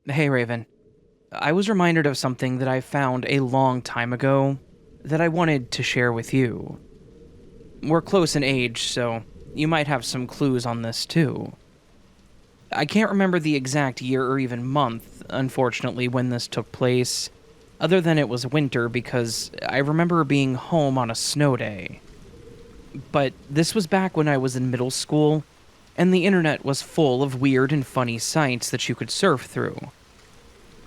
Hey, Raven. I was reminded of something that I found a long time ago that I wanted to share with you. We're close in age, so you might have some clues on this too. I can't remember the exact year or even month, unfortunately, when this took place, other than it was winter because I remember being home on a snow day. But this was back when I was in middle school, and the internet was full of weird and funny sites that you could surf through.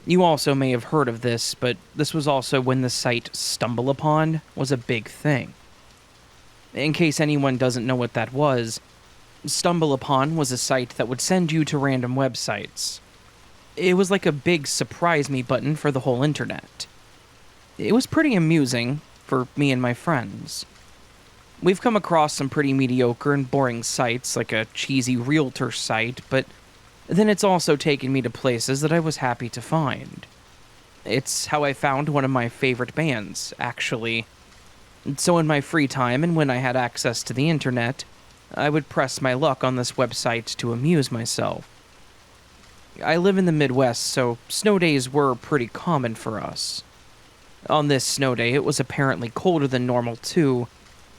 You also may have heard of this, but this was also when the site Stumble Upon was a big thing. In case anyone doesn't know what that was, Stumble Upon was a site that would send you to random websites. It was like a big surprise me button for the whole internet. It was pretty amusing for me and my friends. We've come across some pretty mediocre and boring sites like a cheesy realtor site, but then it's also taken me to places that I was happy to find. It's how I found one of my favorite bands, actually. So in my free time and when I had access to the internet, I would press my luck on this website to amuse myself. I live in the Midwest, so snow days were pretty common for us. On this snow day, it was apparently colder than normal too,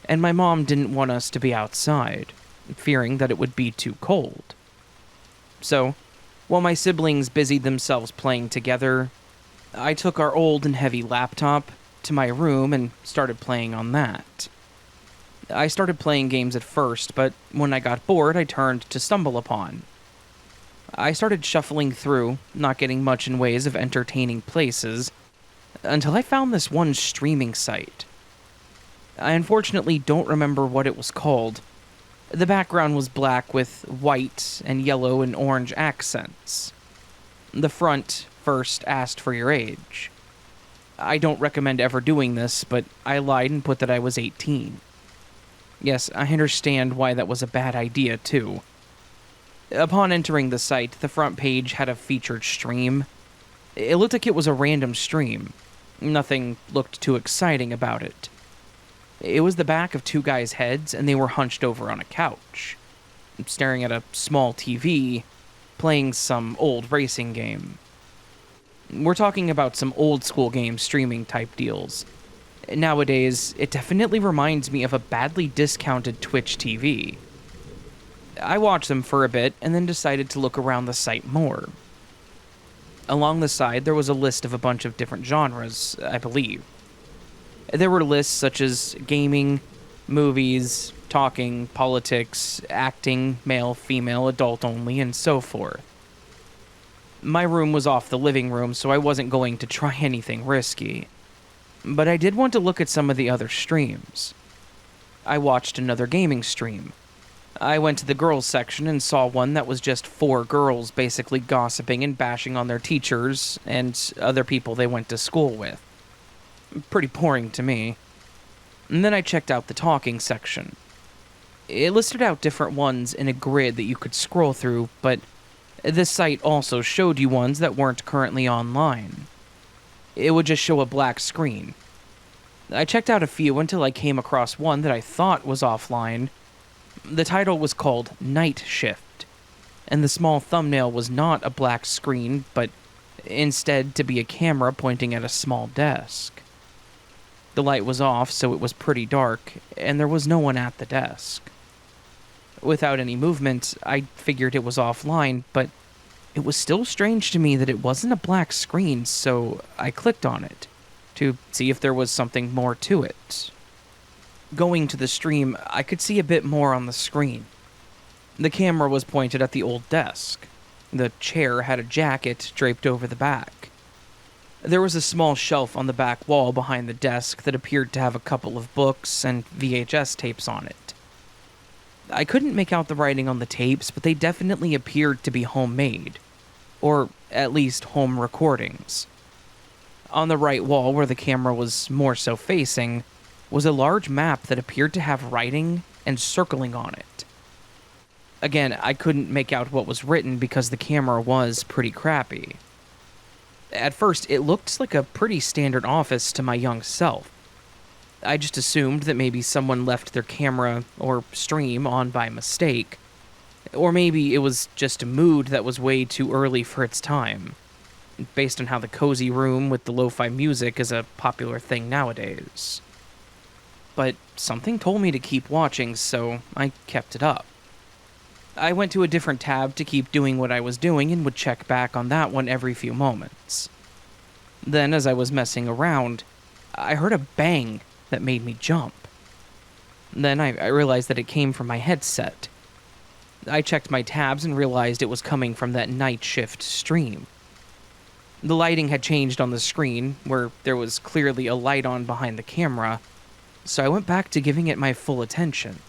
and my mom didn't want us to be outside, fearing that it would be too cold. So, while my siblings busied themselves playing together, I took our old and heavy laptop to my room and started playing on that. I started playing games at first, but when I got bored, I turned to Stumble Upon. I started shuffling through, not getting much in ways of entertaining places, until I found this one streaming site. I unfortunately don't remember what it was called. The background was black with white and yellow and orange accents. The front first asked for your age. I don't recommend ever doing this, but I lied and put that I was 18. Yes, I understand why that was a bad idea, too. Upon entering the site, the front page had a featured stream. It looked like it was a random stream. Nothing looked too exciting about it. It was the back of two guys' heads, and they were hunched over on a couch, staring at a small TV, playing some old racing game. We're talking about some old-school game streaming type deals. Nowadays, it definitely reminds me of a badly discounted Twitch TV. I watched them for a bit, and then decided to look around the site more. Along the side, there was a list of a bunch of different genres, I believe. There were lists such as gaming, movies, talking, politics, acting, male, female, adult only, and so forth. My room was off the living room, so I wasn't going to try anything risky. But I did want to look at some of the other streams. I watched another gaming stream. I went to the girls section and saw one that was just 4 girls basically gossiping and bashing on their teachers and other people they went to school with. Pretty boring to me. And then I checked out the talking section. It listed out different ones in a grid that you could scroll through, but this site also showed you ones that weren't currently online. It would just show a black screen. I checked out a few until I came across one that I thought was offline. The title was called Night Shift, and the small thumbnail was not a black screen, but instead to be a camera pointing at a small desk. The light was off, so it was pretty dark, and there was no one at the desk. Without any movement, I figured it was offline, but it was still strange to me that it wasn't a black screen, so I clicked on it to see if there was something more to it. Going to the stream, I could see a bit more on the screen. The camera was pointed at the old desk. The chair had a jacket draped over the back. There was a small shelf on the back wall behind the desk that appeared to have a couple of books and VHS tapes on it. I couldn't make out the writing on the tapes, but they definitely appeared to be homemade, or at least home recordings. On the right wall, where the camera was more so facing, was a large map that appeared to have writing and circling on it. Again, I couldn't make out what was written because the camera was pretty crappy. At first, it looked like a pretty standard office to my young self. I just assumed that maybe someone left their camera or stream on by mistake, or maybe it was just a mood that was way too early for its time. based on how the cozy room with the lo-fi music is a popular thing nowadays. But something told me to keep watching, so I kept it up. I went to a different tab to keep doing what I was doing and would check back on that one every few moments. Then, as I was messing around, I heard a bang that made me jump. Then I realized that it came from my headset. I checked my tabs and realized it was coming from that night shift stream. The lighting had changed on the screen, where there was clearly a light on behind the camera, so I went back to giving it my full attention.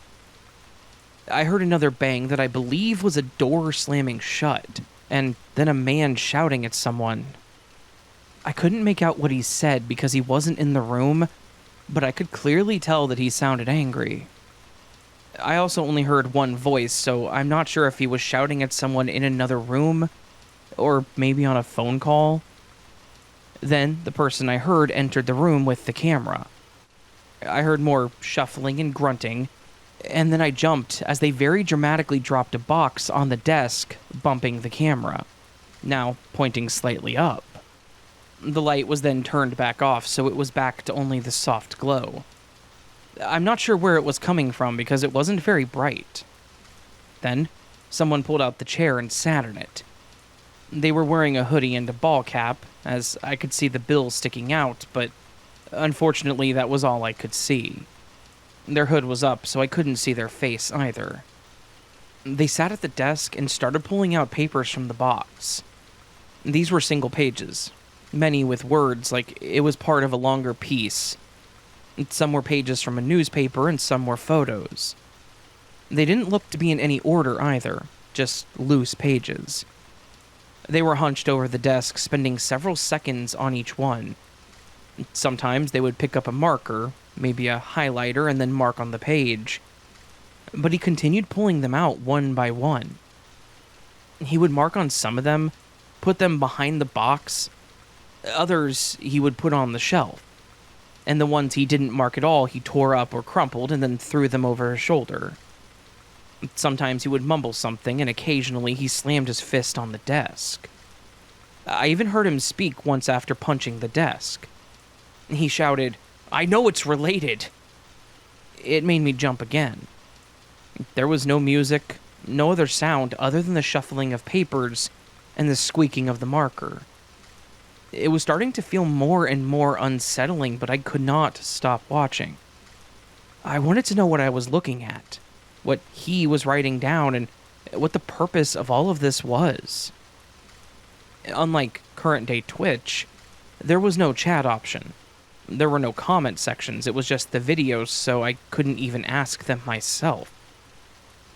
I heard another bang that I believe was a door slamming shut, and then a man shouting at someone. I couldn't make out what he said because he wasn't in the room, but I could clearly tell that he sounded angry. I also only heard one voice, so I'm not sure if he was shouting at someone in another room, or maybe on a phone call. Then the person I heard entered the room with the camera. I heard more shuffling and grunting, and then I jumped as they very dramatically dropped a box on the desk, bumping the camera, now pointing slightly up. The light was then turned back off, so it was back to only the soft glow. I'm not sure where it was coming from because it wasn't very bright. Then, someone pulled out the chair and sat in it. They were wearing a hoodie and a ball cap, as I could see the bill sticking out, but unfortunately that was all I could see. Their hood was up, so I couldn't see their face either. They sat at the desk and started pulling out papers from the box. These were single pages, many with words like it was part of a longer piece. Some were pages from a newspaper and some were photos. They didn't look to be in any order either, just loose pages. They were hunched over the desk, spending several seconds on each one. Sometimes they would pick up a marker, maybe a highlighter, and then mark on the page. But he continued pulling them out one by one. He would mark on some of them, put them behind the box. Others he would put on the shelf. And the ones he didn't mark at all he tore up or crumpled and then threw them over his shoulder. Sometimes he would mumble something, and occasionally he slammed his fist on the desk. I even heard him speak once after punching the desk. He shouted, "I know it's related!" It made me jump again. There was no music, no other sound other than the shuffling of papers and the squeaking of the marker. It was starting to feel more and more unsettling, but I could not stop watching. I wanted to know what I was looking at, what he was writing down, and what the purpose of all of this was. Unlike current-day Twitch, there was no chat option. There were no comment sections, it was just the videos, so I couldn't even ask them myself.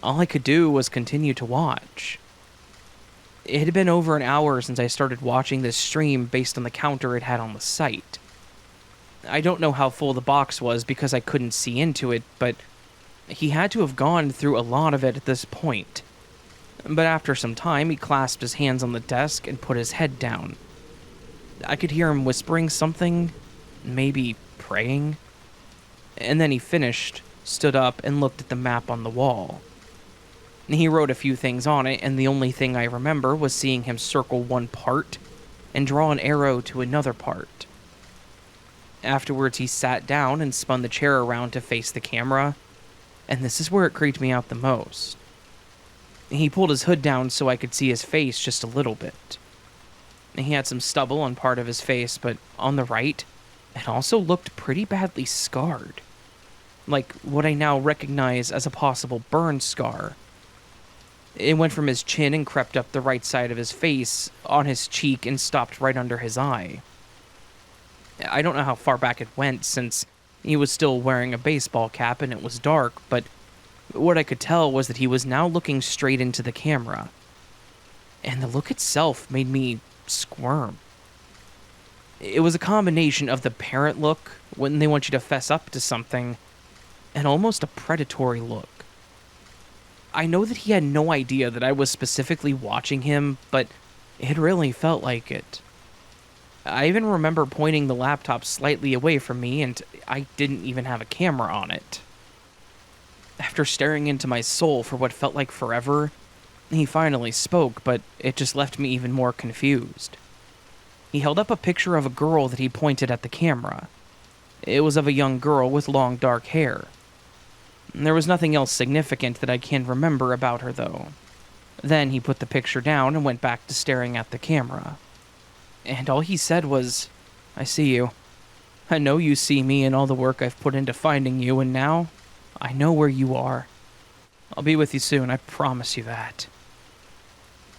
All I could do was continue to watch. It had been over an hour since I started watching this stream based on the counter it had on the site. I don't know how full the box was because I couldn't see into it, but he had to have gone through a lot of it at this point. But after some time, he clasped his hands on the desk and put his head down. I could hear him whispering something, maybe praying. And then he finished, stood up, and looked at the map on the wall. He wrote a few things on it, and the only thing I remember was seeing him circle one part and draw an arrow to another part. Afterwards, he sat down and spun the chair around to face the camera, and this is where it creeped me out the most. He pulled his hood down so I could see his face just a little bit. He had some stubble on part of his face, but on the right, it also looked pretty badly scarred. Like what I now recognize as a possible burn scar. It went from his chin and crept up the right side of his face, on his cheek, and stopped right under his eye. I don't know how far back it went, since he was still wearing a baseball cap and it was dark, but what I could tell was that he was now looking straight into the camera. And the look itself made me squirm. It was a combination of the parent look, when they want you to fess up to something, and almost a predatory look. I know that he had no idea that I was specifically watching him, but it really felt like it. I even remember pointing the laptop slightly away from me, and I didn't even have a camera on it. After staring into my soul for what felt like forever, he finally spoke, but it just left me even more confused. he held up a picture of a girl that he pointed at the camera. It was of a young girl with long dark hair. There was nothing else significant that I can remember about her, though. Then he put the picture down and went back to staring at the camera. And all he said was, "I see you. I know you see me and all the work I've put into finding you, and now I know where you are. I'll be with you soon, I promise you that."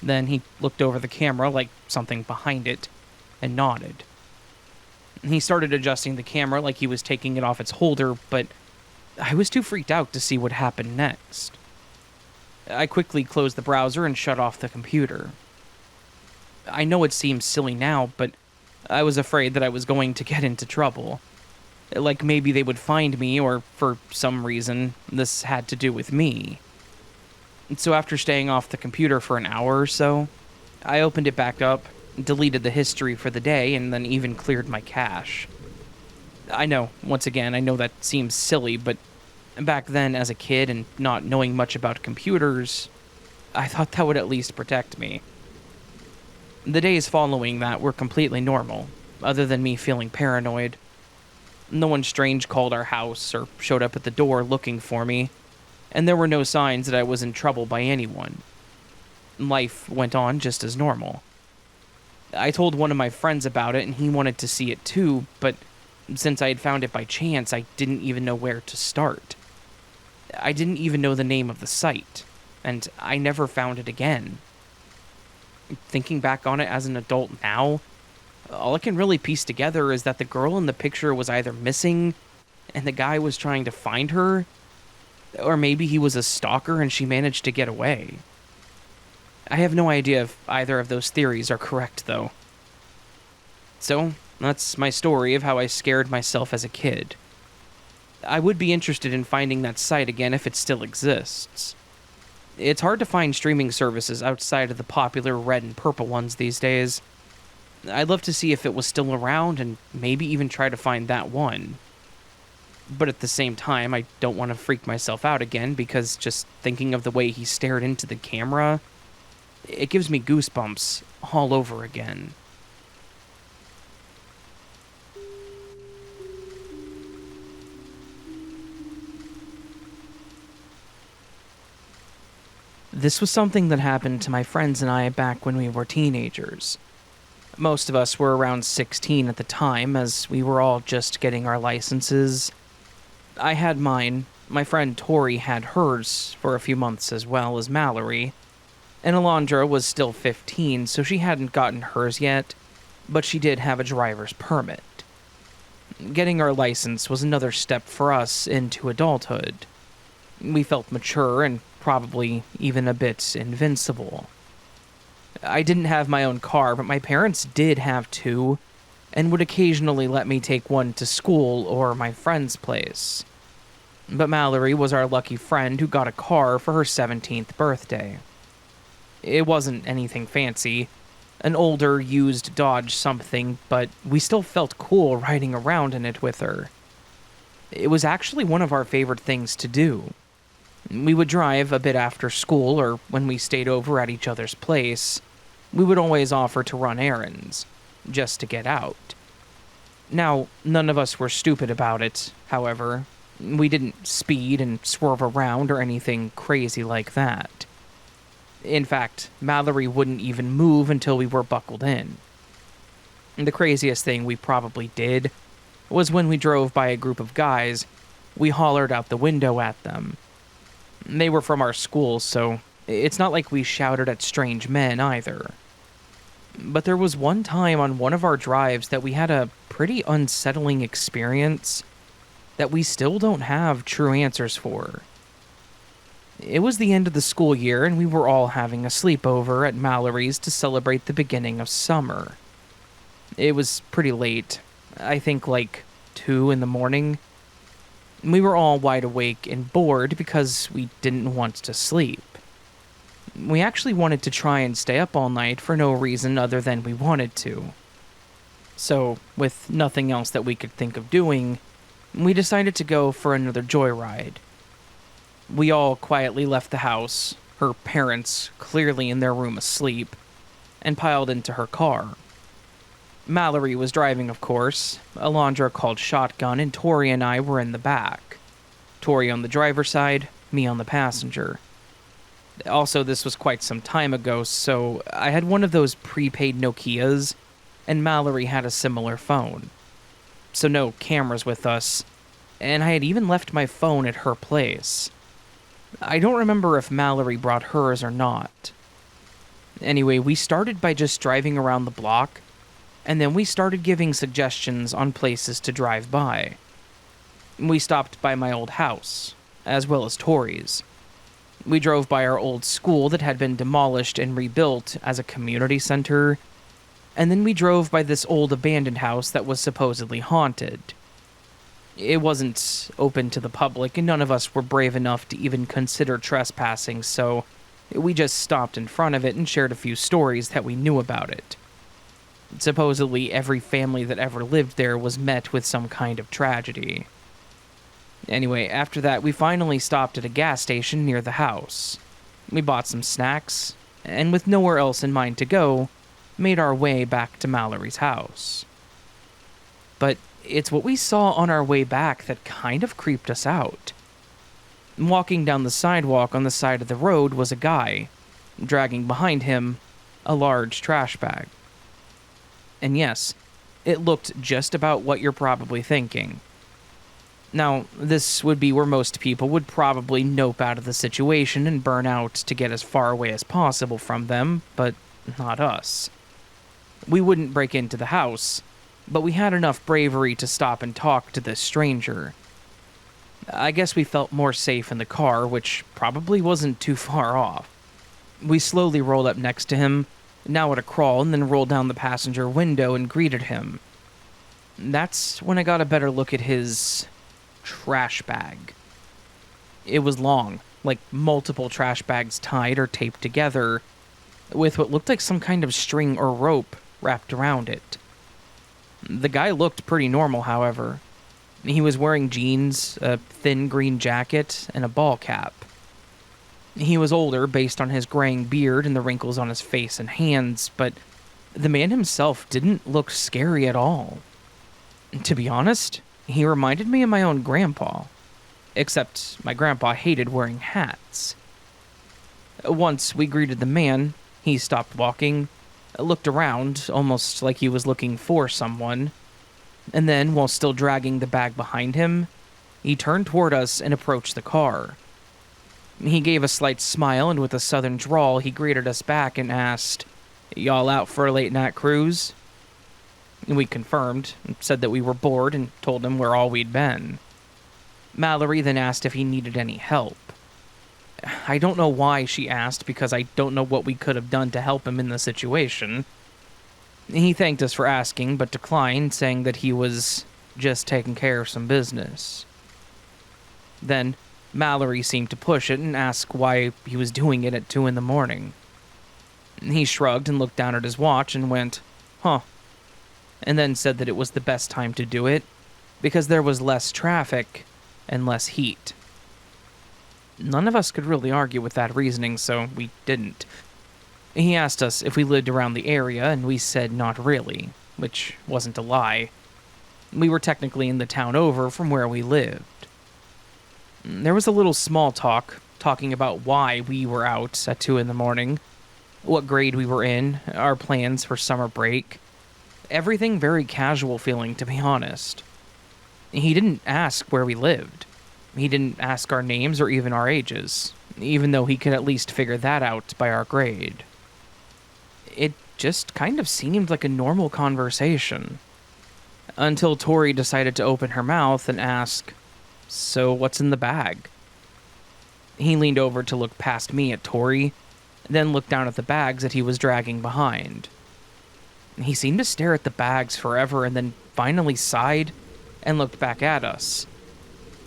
Then he looked over the camera like something behind it and nodded. He started adjusting the camera like he was taking it off its holder, but I was too freaked out to see what happened next. I quickly closed the browser and shut off the computer. I know it seems silly now, but I was afraid that I was going to get into trouble. Like maybe they would find me, or for some reason, this had to do with me. So after staying off the computer for an hour or so, I opened it back up, deleted the history for the day, and then even cleared my cache. I know, once again, I know that seems silly, but back then as a kid and not knowing much about computers, I thought that would at least protect me. The days following that were completely normal, other than me feeling paranoid. No one strange called our house or showed up at the door looking for me, and there were no signs that I was in trouble by anyone. Life went on just as normal. I told one of my friends about it, and he wanted to see it too, but since I had found it by chance, I didn't even know where to start. I didn't even know the name of the site, and I never found it again. Thinking back on it as an adult now, all I can really piece together is that the girl in the picture was either missing, and the guy was trying to find her, or maybe he was a stalker and she managed to get away. I have no idea if either of those theories are correct, though. So, that's my story of how I scared myself as a kid. I would be interested in finding that site again if it still exists. It's hard to find streaming services outside of the popular red and purple ones these days. I'd love to see if it was still around and maybe even try to find that one. But at the same time, I don't want to freak myself out again because just thinking of the way he stared into the camera, it gives me goosebumps all over again. This was something that happened to my friends and I back when we were teenagers. Most of us were around 16 at the time, as we were all just getting our licenses. I had mine, my friend Tori had hers for a few months as well as Mallory, and Alondra was still 15, so she hadn't gotten hers yet, but she did have a driver's permit. Getting our license was another step for us into adulthood. We felt mature and probably even a bit invincible. I didn't have my own car, but my parents did have two, and would occasionally let me take one to school or my friend's place. But Mallory was our lucky friend who got a car for her 17th birthday. It wasn't anything fancy, an older, used Dodge something, but we still felt cool riding around in it with her. It was actually one of our favorite things to do. We would drive a bit after school, or when we stayed over at each other's place. We would always offer to run errands, just to get out. Now, none of us were stupid about it, however. We didn't speed and swerve around or anything crazy like that. In fact, Mallory wouldn't even move until we were buckled in. The craziest thing we probably did was when we drove by a group of guys, we hollered out the window at them. They were from our school, so it's not like we shouted at strange men either. But there was one time on one of our drives that we had a pretty unsettling experience that we still don't have true answers for. It was the end of the school year, and we were all having a sleepover at Mallory's to celebrate the beginning of summer. It was pretty late, I think like 2 in the morning. We were all wide awake and bored because we didn't want to sleep. We actually wanted to try and stay up all night for no reason other than we wanted to. So, with nothing else that we could think of doing, we decided to go for another joyride. We all quietly left the house, her parents clearly in their room asleep, and piled into her car. Mallory was driving, of course. Alondra called shotgun, and Tori and I were in the back. Tori on the driver's side, me on the passenger. Also, this was quite some time ago, so I had one of those prepaid Nokias, and Mallory had a similar phone. So no cameras with us, and I had even left my phone at her place. I don't remember if Mallory brought hers or not. Anyway, we started by just driving around the block, and then we started giving suggestions on places to drive by. We stopped by my old house, as well as Tori's. We drove by our old school that had been demolished and rebuilt as a community center, and then we drove by this old abandoned house that was supposedly haunted. It wasn't open to the public, and none of us were brave enough to even consider trespassing, so we just stopped in front of it and shared a few stories that we knew about it. Supposedly, every family that ever lived there was met with some kind of tragedy. Anyway, after that, we finally stopped at a gas station near the house. We bought some snacks, and with nowhere else in mind to go, made our way back to Mallory's house. But it's what we saw on our way back that kind of creeped us out. Walking down the sidewalk on the side of the road was a guy, dragging behind him a large trash bag. And yes, it looked just about what you're probably thinking. Now, this would be where most people would probably nope out of the situation and burn out to get as far away as possible from them, but not us. We wouldn't break into the house, but we had enough bravery to stop and talk to this stranger. I guess we felt more safe in the car, which probably wasn't too far off. We slowly rolled up next to him, now at a crawl, and then rolled down the passenger window and greeted him. That's when I got a better look at his trash bag. It was long, like multiple trash bags tied or taped together, with what looked like some kind of string or rope wrapped around it. The guy looked pretty normal, however. He was wearing jeans, a thin green jacket, and a ball cap. He was older based on his graying beard and the wrinkles on his face and hands, but the man himself didn't look scary at all. To be honest, he reminded me of my own grandpa, except my grandpa hated wearing hats. Once we greeted the man, he stopped walking, looked around, almost like he was looking for someone, and then, while still dragging the bag behind him, he turned toward us and approached the car. He gave a slight smile, and with a southern drawl, he greeted us back and asked, "Y'all out for a late-night cruise?" We confirmed, said that we were bored, and told him where all we'd been. Mallory then asked if he needed any help. I don't know why she asked, because I don't know what we could have done to help him in the situation. He thanked us for asking, but declined, saying that he was just taking care of some business. Then, Mallory seemed to push it and ask why he was doing it at 2 a.m. He shrugged and looked down at his watch and went, "Huh," and then said that it was the best time to do it, because there was less traffic and less heat. None of us could really argue with that reasoning, so we didn't. He asked us if we lived around the area, and we said not really, which wasn't a lie. We were technically in the town over from where we lived. There was a little small talk, talking about why we were out at 2 a.m, what grade we were in, our plans for summer break. Everything very casual feeling, to be honest. He didn't ask where we lived. He didn't ask our names or even our ages, even though he could at least figure that out by our grade. It just kind of seemed like a normal conversation. Until Tori decided to open her mouth and ask, "So what's in the bag?" He leaned over to look past me at Tori, then looked down at the bags that he was dragging behind. He seemed to stare at the bags forever and then finally sighed and looked back at us.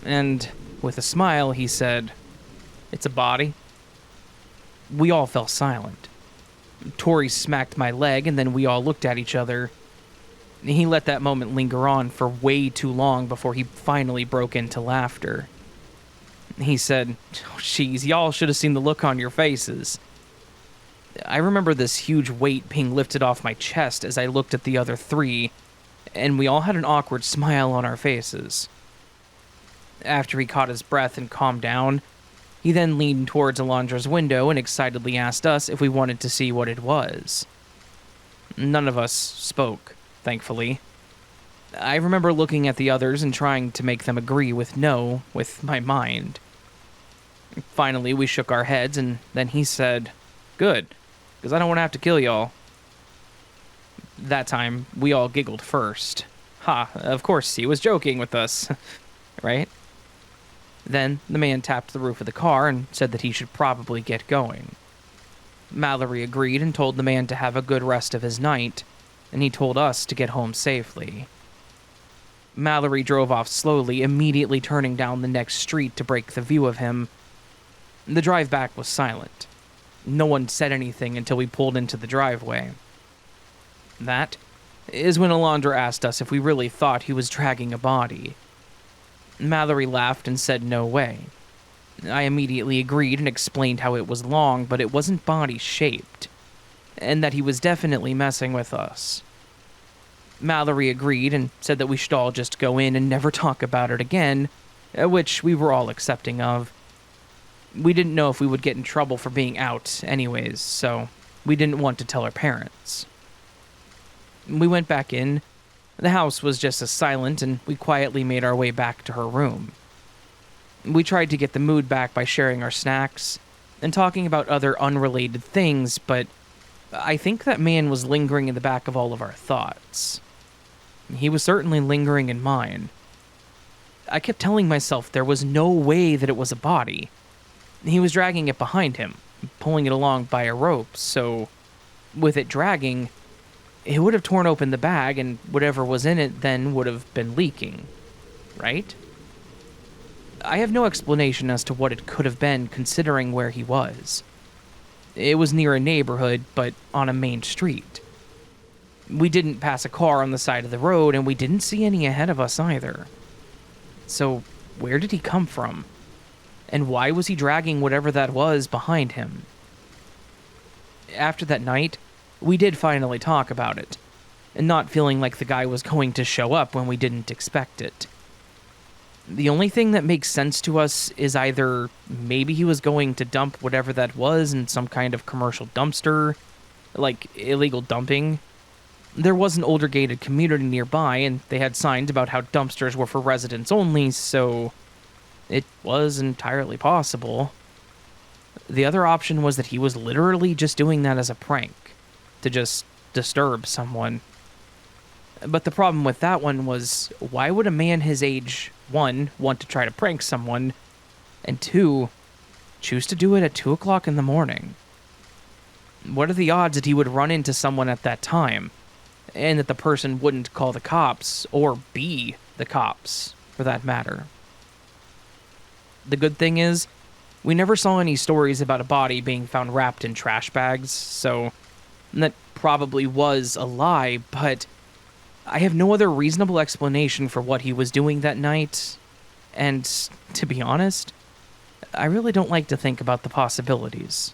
And with a smile, he said, "It's a body?" We all fell silent. Tori smacked my leg, and then we all looked at each other. He let that moment linger on for way too long before he finally broke into laughter. He said, "Oh, jeez, y'all should have seen the look on your faces." I remember this huge weight being lifted off my chest as I looked at the other three, and we all had an awkward smile on our faces. After he caught his breath and calmed down, he then leaned towards Alondra's window and excitedly asked us if we wanted to see what it was. None of us spoke, thankfully. I remember looking at the others and trying to make them agree with no with my mind. Finally, we shook our heads, and then he said, "Good, because I don't want to have to kill y'all." That time, we all giggled first. Ha, of course he was joking with us, right? Then the man tapped the roof of the car and said that he should probably get going. Mallory agreed and told the man to have a good rest of his night, and he told us to get home safely. Mallory drove off slowly, immediately turning down the next street to break the view of him. The drive back was silent. No one said anything until we pulled into the driveway. That is when Alondra asked us if we really thought he was dragging a body. Mallory laughed and said no way. I immediately agreed and explained how it was long, but it wasn't body-shaped, and that he was definitely messing with us. Mallory agreed and said that we should all just go in and never talk about it again, which we were all accepting of. We didn't know if we would get in trouble for being out anyways, so we didn't want to tell our parents. We went back in. The house was just as silent, and we quietly made our way back to her room. We tried to get the mood back by sharing our snacks and talking about other unrelated things, but I think that man was lingering in the back of all of our thoughts. He was certainly lingering in mine. I kept telling myself there was no way that it was a body. He was dragging it behind him, pulling it along by a rope, so with it dragging, it would have torn open the bag, and whatever was in it then would have been leaking, right? I have no explanation as to what it could have been, considering where he was. It was near a neighborhood, but on a main street. We didn't pass a car on the side of the road, and we didn't see any ahead of us either. So, where did he come from? And why was he dragging whatever that was behind him? After that night, we did finally talk about it, and not feeling like the guy was going to show up when we didn't expect it. The only thing that makes sense to us is either maybe he was going to dump whatever that was in some kind of commercial dumpster, like illegal dumping. There was an older gated community nearby, and they had signs about how dumpsters were for residents only, so it was entirely possible. The other option was that he was literally just doing that as a prank, to just disturb someone. But the problem with that one was, why would a man his age, 1, want to try to prank someone, and 2, choose to do it at 2 o'clock in the morning? What are the odds that he would run into someone at that time, and that the person wouldn't call the cops, or be the cops, for that matter? The good thing is, we never saw any stories about a body being found wrapped in trash bags, so that probably was a lie, but I have no other reasonable explanation for what he was doing that night, and to be honest, I really don't like to think about the possibilities.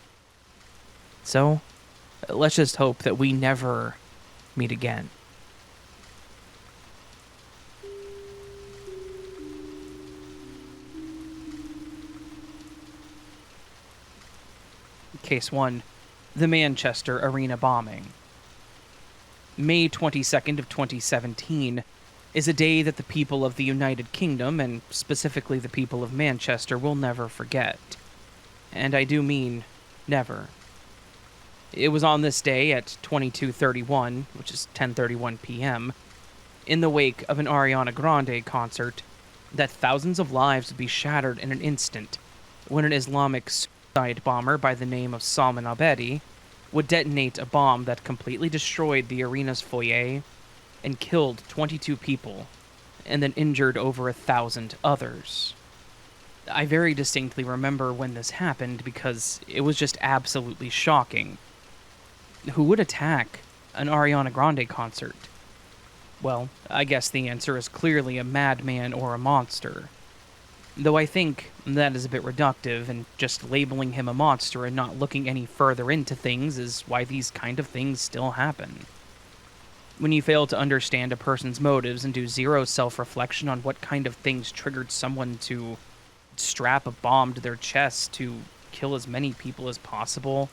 So, let's just hope that we never meet again. Case 1. The Manchester Arena Bombing. May 22nd of 2017 is a day that the people of the United Kingdom, and specifically the people of Manchester, will never forget. And I do mean never. It was on this day at 22:31, which is 10:31 p.m., in the wake of an Ariana Grande concert, that thousands of lives would be shattered in an instant when an Islamic suicide bomber by the name of Salman Abedi would detonate a bomb that completely destroyed the arena's foyer and killed 22 people, and then injured over 1,000 others. I very distinctly remember when this happened because it was just absolutely shocking. Who would attack an Ariana Grande concert? Well, I guess the answer is clearly a madman or a monster. Though I think that is a bit reductive, and just labeling him a monster and not looking any further into things is why these kind of things still happen. When you fail to understand a person's motives and do zero self-reflection on what kind of things triggered someone to strap a bomb to their chest to kill as many people as possible,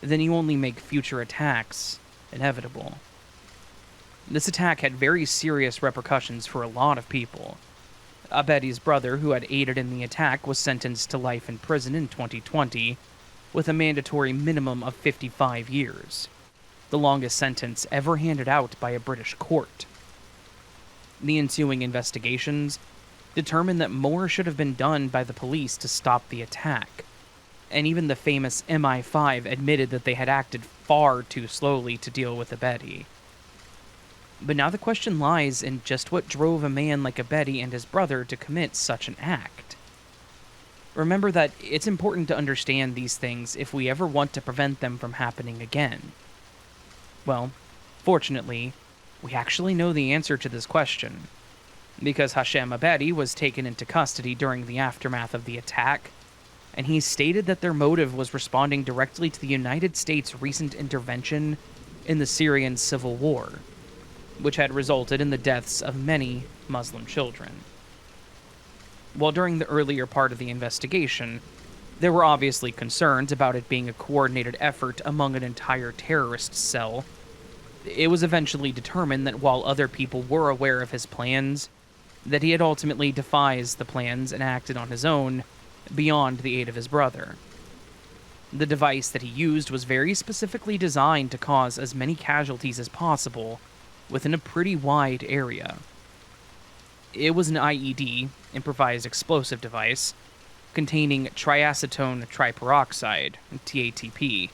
then you only make future attacks inevitable. This attack had very serious repercussions for a lot of people. Abedi's brother, who had aided in the attack, was sentenced to life in prison in 2020, with a mandatory minimum of 55 years, the longest sentence ever handed out by a British court. The ensuing investigations determined that more should have been done by the police to stop the attack, and even the famous MI5 admitted that they had acted far too slowly to deal with Abedi. But now the question lies in just what drove a man like Abedi and his brother to commit such an act. Remember that it's important to understand these things if we ever want to prevent them from happening again. Well, fortunately, we actually know the answer to this question, because Hashem Abedi was taken into custody during the aftermath of the attack, and he stated that their motive was responding directly to the United States' recent intervention in the Syrian civil war, which had resulted in the deaths of many Muslim children. While during the earlier part of the investigation, there were obviously concerns about it being a coordinated effort among an entire terrorist cell, it was eventually determined that while other people were aware of his plans, that he had ultimately devised the plans and acted on his own, beyond the aid of his brother. The device that he used was very specifically designed to cause as many casualties as possible within a pretty wide area. It was an IED, improvised explosive device, containing triacetone triperoxide, TATP,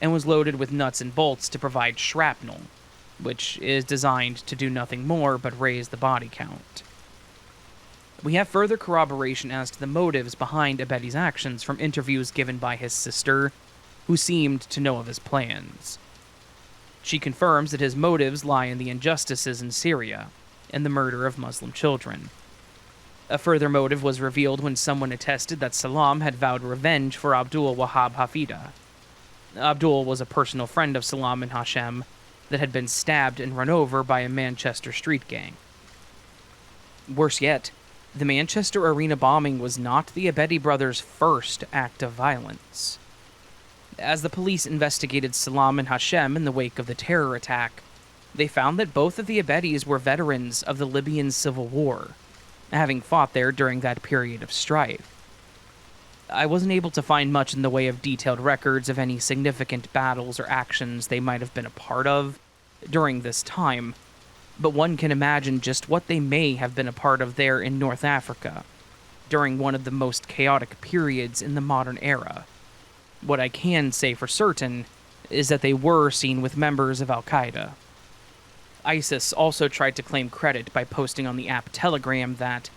and was loaded with nuts and bolts to provide shrapnel, which is designed to do nothing more but raise the body count. We have further corroboration as to the motives behind Abedi's actions from interviews given by his sister, who seemed to know of his plans. She confirms that his motives lie in the injustices in Syria and the murder of Muslim children. A further motive was revealed when someone attested that Salam had vowed revenge for Abdul Wahab Hafida. Abdul was a personal friend of Salam and Hashem that had been stabbed and run over by a Manchester street gang. Worse yet, the Manchester arena bombing was not the Abedi brothers' first act of violence. As the police investigated Salam and Hashem in the wake of the terror attack, they found that both of the Abedis were veterans of the Libyan civil war, having fought there during that period of strife. I wasn't able to find much in the way of detailed records of any significant battles or actions they might have been a part of during this time, but one can imagine just what they may have been a part of there in North Africa, during one of the most chaotic periods in the modern era. What I can say for certain is that they were seen with members of Al-Qaeda. ISIS also tried to claim credit by posting on the app Telegram that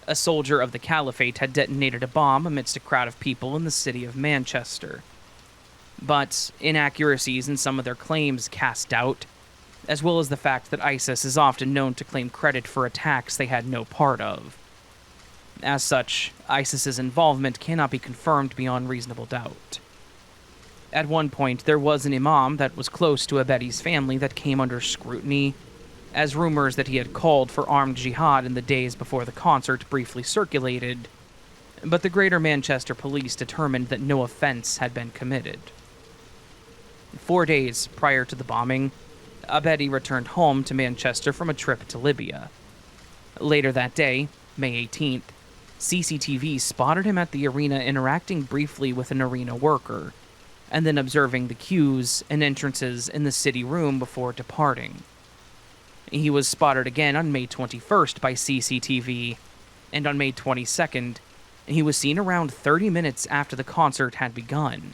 a soldier of the Caliphate had detonated a bomb amidst a crowd of people in the city of Manchester. But inaccuracies in some of their claims cast doubt, as well as the fact that ISIS is often known to claim credit for attacks they had no part of. As such, ISIS's involvement cannot be confirmed beyond reasonable doubt. At one point, there was an imam that was close to Abedi's family that came under scrutiny, as rumors that he had called for armed jihad in the days before the concert briefly circulated, but the Greater Manchester Police determined that no offense had been committed. 4 days prior to the bombing, Abedi returned home to Manchester from a trip to Libya. Later that day, May 18th, CCTV spotted him at the arena interacting briefly with an arena worker, and then observing the queues and entrances in the city room before departing. He was spotted again on May 21st by CCTV, and on May 22nd, he was seen around 30 minutes after the concert had begun.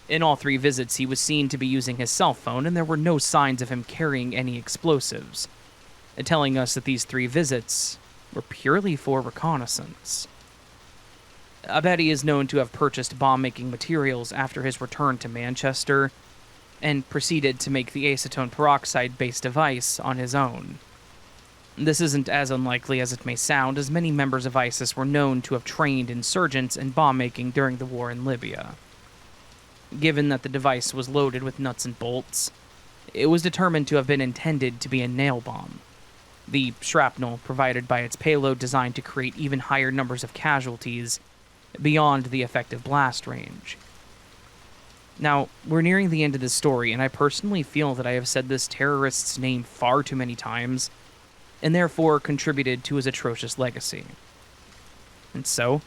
In all 3 visits, he was seen to be using his cell phone, and there were no signs of him carrying any explosives, telling us that these 3 visits were purely for reconnaissance. Abedi is known to have purchased bomb-making materials after his return to Manchester, and proceeded to make the acetone peroxide-based device on his own. This isn't as unlikely as it may sound, as many members of ISIS were known to have trained insurgents in bomb-making during the war in Libya. Given that the device was loaded with nuts and bolts, it was determined to have been intended to be a nail bomb, the shrapnel provided by its payload designed to create even higher numbers of casualties beyond the effective blast range. Now, we're nearing the end of this story, and I personally feel that I have said this terrorist's name far too many times, and therefore contributed to his atrocious legacy. And so,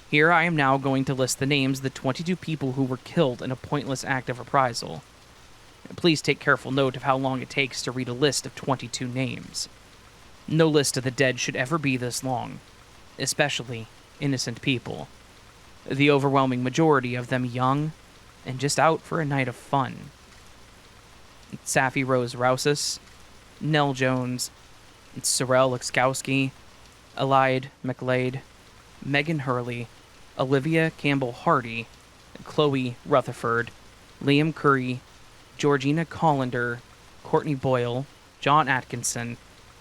here I am now going to list the names of the 22 people who were killed in a pointless act of reprisal. Please take careful note of how long it takes to read a list of 22 names. No list of the dead should ever be this long, especially innocent people. The overwhelming majority of them young and just out for a night of fun. Safi Rose Rousis, Nell Jones, Sorrel Lexkowski, Alide McLeod, Megan Hurley, Olivia Campbell Hardy, Chloe Rutherford, Liam Curry, Georgina Collender, Courtney Boyle, John Atkinson,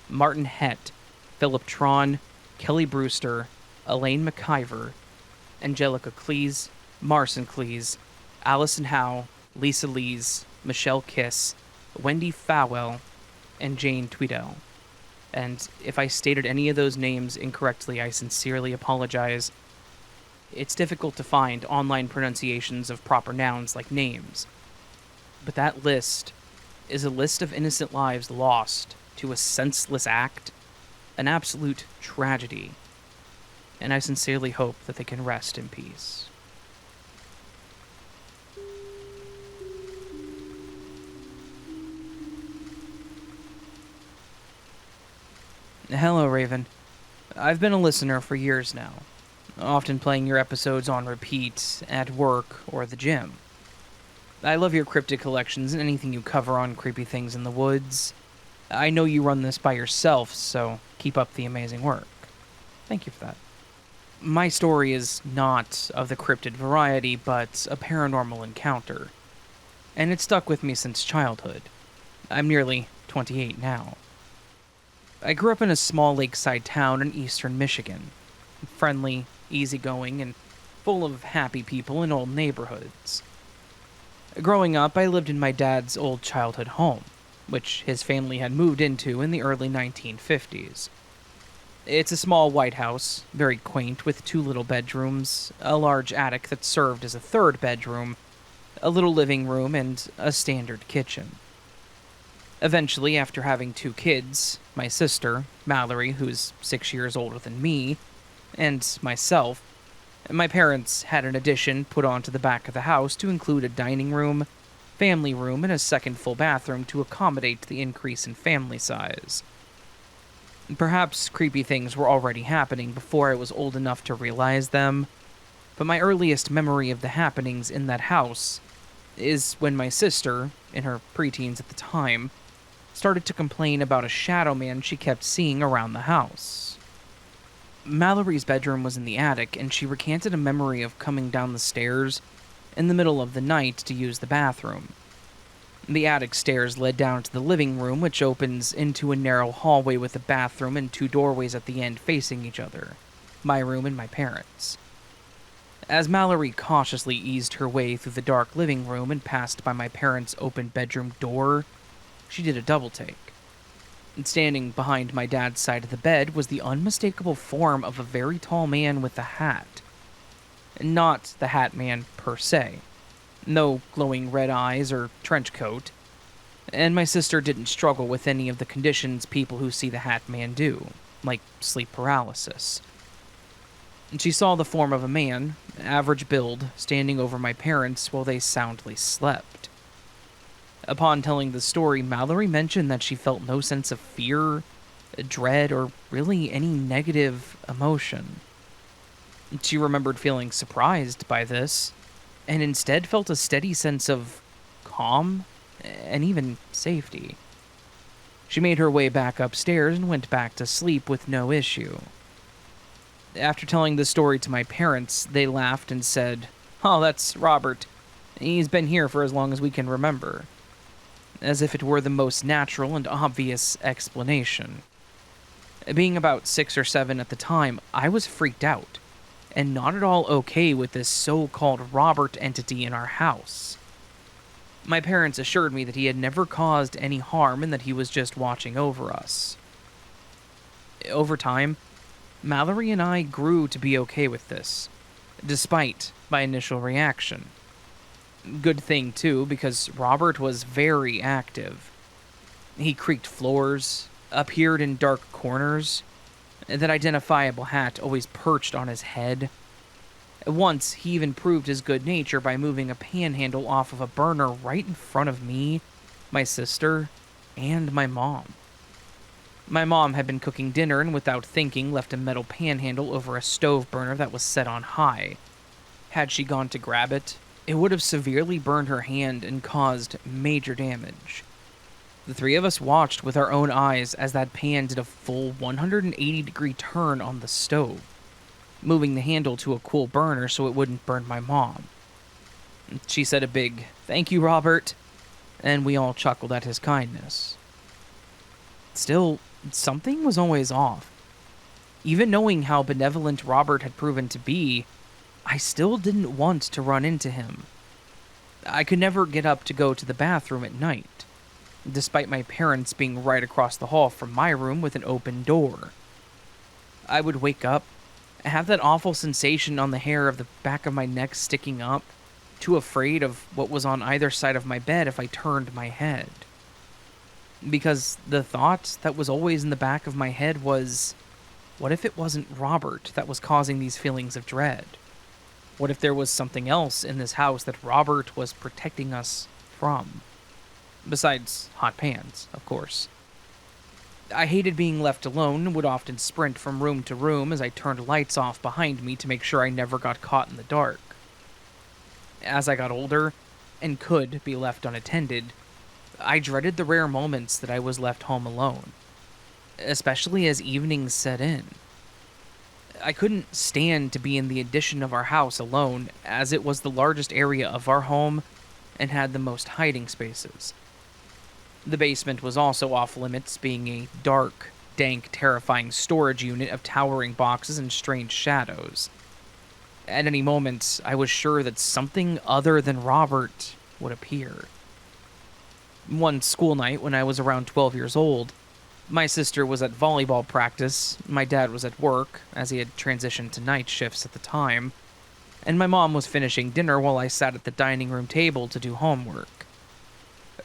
Martin Hett, Philip Tron, Kelly Brewster, Elaine McIver, Angelica Cleese, Marcin Cleese, Allison Howe, Lisa Lees, Michelle Kiss, Wendy Fowell, and Jane Tweedell. And if I stated any of those names incorrectly, I sincerely apologize. It's difficult to find online pronunciations of proper nouns like names. But that list is a list of innocent lives lost to a senseless act, an absolute tragedy. And I sincerely hope that they can rest in peace. Hello, Raven. I've been a listener for years now, often playing your episodes on repeat at work or the gym. I love your cryptid collections and anything you cover on creepy things in the woods. I know you run this by yourself, so keep up the amazing work. Thank you for that. My story is not of the cryptid variety, but a paranormal encounter, and it's stuck with me since childhood. I'm nearly 28 now. I grew up in a small lakeside town in eastern Michigan. Friendly, easygoing, and full of happy people in old neighborhoods. Growing up, I lived in my dad's old childhood home, which his family had moved into in the early 1950s. It's a small white house, very quaint, with 2 little bedrooms, a large attic that served as a 3rd bedroom, a little living room, and a standard kitchen. Eventually, after having 2 kids, my sister, Mallory, who's 6 years older than me, and myself, my parents had an addition put onto the back of the house to include a dining room, family room, and a second full bathroom to accommodate the increase in family size. Perhaps creepy things were already happening before I was old enough to realize them, but my earliest memory of the happenings in that house is when my sister, in her preteens at the time, started to complain about a shadow man she kept seeing around the house. Mallory's bedroom was in the attic, and she recanted a memory of coming down the stairs in the middle of the night to use the bathroom. The attic stairs led down to the living room, which opens into a narrow hallway with a bathroom and 2 doorways at the end facing each other, my room and my parents'. As Mallory cautiously eased her way through the dark living room and passed by my parents' open bedroom door, she did a double take. And standing behind my dad's side of the bed was the unmistakable form of a very tall man with a hat. Not the Hat Man per se. No glowing red eyes or trench coat. And my sister didn't struggle with any of the conditions people who see the Hat Man do, like sleep paralysis. And she saw the form of a man, average build, standing over my parents while they soundly slept. Upon telling the story, Mallory mentioned that she felt no sense of fear, dread, or really any negative emotion. She remembered feeling surprised by this, and instead felt a steady sense of calm and even safety. She made her way back upstairs and went back to sleep with no issue. After telling the story to my parents, they laughed and said, "Oh, that's Robert. He's been here for as long as we can remember," as if it were the most natural and obvious explanation. Being about 6 or 7 at the time, I was freaked out, and not at all okay with this so-called Robert entity in our house. My parents assured me that he had never caused any harm and that he was just watching over us. Over time, Mallory and I grew to be okay with this, despite my initial reaction. Good thing, too, because Robert was very active. He creaked floors, appeared in dark corners, that identifiable hat always perched on his head. Once, he even proved his good nature by moving a panhandle off of a burner right in front of me, my sister, and my mom. My mom had been cooking dinner and without thinking left a metal panhandle over a stove burner that was set on high. Had she gone to grab it, it would have severely burned her hand and caused major damage. The three of us watched with our own eyes as that pan did a full 180-degree turn on the stove, moving the handle to a cool burner so it wouldn't burn my mom. She said a big, "Thank you, Robert," and we all chuckled at his kindness. Still, something was always off. Even knowing how benevolent Robert had proven to be, I still didn't want to run into him. I could never get up to go to the bathroom at night, despite my parents being right across the hall from my room with an open door. I would wake up, have that awful sensation on the hair of the back of my neck sticking up, too afraid of what was on either side of my bed if I turned my head. Because the thought that was always in the back of my head was, what if it wasn't Robert that was causing these feelings of dread? What if there was something else in this house that Robert was protecting us from? Besides hot pans, of course. I hated being left alone and would often sprint from room to room as I turned lights off behind me to make sure I never got caught in the dark. As I got older, and could be left unattended, I dreaded the rare moments that I was left home alone, especially as evenings set in. I couldn't stand to be in the addition of our house alone, as it was the largest area of our home and had the most hiding spaces. The basement was also off limits, being a dark, dank, terrifying storage unit of towering boxes and strange shadows. At any moment, I was sure that something other than Robert would appear. One school night when I was around 12 years old, my sister was at volleyball practice, my dad was at work, as he had transitioned to night shifts at the time, and my mom was finishing dinner while I sat at the dining room table to do homework.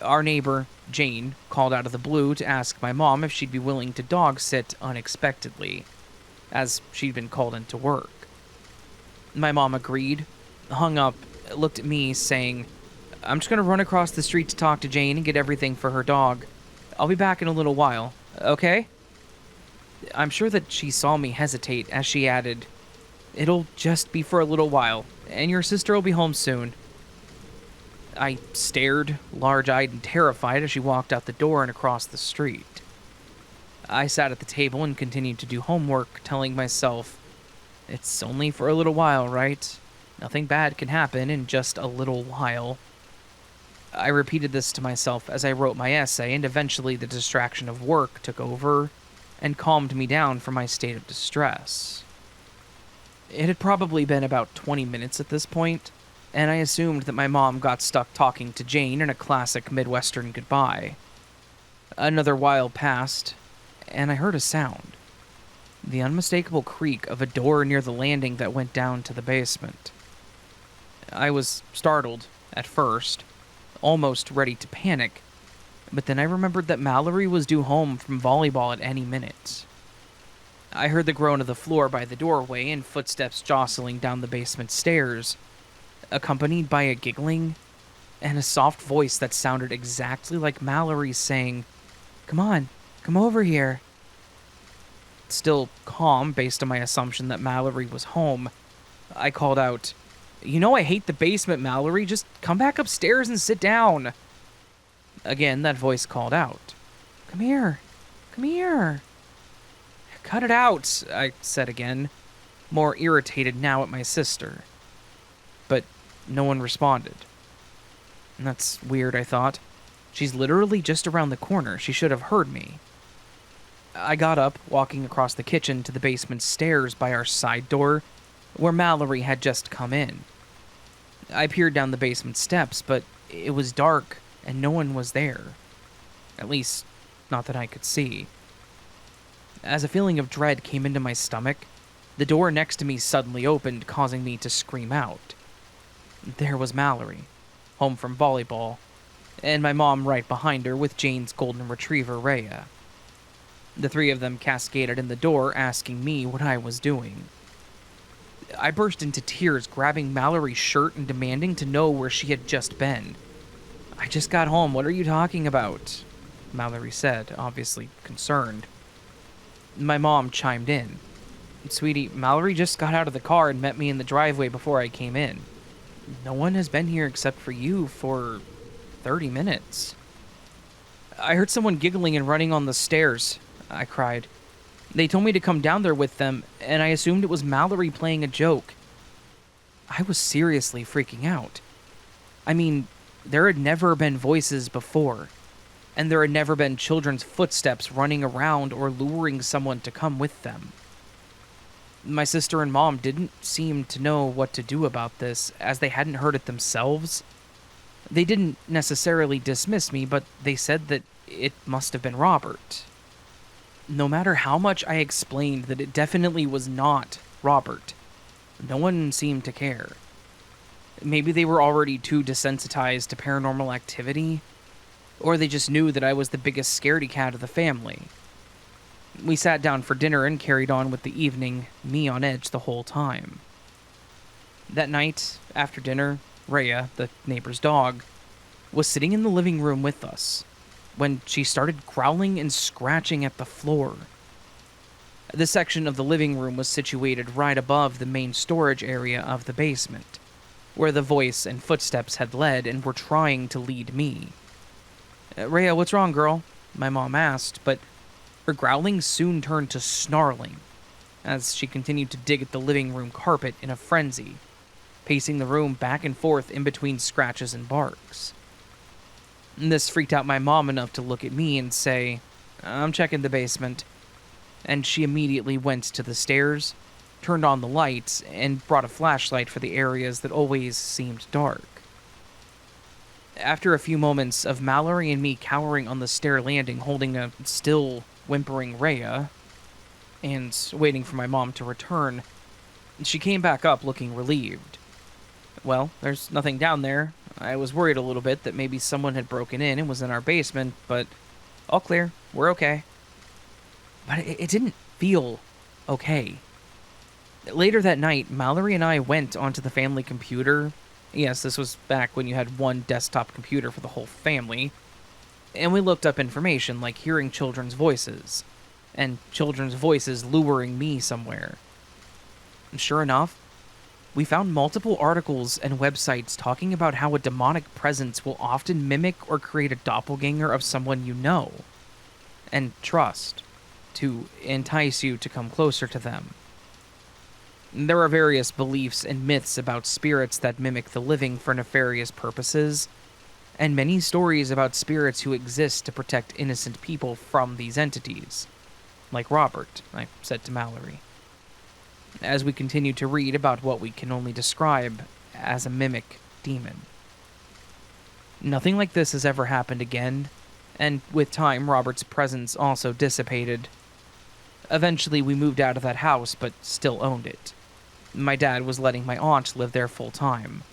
Our neighbor, Jane, called out of the blue to ask my mom if she'd be willing to dog sit unexpectedly, as she'd been called into work. My mom agreed, hung up, looked at me, saying, "I'm just going to run across the street to talk to Jane and get everything for her dog. I'll be back in a little while, okay?" I'm sure that she saw me hesitate as she added, "It'll just be for a little while, and your sister will be home soon." I stared, large-eyed and terrified, as she walked out the door and across the street. I sat at the table and continued to do homework, telling myself, it's only for a little while, right? Nothing bad can happen in just a little while. I repeated this to myself as I wrote my essay, and eventually the distraction of work took over and calmed me down from my state of distress. It had probably been about 20 minutes at this point, and I assumed that my mom got stuck talking to Jane in a classic Midwestern goodbye. Another while passed, and I heard a sound. The unmistakable creak of a door near the landing that went down to the basement. I was startled, at first, almost ready to panic, but then I remembered that Mallory was due home from volleyball at any minute. I heard the groan of the floor by the doorway and footsteps jostling down the basement stairs, accompanied by a giggling and a soft voice that sounded exactly like Mallory's saying, "Come on, come over here." Still calm based on my assumption that Mallory was home, I called out, "You know I hate the basement, Mallory. Just come back upstairs and sit down." Again, that voice called out, "Come here, come here." "Cut it out," I said again, more irritated now at my sister. But no one responded. That's weird, I thought. She's literally just around the corner. She should have heard me. I got up, walking across the kitchen to the basement stairs by our side door, where Mallory had just come in. I peered down the basement steps, but it was dark and no one was there. At least, not that I could see. As a feeling of dread came into my stomach, the door next to me suddenly opened, causing me to scream out. There was Mallory, home from volleyball, and my mom right behind her with Jane's golden retriever, Rhea. The three of them cascaded in the door, asking me what I was doing. I burst into tears, grabbing Mallory's shirt and demanding to know where she had just been. "I just got home, what are you talking about?" Mallory said, obviously concerned. My mom chimed in. "Sweetie, Mallory just got out of the car and met me in the driveway before I came in. No one has been here except for you for 30 minutes. I heard someone giggling and running on the stairs," I cried. "They told me to come down there with them, and I assumed it was Mallory playing a joke." I was seriously freaking out. I mean, there had never been voices before, and there had never been children's footsteps running around or luring someone to come with them. My sister and mom didn't seem to know what to do about this, as they hadn't heard it themselves. They didn't necessarily dismiss me, but they said that it must have been Robert. No matter how much I explained that it definitely was not Robert, no one seemed to care. Maybe they were already too desensitized to paranormal activity, or they just knew that I was the biggest scaredy cat of the family. We sat down for dinner and carried on with the evening, me on edge the whole time. That night, after dinner, Rhea, the neighbor's dog, was sitting in the living room with us when she started growling and scratching at the floor. This section of the living room was situated right above the main storage area of the basement, where the voice and footsteps had led and were trying to lead me. "Rhea, what's wrong, girl?" my mom asked, but her growling soon turned to snarling as she continued to dig at the living room carpet in a frenzy, pacing the room back and forth in between scratches and barks. This freaked out my mom enough to look at me and say, "I'm checking the basement." And she immediately went to the stairs, turned on the lights, and brought a flashlight for the areas that always seemed dark. After a few moments of Mallory and me cowering on the stair landing holding a still whimpering Rhea, and waiting for my mom to return, she came back up looking relieved. "Well, there's nothing down there. I was worried a little bit that maybe someone had broken in and was in our basement, but all clear. We're okay." But it didn't feel okay. Later that night, Mallory and I went onto the family computer. Yes, this was back when you had one desktop computer for the whole family. And we looked up information like hearing children's voices, and children's voices luring me somewhere. And sure enough, we found multiple articles and websites talking about how a demonic presence will often mimic or create a doppelganger of someone you know and trust to entice you to come closer to them. There are various beliefs and myths about spirits that mimic the living for nefarious purposes, and many stories about spirits who exist to protect innocent people from these entities. Like Robert, I said to Mallory, as we continued to read about what we can only describe as a mimic demon. Nothing like this has ever happened again, and with time, Robert's presence also dissipated. Eventually, we moved out of that house, but still owned it. My dad was letting my aunt live there full time.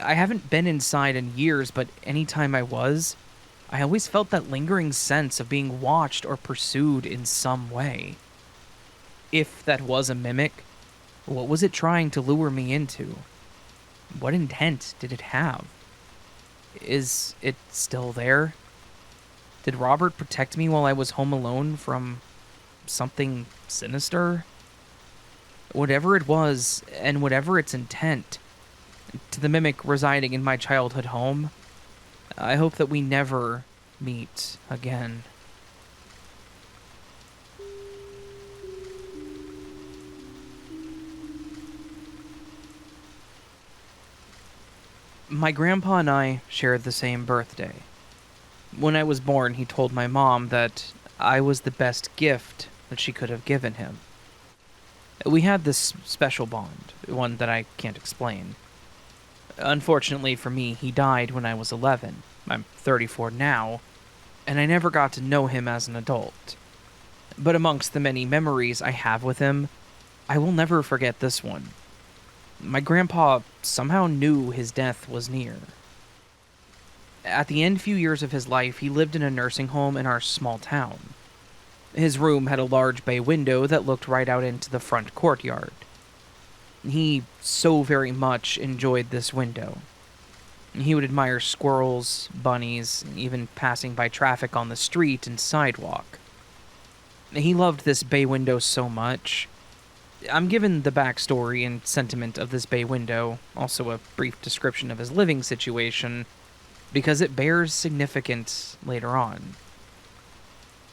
I haven't been inside in years, but anytime I was, I always felt that lingering sense of being watched or pursued in some way. If that was a mimic, what was it trying to lure me into? What intent did it have? Is it still there? Did Robert protect me while I was home alone from something sinister? Whatever it was, and whatever its intent, to the mimic residing in my childhood home, I hope that we never meet again. My grandpa and I shared the same birthday. When I was born, he told my mom that I was the best gift that she could have given him. We had this special bond, one that I can't explain. Unfortunately for me, he died when I was 11. I'm 34 now, and I never got to know him as an adult. But amongst the many memories I have with him, I will never forget this one. My grandpa somehow knew his death was near. At the end few years of his life, he lived in a nursing home in our small town. His room had a large bay window that looked right out into the front courtyard. He so very much enjoyed this window. He would admire squirrels, bunnies, even passing by traffic on the street and sidewalk. He loved this bay window so much. I'm given the backstory and sentiment of this bay window, also a brief description of his living situation, because it bears significance later on.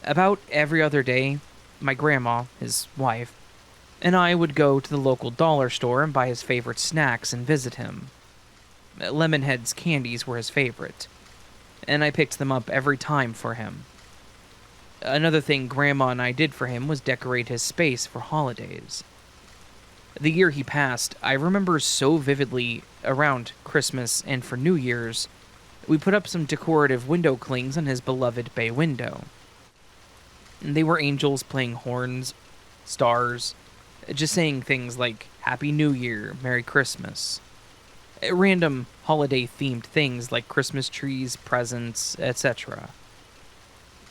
About every other day, my grandma, his wife, and I would go to the local dollar store and buy his favorite snacks and visit him. Lemonheads candies were his favorite, and I picked them up every time for him. Another thing Grandma and I did for him was decorate his space for holidays. The year he passed, I remember so vividly around Christmas and for New Year's, we put up some decorative window clings on his beloved bay window. They were angels playing horns, stars, just saying things like Happy New Year, Merry Christmas. Random holiday-themed things like Christmas trees, presents, etc.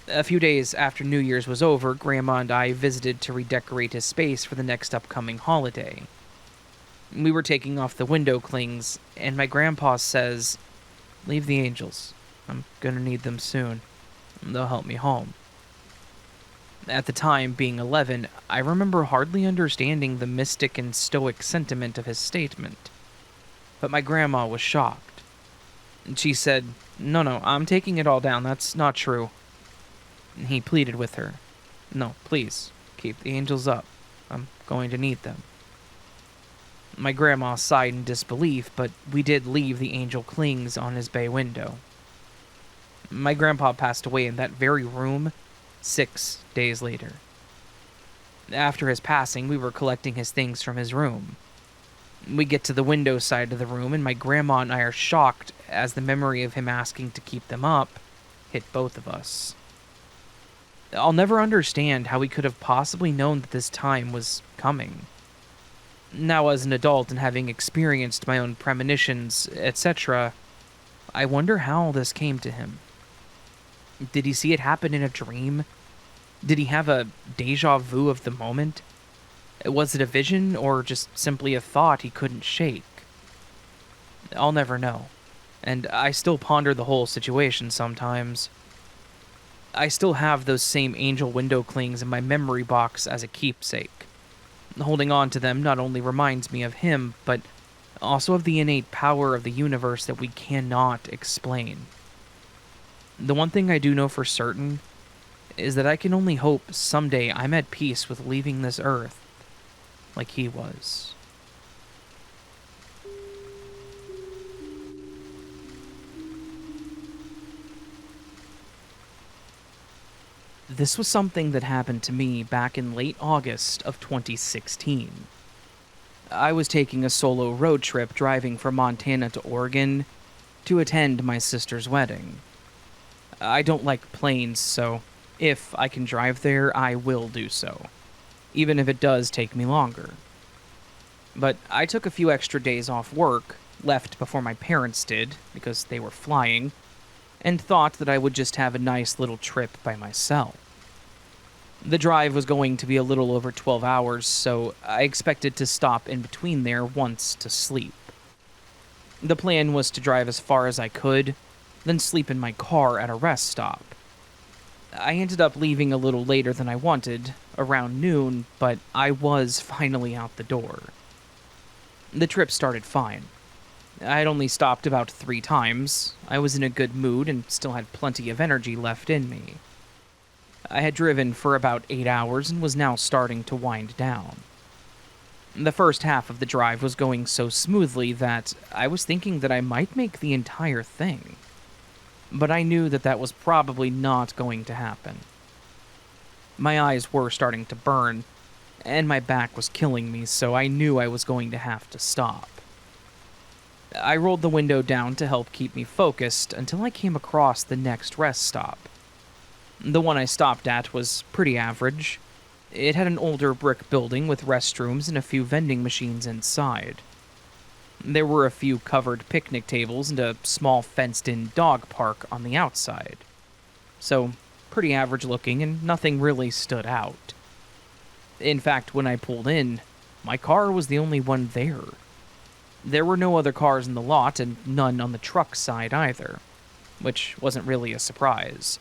A few days after New Year's was over, Grandma and I visited to redecorate his space for the next upcoming holiday. We were taking off the window clings, and my grandpa says, "Leave the angels. I'm gonna need them soon. They'll help me home." At the time, being 11, I remember hardly understanding the mystic and stoic sentiment of his statement. But my grandma was shocked. She said, No, I'm taking it all down. That's not true." He pleaded with her. "No, please, keep the angels up. I'm going to need them." My grandma sighed in disbelief, but we did leave the angel clings on his bay window. My grandpa passed away in that very room 6 days later. After his passing, we were collecting his things from his room. We get to the window side of the room, and my grandma and I are shocked as the memory of him asking to keep them up hit both of us. I'll never understand how he could have possibly known that this time was coming. Now, as an adult and having experienced my own premonitions, etc., I wonder how this came to him. Did he see it happen in a dream? Did he have a déjà vu of the moment? Was it a vision, or just simply a thought he couldn't shake? I'll never know, and I still ponder the whole situation sometimes. I still have those same angel window clings in my memory box as a keepsake. Holding on to them not only reminds me of him, but also of the innate power of the universe that we cannot explain. The one thing I do know for certain is that I can only hope someday I'm at peace with leaving this earth like he was. This was something that happened to me back in late August of 2016. I was taking a solo road trip driving from Montana to Oregon to attend my sister's wedding. I don't like planes, so if I can drive there, I will do so, even if it does take me longer. But I took a few extra days off work, left before my parents did, because they were flying, and thought that I would just have a nice little trip by myself. The drive was going to be a little over 12 hours, so I expected to stop in between there once to sleep. The plan was to drive as far as I could, then sleep in my car at a rest stop. I ended up leaving a little later than I wanted, around noon, but I was finally out the door. The trip started fine. I'd only stopped about 3 times. I was in a good mood and still had plenty of energy left in me. I had driven for about 8 hours and was now starting to wind down. The first half of the drive was going so smoothly that I was thinking that I might make the entire thing. But I knew that that was probably not going to happen. My eyes were starting to burn, and my back was killing me, so I knew I was going to have to stop. I rolled the window down to help keep me focused until I came across the next rest stop. The one I stopped at was pretty average. It had an older brick building with restrooms and a few vending machines inside. There were a few covered picnic tables and a small fenced-in dog park on the outside. So, pretty average looking and nothing really stood out. In fact, when I pulled in, my car was the only one there. There were no other cars in the lot and none on the truck side either, which wasn't really a surprise.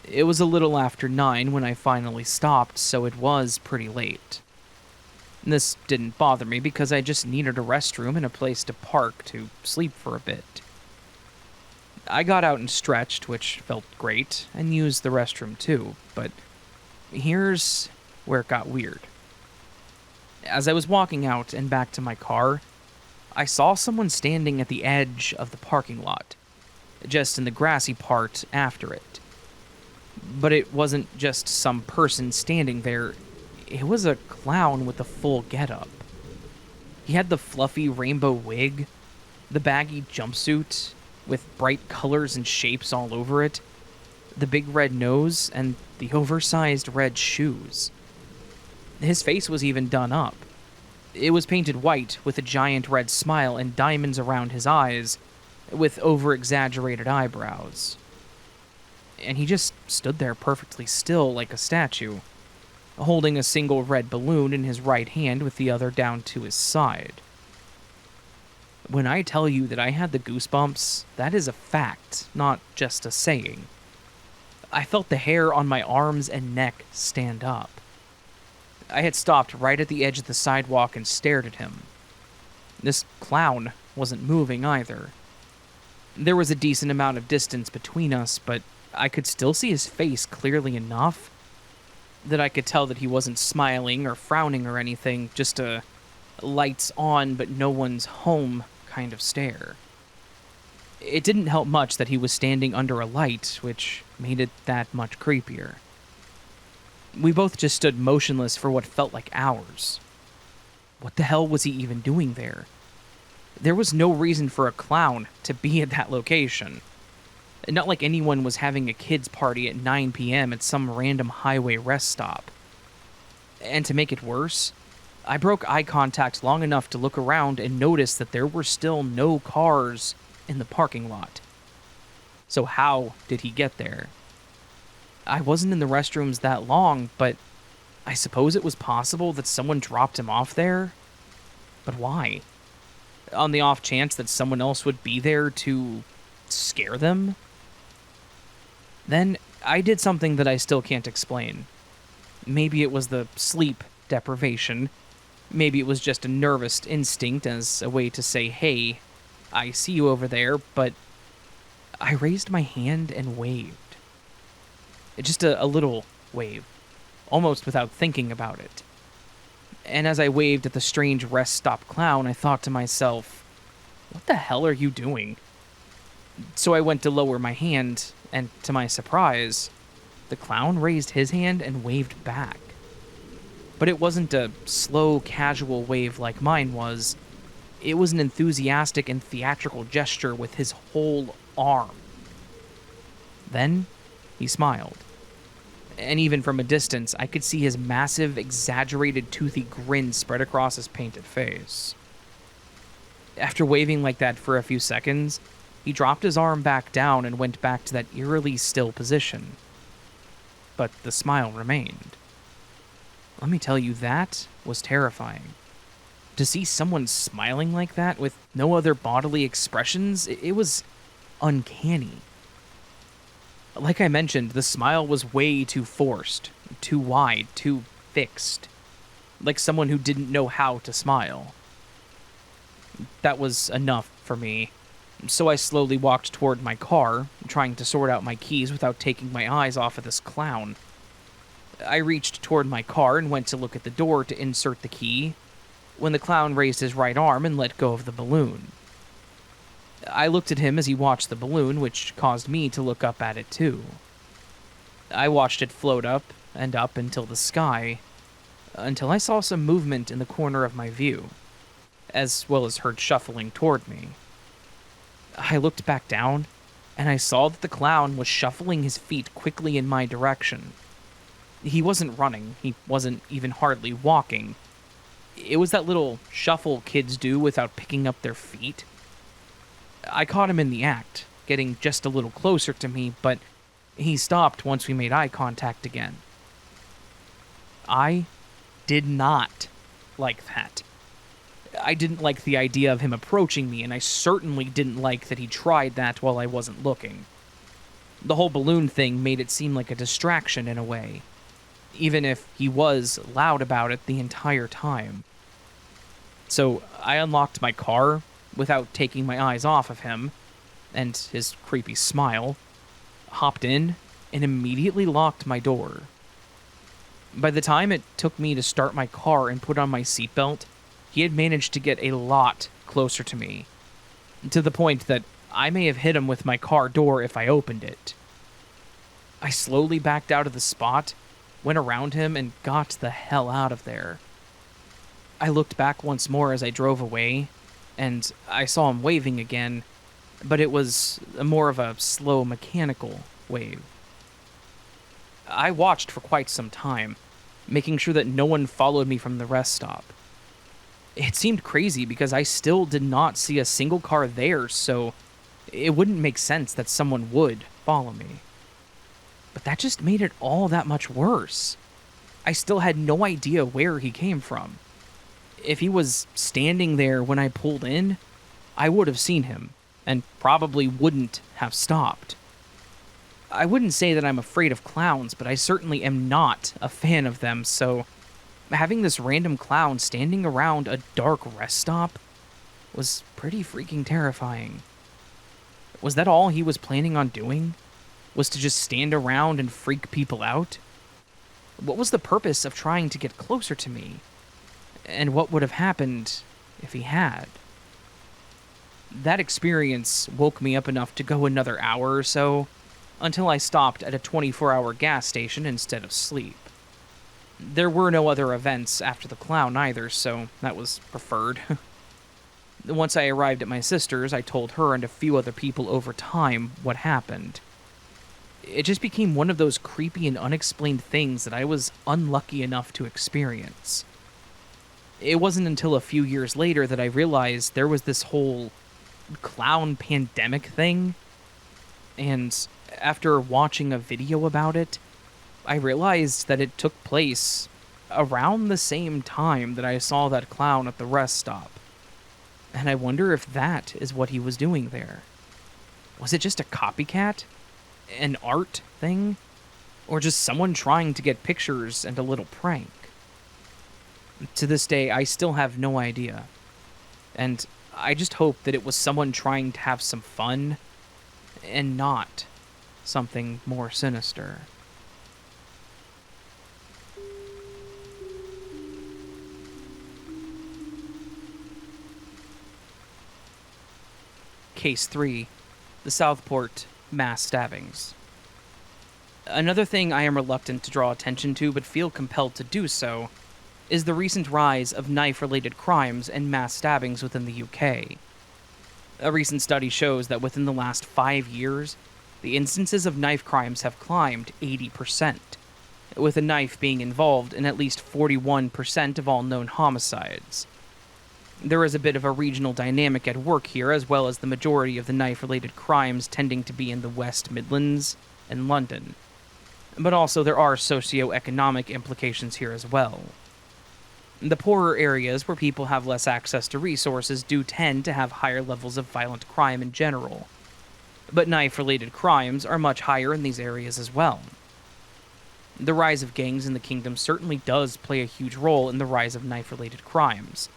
It was a little after 9 when I finally stopped, so it was pretty late. This didn't bother me because I just needed a restroom and a place to park to sleep for a bit. I got out and stretched, which felt great, and used the restroom too, but here's where it got weird. As I was walking out and back to my car, I saw someone standing at the edge of the parking lot, just in the grassy part after it. But it wasn't just some person standing there, it was a clown with a full getup. He had the fluffy rainbow wig, the baggy jumpsuit with bright colors and shapes all over it, the big red nose, and the oversized red shoes. His face was even done up. It was painted white with a giant red smile and diamonds around his eyes, with over-exaggerated eyebrows. And he just stood there perfectly still like a statue, holding a single red balloon in his right hand with the other down to his side. When I tell you that I had the goosebumps, that is a fact, not just a saying. I felt the hair on my arms and neck stand up. I had stopped right at the edge of the sidewalk and stared at him. This clown wasn't moving either. There was a decent amount of distance between us, but I could still see his face clearly enough that I could tell that he wasn't smiling or frowning or anything, just a lights on but no one's home kind of stare. It didn't help much that he was standing under a light, which made it that much creepier. We both just stood motionless for what felt like hours. What the hell was he even doing there? There was no reason for a clown to be at that location. Not like anyone was having a kids' party at 9 p.m. at some random highway rest stop. And to make it worse, I broke eye contact long enough to look around and notice that there were still no cars in the parking lot. So how did he get there? I wasn't in the restrooms that long, but I suppose it was possible that someone dropped him off there? But why? On the off chance that someone else would be there to scare them? Then I did something that I still can't explain. Maybe it was the sleep deprivation. Maybe it was just a nervous instinct as a way to say, hey, I see you over there, but I raised my hand and waved. Just a little wave, almost without thinking about it. And as I waved at the strange rest stop clown, I thought to myself, what the hell are you doing? So I went to lower my hand, and to my surprise, the clown raised his hand and waved back. But it wasn't a slow, casual wave like mine was. It was an enthusiastic and theatrical gesture with his whole arm. Then he smiled. And even from a distance, I could see his massive, exaggerated, toothy grin spread across his painted face. After waving like that for a few seconds, he dropped his arm back down and went back to that eerily still position. But the smile remained. Let me tell you, that was terrifying. To see someone smiling like that with no other bodily expressions, it was uncanny. Like I mentioned, the smile was way too forced, too wide, too fixed. Like someone who didn't know how to smile. That was enough for me. So I slowly walked toward my car, trying to sort out my keys without taking my eyes off of this clown. I reached toward my car and went to look at the door to insert the key, when the clown raised his right arm and let go of the balloon. I looked at him as he watched the balloon, which caused me to look up at it too. I watched it float up, and up until the sky, until I saw some movement in the corner of my view, as well as heard shuffling toward me. I looked back down, and I saw that the clown was shuffling his feet quickly in my direction. He wasn't running, he wasn't even hardly walking. It was that little shuffle kids do without picking up their feet. I caught him in the act, getting just a little closer to me, but he stopped once we made eye contact again. I did not like that. I didn't like the idea of him approaching me, and I certainly didn't like that he tried that while I wasn't looking. The whole balloon thing made it seem like a distraction in a way, even if he was loud about it the entire time. So I unlocked my car without taking my eyes off of him, and his creepy smile, hopped in, and immediately locked my door. By the time it took me to start my car and put on my seatbelt, he had managed to get a lot closer to me, to the point that I may have hit him with my car door if I opened it. I slowly backed out of the spot, went around him, and got the hell out of there. I looked back once more as I drove away, and I saw him waving again, but it was more of a slow mechanical wave. I watched for quite some time, making sure that no one followed me from the rest stop. It seemed crazy because I still did not see a single car there, so it wouldn't make sense that someone would follow me. But that just made it all that much worse. I still had no idea where he came from. If he was standing there when I pulled in, I would have seen him, and probably wouldn't have stopped. I wouldn't say that I'm afraid of clowns, but I certainly am not a fan of them, so having this random clown standing around a dark rest stop was pretty freaking terrifying. Was that all he was planning on doing? Was to just stand around and freak people out? What was the purpose of trying to get closer to me? And what would have happened if he had? That experience woke me up enough to go another hour or so, until I stopped at a 24-hour gas station instead of sleep. There were no other events after the clown either, so that was preferred. Once I arrived at my sister's, I told her and a few other people over time what happened. It just became one of those creepy and unexplained things that I was unlucky enough to experience. It wasn't until a few years later that I realized there was this whole clown pandemic thing, and after watching a video about it, I realized that it took place around the same time that I saw that clown at the rest stop. And I wonder if that is what he was doing there. Was it just a copycat? An art thing? Or just someone trying to get pictures and a little prank? To this day, I still have no idea. And I just hope that it was someone trying to have some fun, and not something more sinister. Case 3, the Southport mass stabbings. Another thing I am reluctant to draw attention to, but feel compelled to do so, is the recent rise of knife-related crimes and mass stabbings within the UK. A recent study shows that within the last 5 years, the instances of knife crimes have climbed 80%, with a knife being involved in at least 41% of all known homicides. There is a bit of a regional dynamic at work here, as well as the majority of the knife-related crimes tending to be in the West Midlands and London. But also there are socio-economic implications here as well. The poorer areas where people have less access to resources do tend to have higher levels of violent crime in general, but knife-related crimes are much higher in these areas as well. The rise of gangs in the kingdom certainly does play a huge role in the rise of knife-related crimes,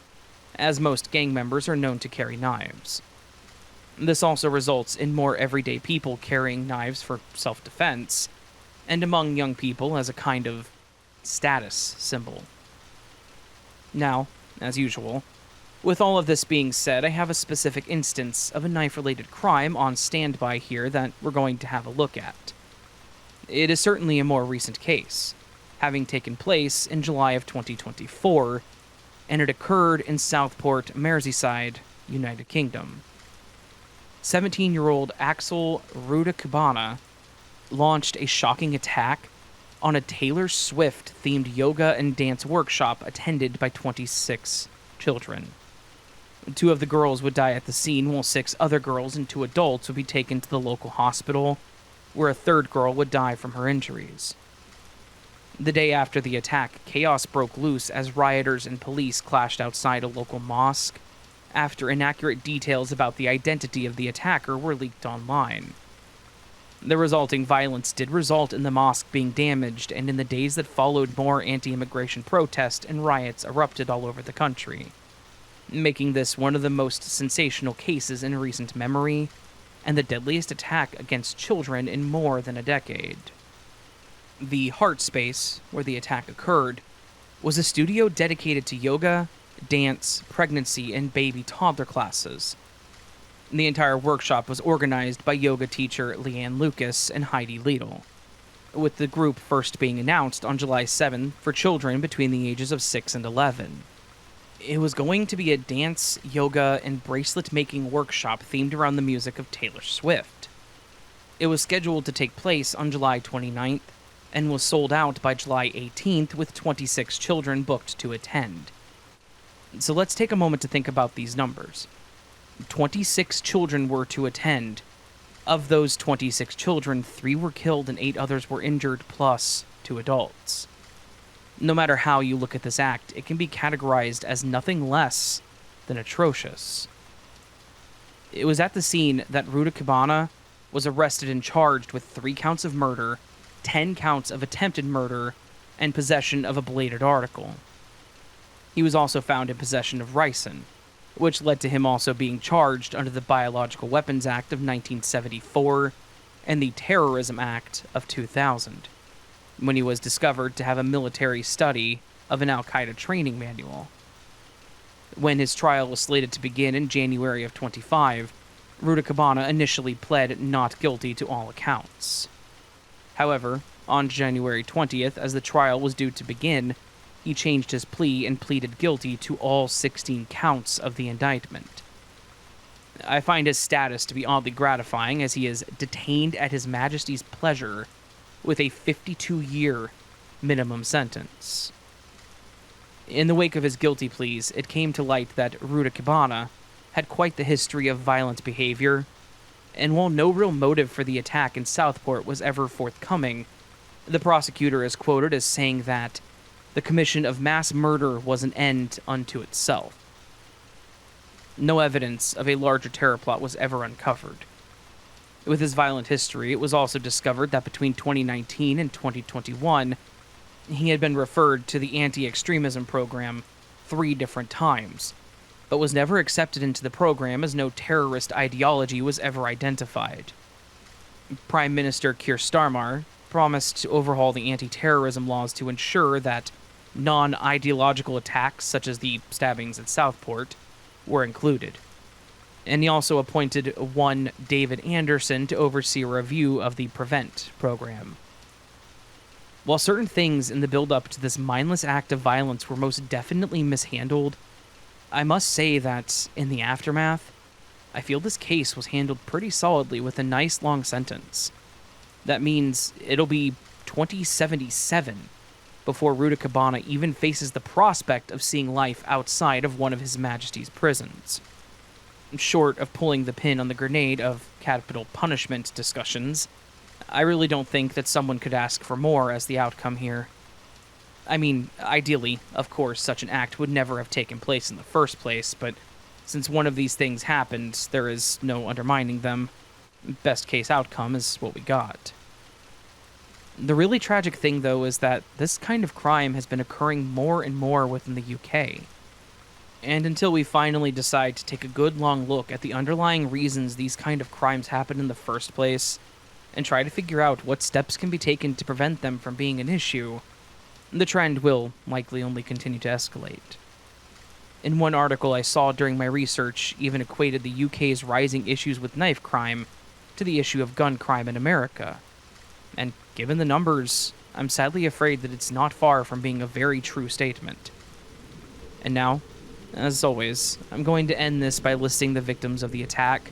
as most gang members are known to carry knives. This also results in more everyday people carrying knives for self-defense, and among young people as a kind of status symbol. Now, as usual, with all of this being said, I have a specific instance of a knife-related crime on standby here that we're going to have a look at. It is certainly a more recent case, having taken place in July of 2024, and it occurred in Southport, Merseyside, United Kingdom. 17-year-old Axel Rudakubana launched a shocking attack on a Taylor Swift-themed yoga and dance workshop attended by 26 children. 2 of the girls would die at the scene, while 6 other girls and 2 adults would be taken to the local hospital, where a 3rd girl would die from her injuries. The day after the attack, chaos broke loose as rioters and police clashed outside a local mosque after inaccurate details about the identity of the attacker were leaked online. The resulting violence did result in the mosque being damaged, and in the days that followed, more anti-immigration protests and riots erupted all over the country, making this one of the most sensational cases in recent memory, and the deadliest attack against children in more than a decade. The Heart Space, where the attack occurred, was a studio dedicated to yoga, dance, pregnancy, and baby toddler classes. The entire workshop was organized by yoga teacher Leanne Lucas and Heidi Liedl, with the group first being announced on July 7 for children between the ages of 6 and 11. It was going to be a dance, yoga, and bracelet-making workshop themed around the music of Taylor Swift. It was scheduled to take place on July 29th, and was sold out by July 18th with 26 children booked to attend. So let's take a moment to think about these numbers. 26 children were to attend. Of those 26 children, 3 were killed and 8 others were injured, plus 2 adults. No matter how you look at this act, it can be categorized as nothing less than atrocious. It was at the scene that Rudakubana was arrested and charged with 3 counts of murder, 10 counts of attempted murder, and possession of a bladed article. He was also found in possession of ricin, which led to him also being charged under the Biological Weapons Act of 1974 and the Terrorism Act of 2000, when he was discovered to have a military study of an Al-Qaeda training manual. When his trial was slated to begin in January of 25, Rudakubana initially pled not guilty to all accounts. However, on January 20th, as the trial was due to begin, he changed his plea and pleaded guilty to all 16 counts of the indictment. I find his status to be oddly gratifying, as he is detained at His Majesty's pleasure with a 52-year minimum sentence. In the wake of his guilty pleas, it came to light that Rudakubana had quite the history of violent behavior, and while no real motive for the attack in Southport was ever forthcoming, the prosecutor is quoted as saying that the commission of mass murder was an end unto itself. No evidence of a larger terror plot was ever uncovered. With his violent history, it was also discovered that between 2019 and 2021, he had been referred to the anti-extremism program 3 different times, but was never accepted into the program as no terrorist ideology was ever identified. Prime Minister Keir Starmer promised to overhaul the anti-terrorism laws to ensure that non-ideological attacks, such as the stabbings at Southport, were included. And he also appointed one David Anderson to oversee a review of the Prevent program. While certain things in the build-up to this mindless act of violence were most definitely mishandled, I must say that, in the aftermath, I feel this case was handled pretty solidly with a nice long sentence. That means it'll be 2077 before Rudakubana even faces the prospect of seeing life outside of one of His Majesty's prisons. Short of pulling the pin on the grenade of capital punishment discussions, I really don't think that someone could ask for more as the outcome here. I mean, ideally, of course, such an act would never have taken place in the first place, but since one of these things happened, there is no undermining them. Best case outcome is what we got. The really tragic thing, though, is that this kind of crime has been occurring more and more within the UK. And until we finally decide to take a good long look at the underlying reasons these kind of crimes happen in the first place, and try to figure out what steps can be taken to prevent them from being an issue, the trend will likely only continue to escalate. In one article I saw during my research even equated the UK's rising issues with knife crime to the issue of gun crime in America. And given the numbers, I'm sadly afraid that it's not far from being a very true statement. And now, as always, I'm going to end this by listing the victims of the attack,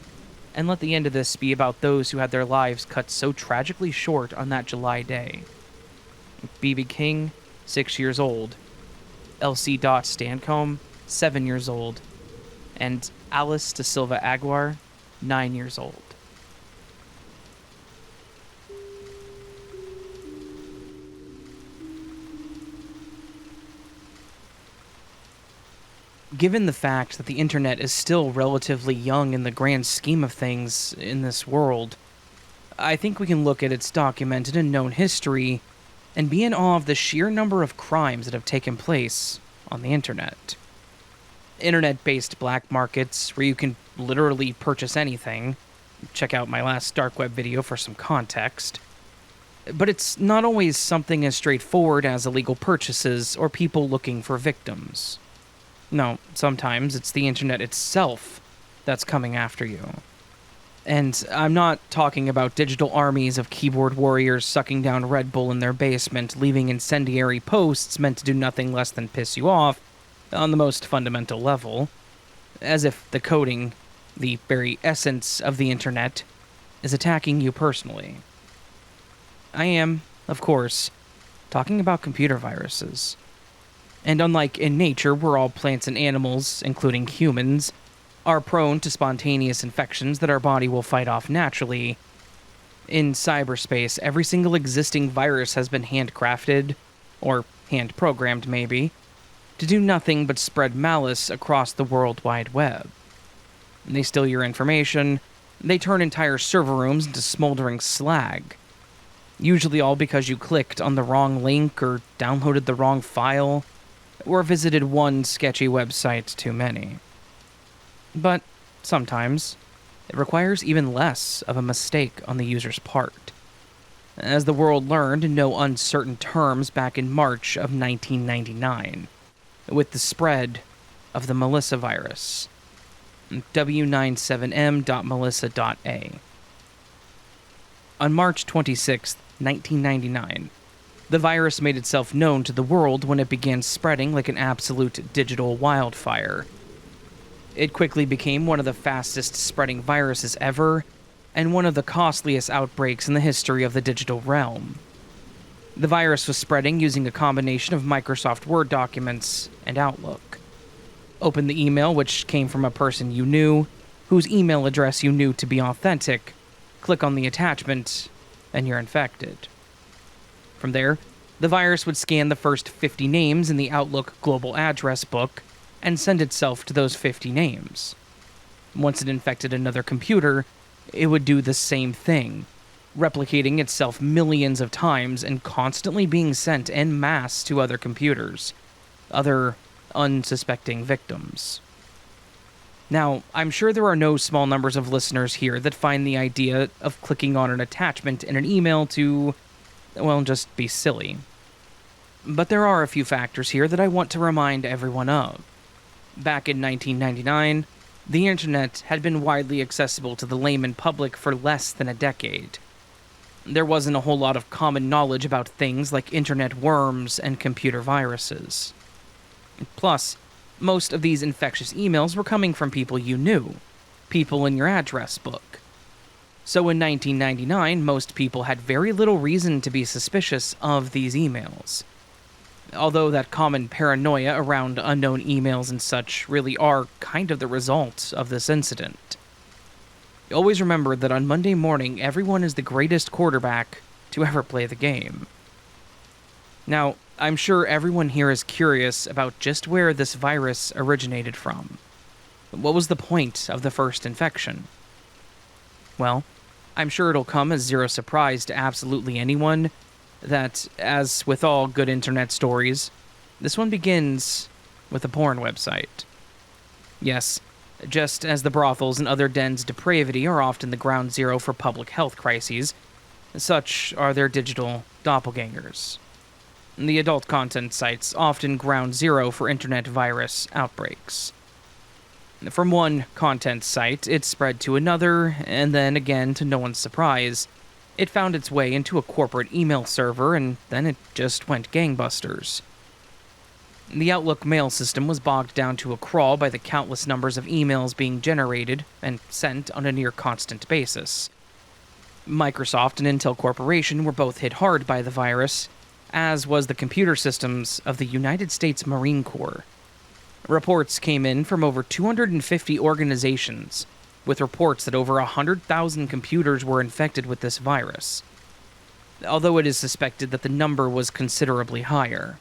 and let the end of this be about those who had their lives cut so tragically short on that July day. B.B. King, 6 years old. Elsie Dot Stancombe, 7 years old. And Alice De Silva Aguiar, 9 years old. Given the fact that the internet is still relatively young in the grand scheme of things in this world, I think we can look at its documented and known history and be in awe of the sheer number of crimes that have taken place on the internet. Internet-based black markets where you can literally purchase anything. Check out my last dark web video for some context. But it's not always something as straightforward as illegal purchases or people looking for victims. No, sometimes it's the internet itself that's coming after you. And I'm not talking about digital armies of keyboard warriors sucking down Red Bull in their basement, leaving incendiary posts meant to do nothing less than piss you off on the most fundamental level, as if the coding, the very essence of the internet, is attacking you personally. I am, of course, talking about computer viruses. And unlike in nature, where all plants and animals, including humans, are prone to spontaneous infections that our body will fight off naturally, in cyberspace, every single existing virus has been handcrafted, or hand-programmed maybe, to do nothing but spread malice across the World Wide Web. They steal your information, they turn entire server rooms into smoldering slag, usually all because you clicked on the wrong link or downloaded the wrong file, or visited one sketchy website too many. But sometimes, it requires even less of a mistake on the user's part. As the world learned in no uncertain terms back in March of 1999, with the spread of the Melissa virus, W97M.Melissa.A. On March 26, 1999, the virus made itself known to the world when it began spreading like an absolute digital wildfire. It quickly became one of the fastest spreading viruses ever, and one of the costliest outbreaks in the history of the digital realm. The virus was spreading using a combination of Microsoft Word documents and Outlook. Open the email, which came from a person you knew, whose email address you knew to be authentic, click on the attachment, and you're infected. From there, the virus would scan the first 50 names in the Outlook global address book and send itself to those 50 names. Once it infected another computer, it would do the same thing, replicating itself millions of times and constantly being sent en masse to other computers, other unsuspecting victims. Now, I'm sure there are no small numbers of listeners here that find the idea of clicking on an attachment in an email to, well, just be silly. But there are a few factors here that I want to remind everyone of. Back in 1999, the internet had been widely accessible to the layman public for less than a decade. There wasn't a whole lot of common knowledge about things like internet worms and computer viruses. Plus, most of these infectious emails were coming from people you knew, people in your address book. So in 1999, most people had very little reason to be suspicious of these emails. Although that common paranoia around unknown emails and such really are kind of the result of this incident. Always remember that on Monday morning, everyone is the greatest quarterback to ever play the game. Now, I'm sure everyone here is curious about just where this virus originated from. What was the point of the first infection? Well, I'm sure it'll come as zero surprise to absolutely anyone that, as with all good internet stories, this one begins with a porn website. Yes, just as the brothels and other dens of depravity are often the ground zero for public health crises, such are their digital doppelgangers. The adult content sites often ground zero for internet virus outbreaks. From one content site, it spread to another, and then again, to no one's surprise, It found its way into a corporate email server, and then it just went gangbusters. The Outlook mail system was bogged down to a crawl by the countless numbers of emails being generated and sent on a near constant basis. Microsoft and Intel Corporation were both hit hard by the virus, as was the computer systems of the United States Marine Corps. Reports came in from over 250 organizations, with reports that over 100,000 computers were infected with this virus, although it is suspected that the number was considerably higher.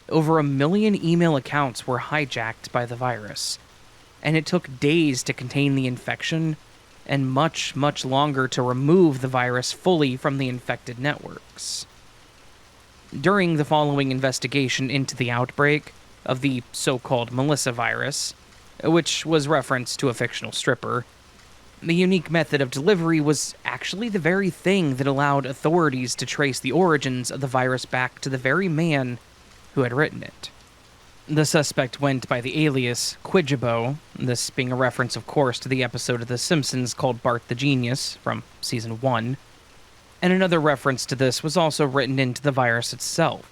Over 1 million email accounts were hijacked by the virus, and it took days to contain the infection and much, much longer to remove the virus fully from the infected networks. During the following investigation into the outbreak of the so-called Melissa virus, which was reference to a fictional stripper, the unique method of delivery was actually the very thing that allowed authorities to trace the origins of the virus back to the very man who had written it. The suspect went by the alias Quidjabo, this being a reference, of course, to the episode of The Simpsons called Bart the Genius from Season 1, and another reference to this was also written into the virus itself.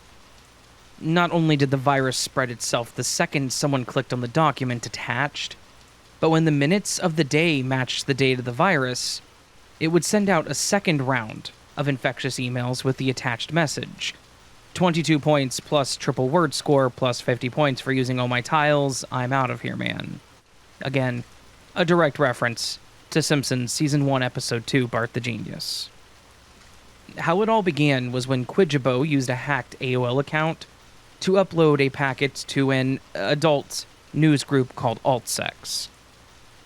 Not only did the virus spread itself the second someone clicked on the document attached, but when the minutes of the day matched the date of the virus, it would send out a second round of infectious emails with the attached message. 22 points plus triple word score plus 50 points for using all my tiles. I'm out of here, man. Again, a direct reference to Simpsons Season 1, Episode 2, Bart the Genius. How it all began was when Quidjabo used a hacked AOL account to upload a packet to an adult news group called AltSex.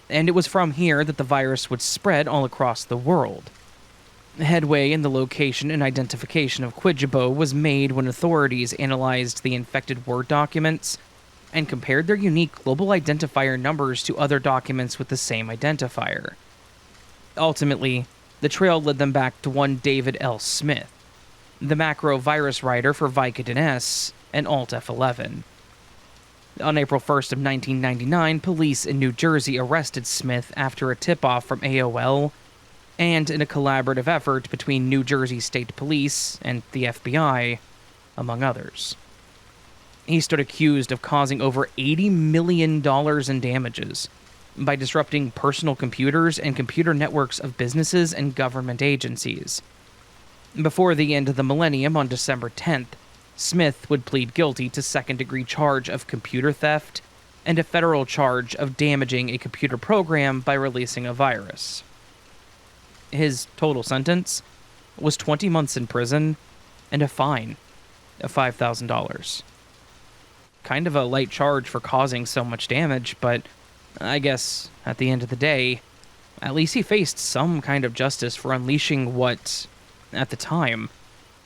And it was from here that the virus would spread all across the world. Headway in the location and identification of Quidjabo was made when authorities analyzed the infected Word documents and compared their unique global identifier numbers to other documents with the same identifier. Ultimately, the trail led them back to one David L. Smith, the macro virus writer for Vicodin S and Alt F11. On April 1st of 1999, police in New Jersey arrested Smith after a tip-off from AOL and in a collaborative effort between New Jersey State Police and the FBI, among others. He stood accused of causing over $80 million in damages by disrupting personal computers and computer networks of businesses and government agencies. Before the end of the millennium on December 10th, Smith would plead guilty to second-degree charge of computer theft and a federal charge of damaging a computer program by releasing a virus. His total sentence was 20 months in prison and a fine of $5,000. Kind of a light charge for causing so much damage, but I guess at the end of the day, at least he faced some kind of justice for unleashing what, at the time,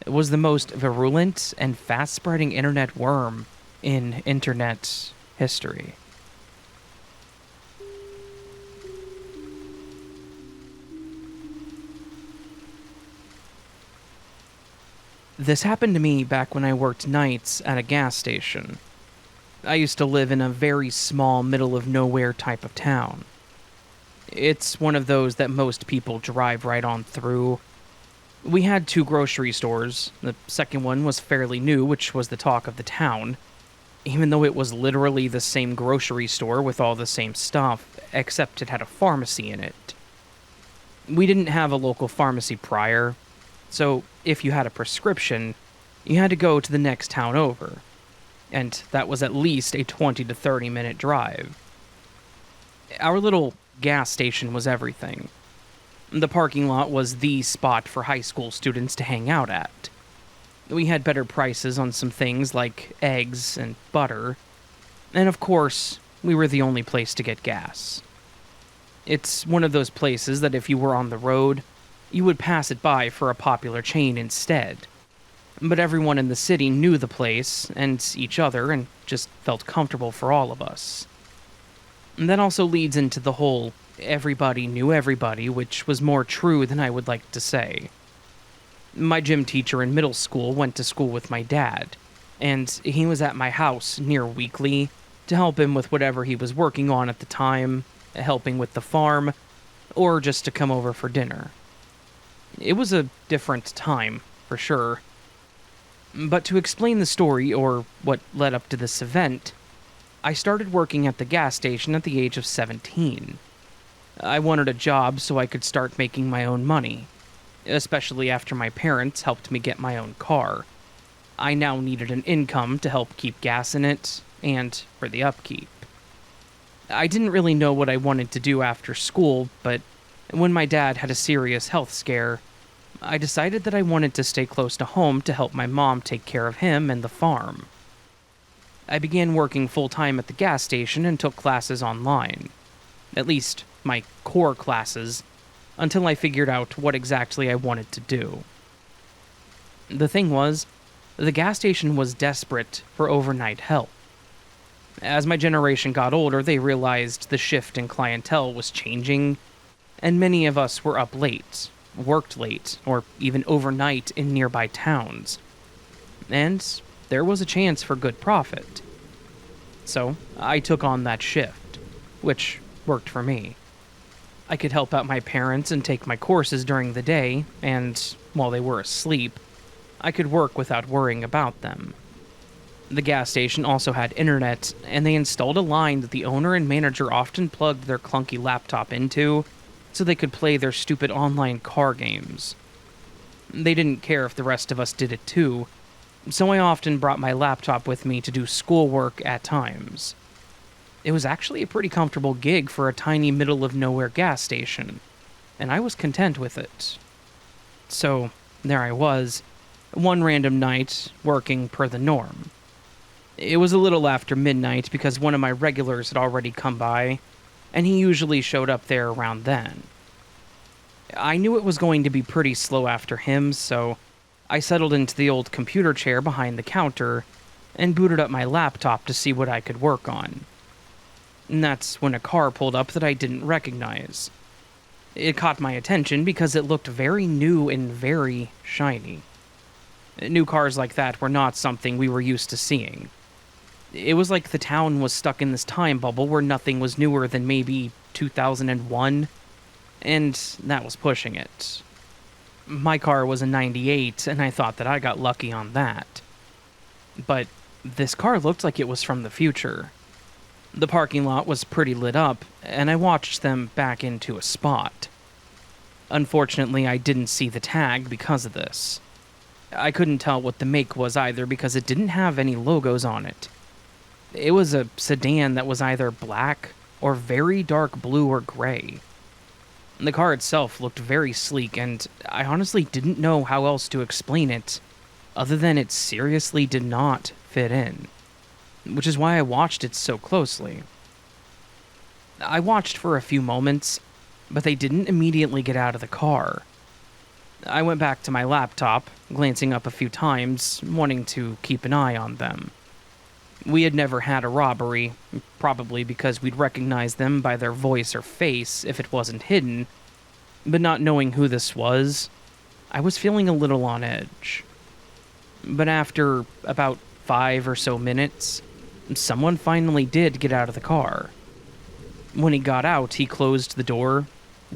was the most virulent and fast-spreading internet worm in internet history. This happened to me back when I worked nights at a gas station. I used to live in a very small, middle-of-nowhere type of town. It's one of those that most people drive right on through. We had 2 grocery stores. The second one was fairly new, which was the talk of the town, even though it was literally the same grocery store with all the same stuff, except it had a pharmacy in it. We didn't have a local pharmacy prior, so if you had a prescription, you had to go to the next town over, and that was at least a 20 to 30 minute drive. Our little gas station was everything. The parking lot was the spot for high school students to hang out at. We had better prices on some things like eggs and butter, and of course, we were the only place to get gas. It's one of those places that if you were on the road, you would pass it by for a popular chain instead. But everyone in the city knew the place and each other and just felt comfortable for all of us. And that also leads into the whole everybody knew everybody, which was more true than I would like to say. My gym teacher in middle school went to school with my dad, and he was at my house near weekly to help him with whatever he was working on at the time, helping with the farm, or just to come over for dinner. It was a different time, for sure. But to explain the story, or what led up to this event, I started working at the gas station at the age of 17. I wanted a job so I could start making my own money, especially after my parents helped me get my own car. I now needed an income to help keep gas in it, and for the upkeep. I didn't really know what I wanted to do after school, but when my dad had a serious health scare, I decided that I wanted to stay close to home to help my mom take care of him and the farm. I began working full-time at the gas station and took classes online. At least, my core classes, until I figured out what exactly I wanted to do. The thing was, the gas station was desperate for overnight help. As my generation got older, they realized the shift in clientele was changing, and many of us were up late, worked late, or even overnight in nearby towns. And there was a chance for good profit. So I took on that shift, which worked for me. I could help out my parents and take my courses during the day, and while they were asleep, I could work without worrying about them. The gas station also had internet, and they installed a line that the owner and manager often plugged their clunky laptop into so they could play their stupid online car games. They didn't care if the rest of us did it too, so I often brought my laptop with me to do schoolwork at times. It was actually a pretty comfortable gig for a tiny middle-of-nowhere gas station, and I was content with it. So, there I was, one random night, working per the norm. It was a little after midnight because one of my regulars had already come by, and he usually showed up there around then. I knew it was going to be pretty slow after him, so I settled into the old computer chair behind the counter and booted up my laptop to see what I could work on. And that's when a car pulled up that I didn't recognize. It caught my attention because it looked very new and very shiny. New cars like that were not something we were used to seeing. It was like the town was stuck in this time bubble where nothing was newer than maybe 2001, and that was pushing it. My car was a 98, and I thought that I got lucky on that. But this car looked like it was from the future. The parking lot was pretty lit up, and I watched them back into a spot. Unfortunately, I didn't see the tag because of this. I couldn't tell what the make was either because it didn't have any logos on it. It was a sedan that was either black or very dark blue or gray. The car itself looked very sleek, and I honestly didn't know how else to explain it, other than it seriously did not fit in, which is why I watched it so closely. I watched for a few moments, but they didn't immediately get out of the car. I went back to my laptop, glancing up a few times, wanting to keep an eye on them. We had never had a robbery, probably because we'd recognize them by their voice or face if it wasn't hidden, but not knowing who this was, I was feeling a little on edge. But after about 5 or so minutes, someone finally did get out of the car. When he got out, he closed the door,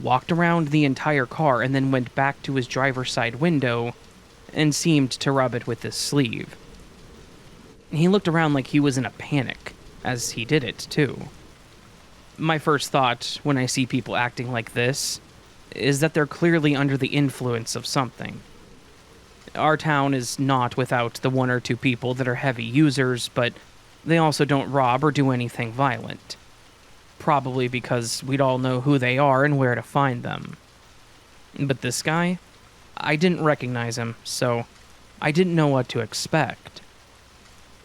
walked around the entire car, and then went back to his driver's side window and seemed to rub it with his sleeve. He looked around like he was in a panic, as he did it, too. My first thought when I see people acting like this is that they're clearly under the influence of something. Our town is not without the one or two people that are heavy users, but they also don't rob or do anything violent. Probably because we'd all know who they are and where to find them. But this guy, I didn't recognize him, so I didn't know what to expect.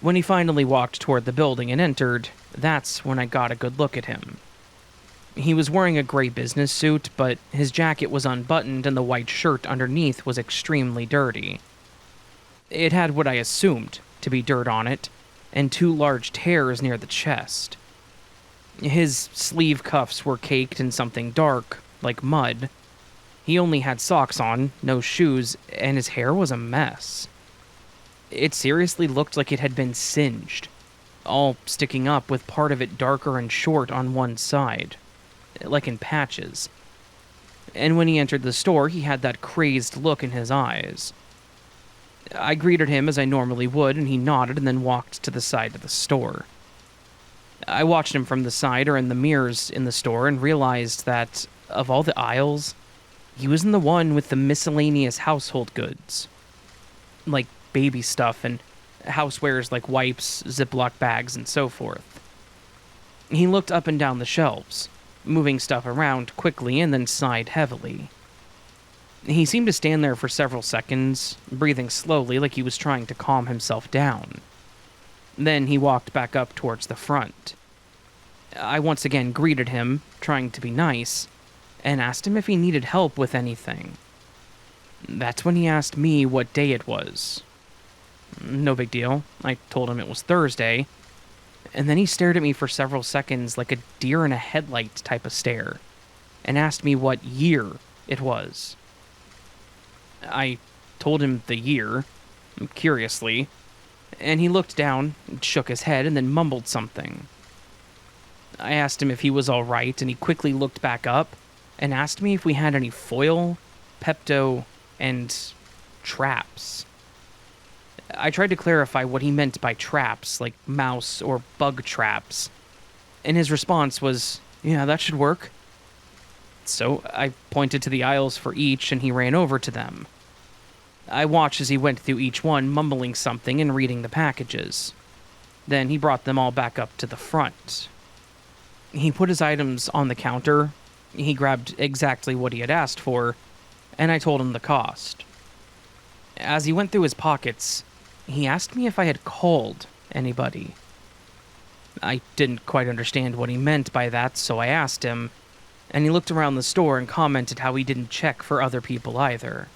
When he finally walked toward the building and entered, that's when I got a good look at him. He was wearing a gray business suit, but his jacket was unbuttoned and the white shirt underneath was extremely dirty. It had what I assumed to be dirt on it, and 2 large tears near the chest. His sleeve cuffs were caked in something dark, like mud. He only had socks on, no shoes, and his hair was a mess. It seriously looked like it had been singed, all sticking up with part of it darker and short on one side, like in patches. and when he entered the store, he had that crazed look in his eyes. I greeted him as I normally would, and he nodded and then walked to the side of the store. I watched him from the side or in the mirrors in the store and realized that, of all the aisles, he was in the one with the miscellaneous household goods. Like baby stuff and housewares like wipes, Ziploc bags, and so forth. He looked up and down the shelves, moving stuff around quickly and then sighed heavily. He seemed to stand there for several seconds, breathing slowly like he was trying to calm himself down. Then he walked back up towards the front. I once again greeted him, trying to be nice, and asked him if he needed help with anything. That's when he asked me what day it was. No big deal. I told him it was Thursday, and then he stared at me for several seconds like a deer in a headlight type of stare, and asked me what year it was. I told him the year, curiously, and he looked down, shook his head, and then mumbled something. I asked him if he was all right, and he quickly looked back up and asked me if we had any foil, Pepto, and traps. I tried to clarify what he meant by traps, like mouse or bug traps, and his response was, "Yeah, that should work." So I pointed to the aisles for each, and he ran over to them. I watched as he went through each one, mumbling something and reading the packages. Then he brought them all back up to the front. He put his items on the counter. He grabbed exactly what he had asked for, and I told him the cost. As he went through his pockets, he asked me if I had called anybody. I didn't quite understand what he meant by that, so I asked him, and he looked around the store and commented how he didn't check for other people either.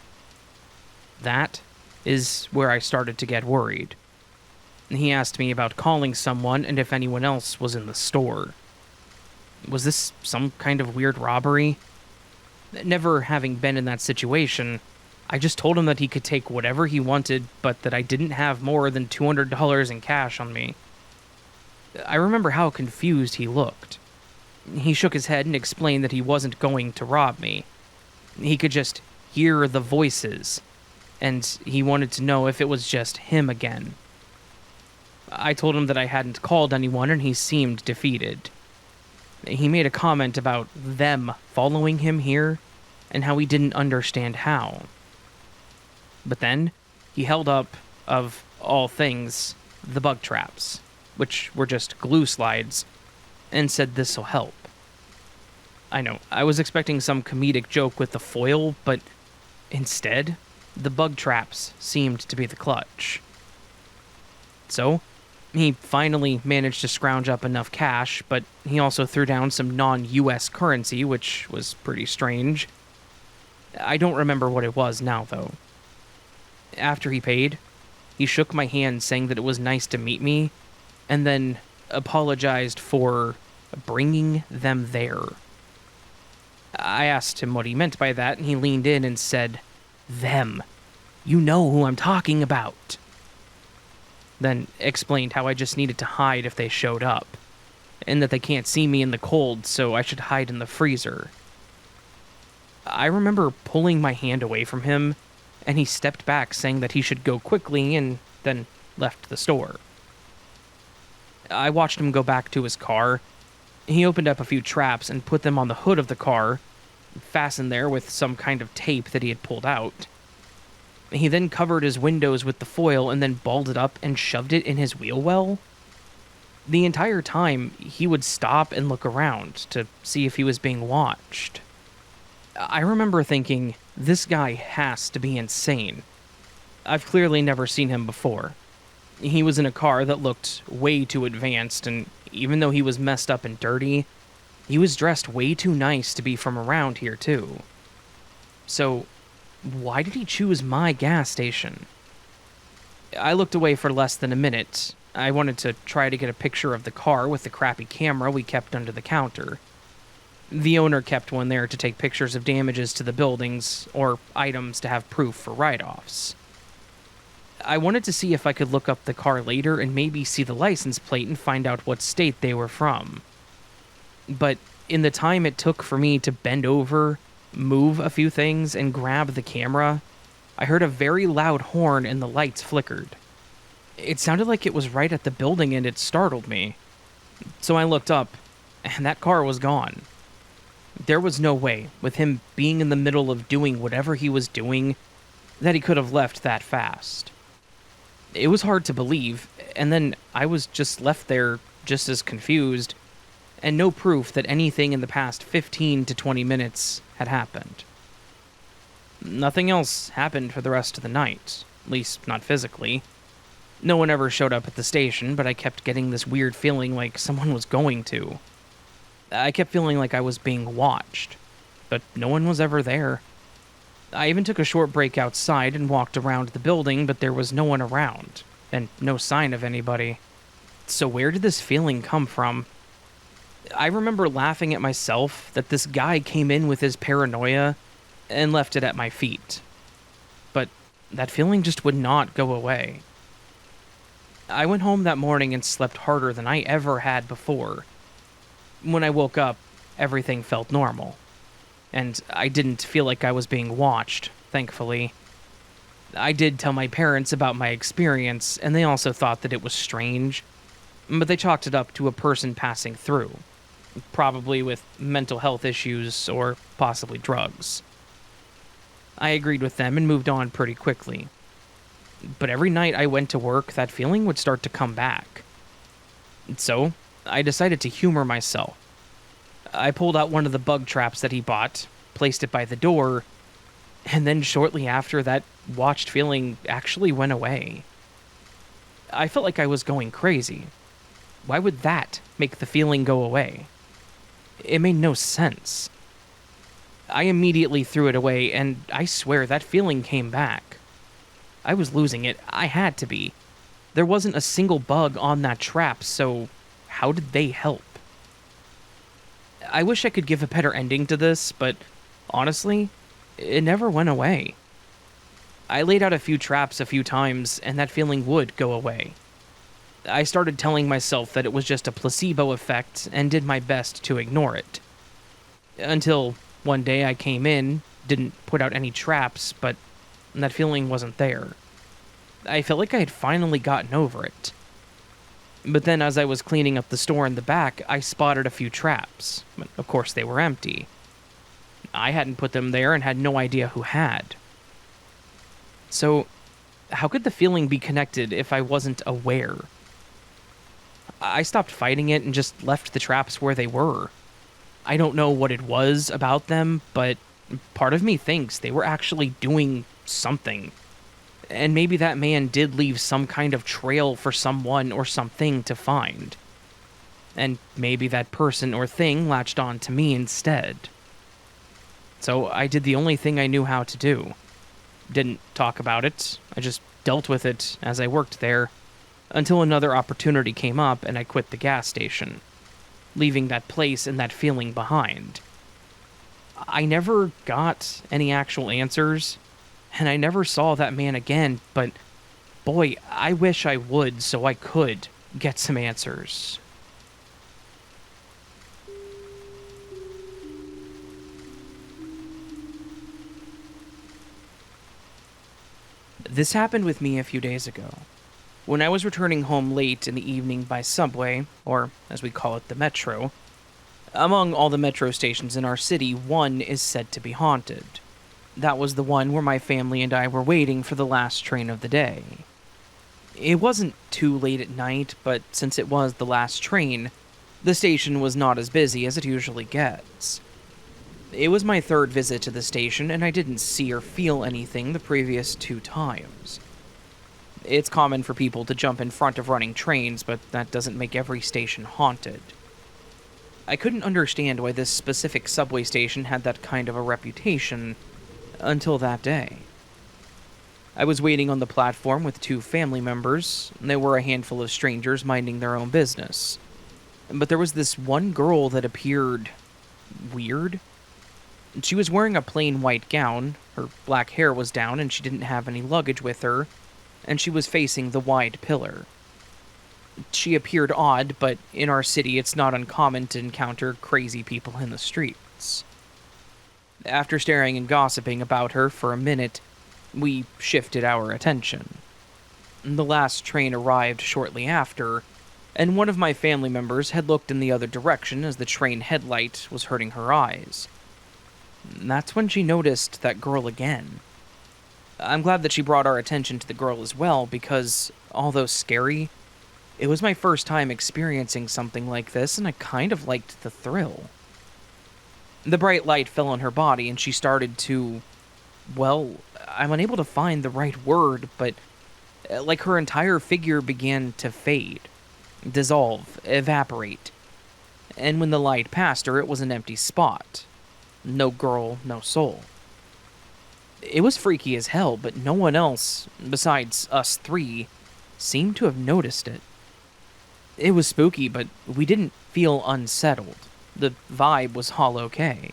That is where I started to get worried. He asked me about calling someone and if anyone else was in the store. Was this some kind of weird robbery? Never having been in that situation, I just told him that he could take whatever he wanted, but that I didn't have more than $200 in cash on me. I remember how confused he looked. He shook his head and explained that he wasn't going to rob me. He could just hear the voices, and he wanted to know if it was just him again. I told him that I hadn't called anyone, and he seemed defeated. He made a comment about them following him here, and how he didn't understand how. But then, he held up, of all things, the bug traps, which were just glue slides, and said this'll help. I know, I was expecting some comedic joke with the foil, but instead, the bug traps seemed to be the clutch. So, he finally managed to scrounge up enough cash, but he also threw down some non-US currency, which was pretty strange. I don't remember what it was now, though. After he paid, he shook my hand saying that it was nice to meet me, and then apologized for bringing them there. I asked him what he meant by that, and he leaned in and said, "Them. You know who I'm talking about." Then explained how I just needed to hide if they showed up, and that they can't see me in the cold, so I should hide in the freezer. I remember pulling my hand away from him, and he stepped back saying that he should go quickly, and then left the store. I watched him go back to his car. He opened up a few traps and put them on the hood of the car, fastened there with some kind of tape that he had pulled out. He then covered his windows with the foil and then balled it up and shoved it in his wheel well. The entire time, he would stop and look around to see if he was being watched. I remember thinking, this guy has to be insane. I've clearly never seen him before. He was in a car that looked way too advanced, and even though he was messed up and dirty, he was dressed way too nice to be from around here, too. So, why did he choose my gas station? I looked away for less than a minute. I wanted to try to get a picture of the car with the crappy camera we kept under the counter. The owner kept one there to take pictures of damages to the buildings, or items to have proof for write-offs. I wanted to see if I could look up the car later and maybe see the license plate and find out what state they were from. But in the time it took for me to bend over move a few things and grab the camera, I heard a very loud horn and the lights flickered. It sounded like it was right at the building and it startled me. So I looked up, and that car was gone. There was no way, with him being in the middle of doing whatever he was doing, that he could have left that fast. It was hard to believe, and then I was just left there just as confused, and no proof that anything in the past 15 to 20 minutes had happened. Nothing else happened for the rest of the night, at least not physically. No one ever showed up at the station, but I kept getting this weird feeling like someone was going to. I kept feeling like I was being watched, but no one was ever there. I even took a short break outside and walked around the building, but there was no one around, and no sign of anybody. So where did this feeling come from? I remember laughing at myself that this guy came in with his paranoia and left it at my feet. But that feeling just would not go away. I went home that morning and slept harder than I ever had before. When I woke up, everything felt normal. And I didn't feel like I was being watched, thankfully. I did tell my parents about my experience, and they also thought that it was strange, but they chalked it up to a person passing through, probably with mental health issues or possibly drugs. I agreed with them and moved on pretty quickly. But every night I went to work, that feeling would start to come back. So, I decided to humor myself. I pulled out one of the bug traps that he bought, placed it by the door, and then shortly after, that watched feeling actually went away. I felt like I was going crazy. Why would that make the feeling go away? It made no sense. I immediately threw it away, and I swear that feeling came back. I was losing it. I had to be. There wasn't a single bug on that trap, so how did they help? I wish I could give a better ending to this, but honestly, it never went away. I laid out a few traps a few times, and that feeling would go away. I started telling myself that it was just a placebo effect and did my best to ignore it. Until one day I came in, didn't put out any traps, but that feeling wasn't there. I felt like I had finally gotten over it. But then as I was cleaning up the store in the back, I spotted a few traps. But of course they were empty. I hadn't put them there and had no idea who had. So, how could the feeling be connected if I wasn't aware? I stopped fighting it and just left the traps where they were. I don't know what it was about them, but part of me thinks they were actually doing something. And maybe that man did leave some kind of trail for someone or something to find. And maybe that person or thing latched on to me instead. So I did the only thing I knew how to do. Didn't talk about it, I just dealt with it as I worked there, until another opportunity came up and I quit the gas station, leaving that place and that feeling behind. I never got any actual answers, and I never saw that man again, but boy, I wish I would so I could get some answers. This happened with me a few days ago. When I was returning home late in the evening by subway, or as we call it, the metro, among all the metro stations in our city, one is said to be haunted. That was the one where my family and I were waiting for the last train of the day. It wasn't too late at night, but since it was the last train, the station was not as busy as it usually gets. It was my third visit to the station, and I didn't see or feel anything the previous 2 times. It's common for people to jump in front of running trains, but that doesn't make every station haunted. I couldn't understand why this specific subway station had that kind of a reputation until that day. I was waiting on the platform with 2 family members, and there were a handful of strangers minding their own business. But there was this one girl that appeared weird. She was wearing a plain white gown, her black hair was down, and she didn't have any luggage with her, and she was facing the wide pillar. She appeared odd, but in our city it's not uncommon to encounter crazy people in the streets. After staring and gossiping about her for a minute, we shifted our attention. The last train arrived shortly after, and one of my family members had looked in the other direction as the train headlight was hurting her eyes. That's when she noticed that girl again. I'm glad that she brought our attention to the girl as well, because, although scary, it was my first time experiencing something like this, and I kind of liked the thrill. The bright light fell on her body, and she started to... well, I'm unable to find the right word, but like her entire figure began to fade, dissolve, evaporate. And when the light passed her, it was an empty spot. No girl, no soul. It was freaky as hell, but no one else, besides us three, seemed to have noticed it. It was spooky, but we didn't feel unsettled. The vibe was all okay.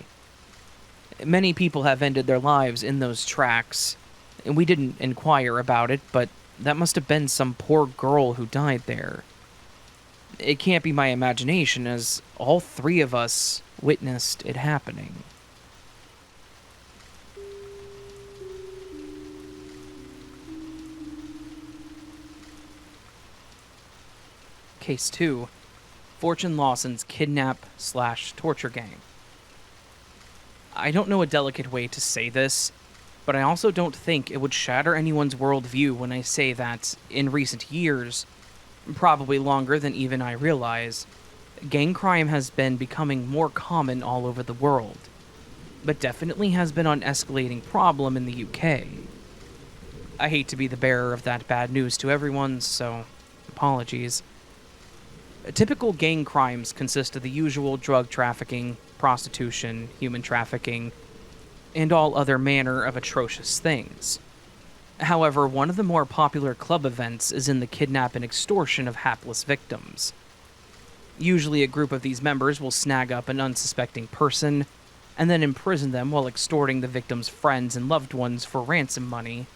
Many people have ended their lives in those tracks, and we didn't inquire about it, but that must have been some poor girl who died there. It can't be my imagination, as all three of us witnessed it happening. Case 2. Fortune Lawson's Kidnap/Torture Gang. I don't know a delicate way to say this, but I also don't think it would shatter anyone's worldview when I say that, in recent years, probably longer than even I realize, gang crime has been becoming more common all over the world, but definitely has been an escalating problem in the UK. I hate to be the bearer of that bad news to everyone, so apologies. Typical gang crimes consist of the usual drug trafficking, prostitution, human trafficking, and all other manner of atrocious things. However, one of the more popular club events is in the kidnap and extortion of hapless victims. Usually a group of these members will snag up an unsuspecting person, and then imprison them while extorting the victim's friends and loved ones for ransom money,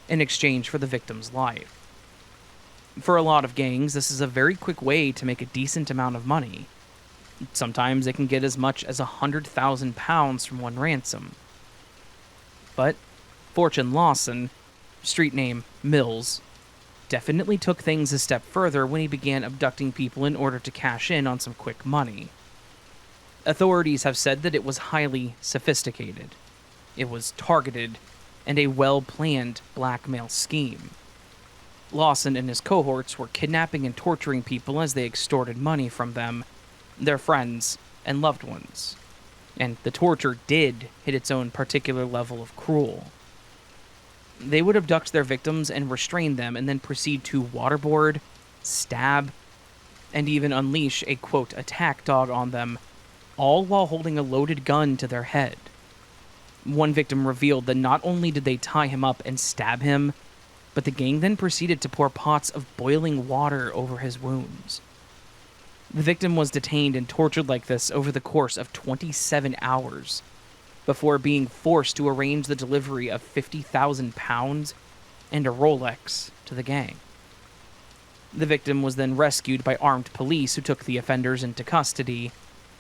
in exchange for the victim's life. For a lot of gangs, this is a very quick way to make a decent amount of money. Sometimes they can get as much as £100,000 from one ransom. But Fortune Lawson, street name Mills, definitely took things a step further when he began abducting people in order to cash in on some quick money. Authorities have said that it was highly sophisticated. It was targeted, and a well-planned blackmail scheme. Lawson and his cohorts were kidnapping and torturing people as they extorted money from them, their friends, and loved ones. And the torture did hit its own particular level of cruel. They would abduct their victims and restrain them, and then proceed to waterboard, stab, and even unleash a, quote, attack dog on them, all while holding a loaded gun to their head. One victim revealed that not only did they tie him up and stab him, but the gang then proceeded to pour pots of boiling water over his wounds. The victim was detained and tortured like this over the course of 27 hours, before being forced to arrange the delivery of £50,000 and a Rolex to the gang. The victim was then rescued by armed police who took the offenders into custody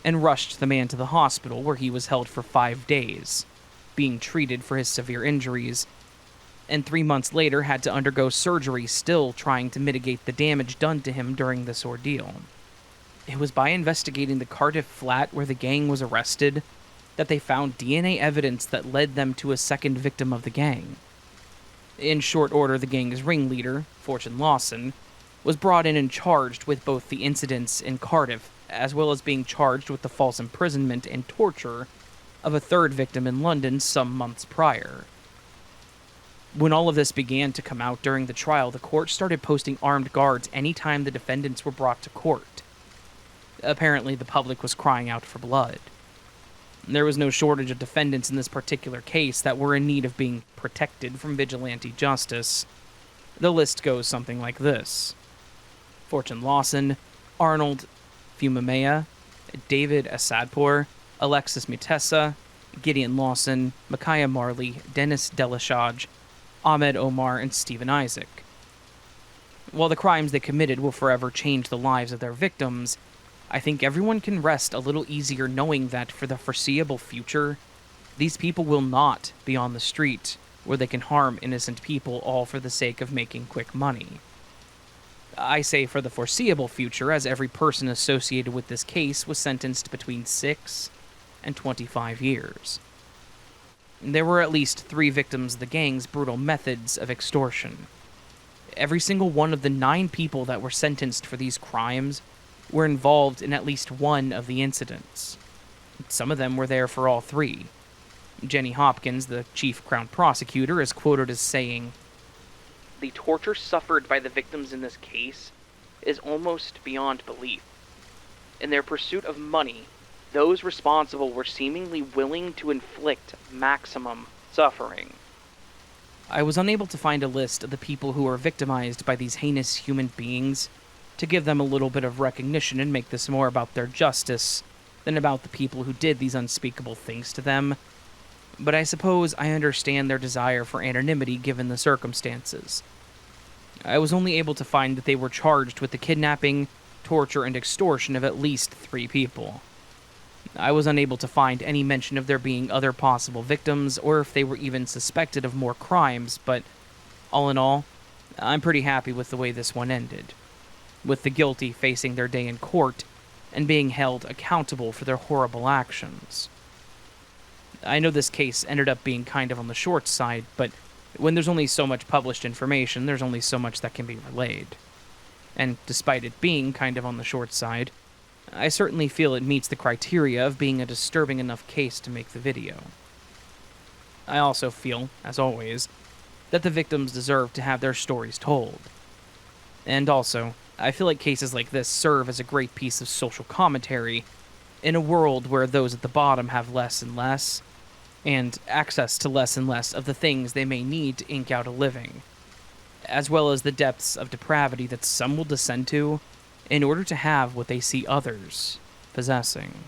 and rushed the man to the hospital, where he was held for 5 days, being treated for his severe injuries, and 3 months later had to undergo surgery, still trying to mitigate the damage done to him during this ordeal. It was by investigating the Cardiff flat where the gang was arrested that they found DNA evidence that led them to a second victim of the gang. In short order, the gang's ringleader, Fortune Lawson, was brought in and charged with both the incidents in Cardiff, as well as being charged with the false imprisonment and torture of a third victim in London some months prior. When all of this began to come out during the trial, the court started posting armed guards anytime the defendants were brought to court. Apparently, the public was crying out for blood. There was no shortage of defendants in this particular case that were in need of being protected from vigilante justice. The list goes something like this: Fortune Lawson, Arnold Fumamea, David Asadpour, Alexis Mutessa, Gideon Lawson, Micaiah Marley, Dennis Delashage, Ahmed Omar, and Stephen Isaac. While the crimes they committed will forever change the lives of their victims, I think everyone can rest a little easier knowing that for the foreseeable future, These people will not be on the street where they can harm innocent people all for the sake of making quick money. I say for the foreseeable future, as every person associated with this case was sentenced between 6 and 25 years. There were at least 3 victims of the gang's brutal methods of extortion. Every single one of the 9 people that were sentenced for these crimes were involved in at least one of the incidents. Some of them were there for all 3. Jenny Hopkins, the chief crown prosecutor, is quoted as saying, "The torture suffered by the victims in this case is almost beyond belief. In their pursuit of money, those responsible were seemingly willing to inflict maximum suffering." I was unable to find a list of the people who were victimized by these heinous human beings to give them a little bit of recognition and make this more about their justice than about the people who did these unspeakable things to them. But I suppose I understand their desire for anonymity given the circumstances. I was only able to find that they were charged with the kidnapping, torture, and extortion of at least 3 people. I was unable to find any mention of there being other possible victims, or if they were even suspected of more crimes, but all in all, I'm pretty happy with the way this one ended, with the guilty facing their day in court and being held accountable for their horrible actions. I know this case ended up being kind of on the short side, but when there's only so much published information, there's only so much that can be relayed. And despite it being kind of on the short side, I certainly feel it meets the criteria of being a disturbing enough case to make the video. I also feel, as always, that the victims deserve to have their stories told. And also, I feel like cases like this serve as a great piece of social commentary in a world where those at the bottom have less and less, and access to less and less of the things they may need to ink out a living, as well as the depths of depravity that some will descend to in order to have what they see others possessing.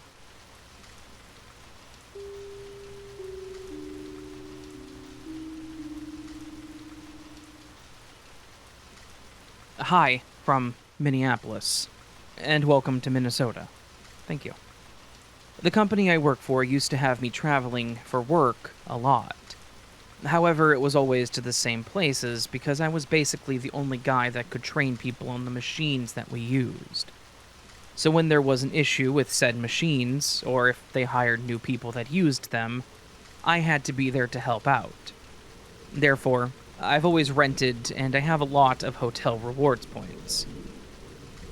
Hi, from Minneapolis, and welcome to Minnesota. Thank you. The company I work for used to have me traveling for work a lot. However, it was always to the same places because I was basically the only guy that could train people on the machines that we used. So when there was an issue with said machines, or if they hired new people that used them, I had to be there to help out. Therefore, I've always rented, and I have a lot of hotel rewards points.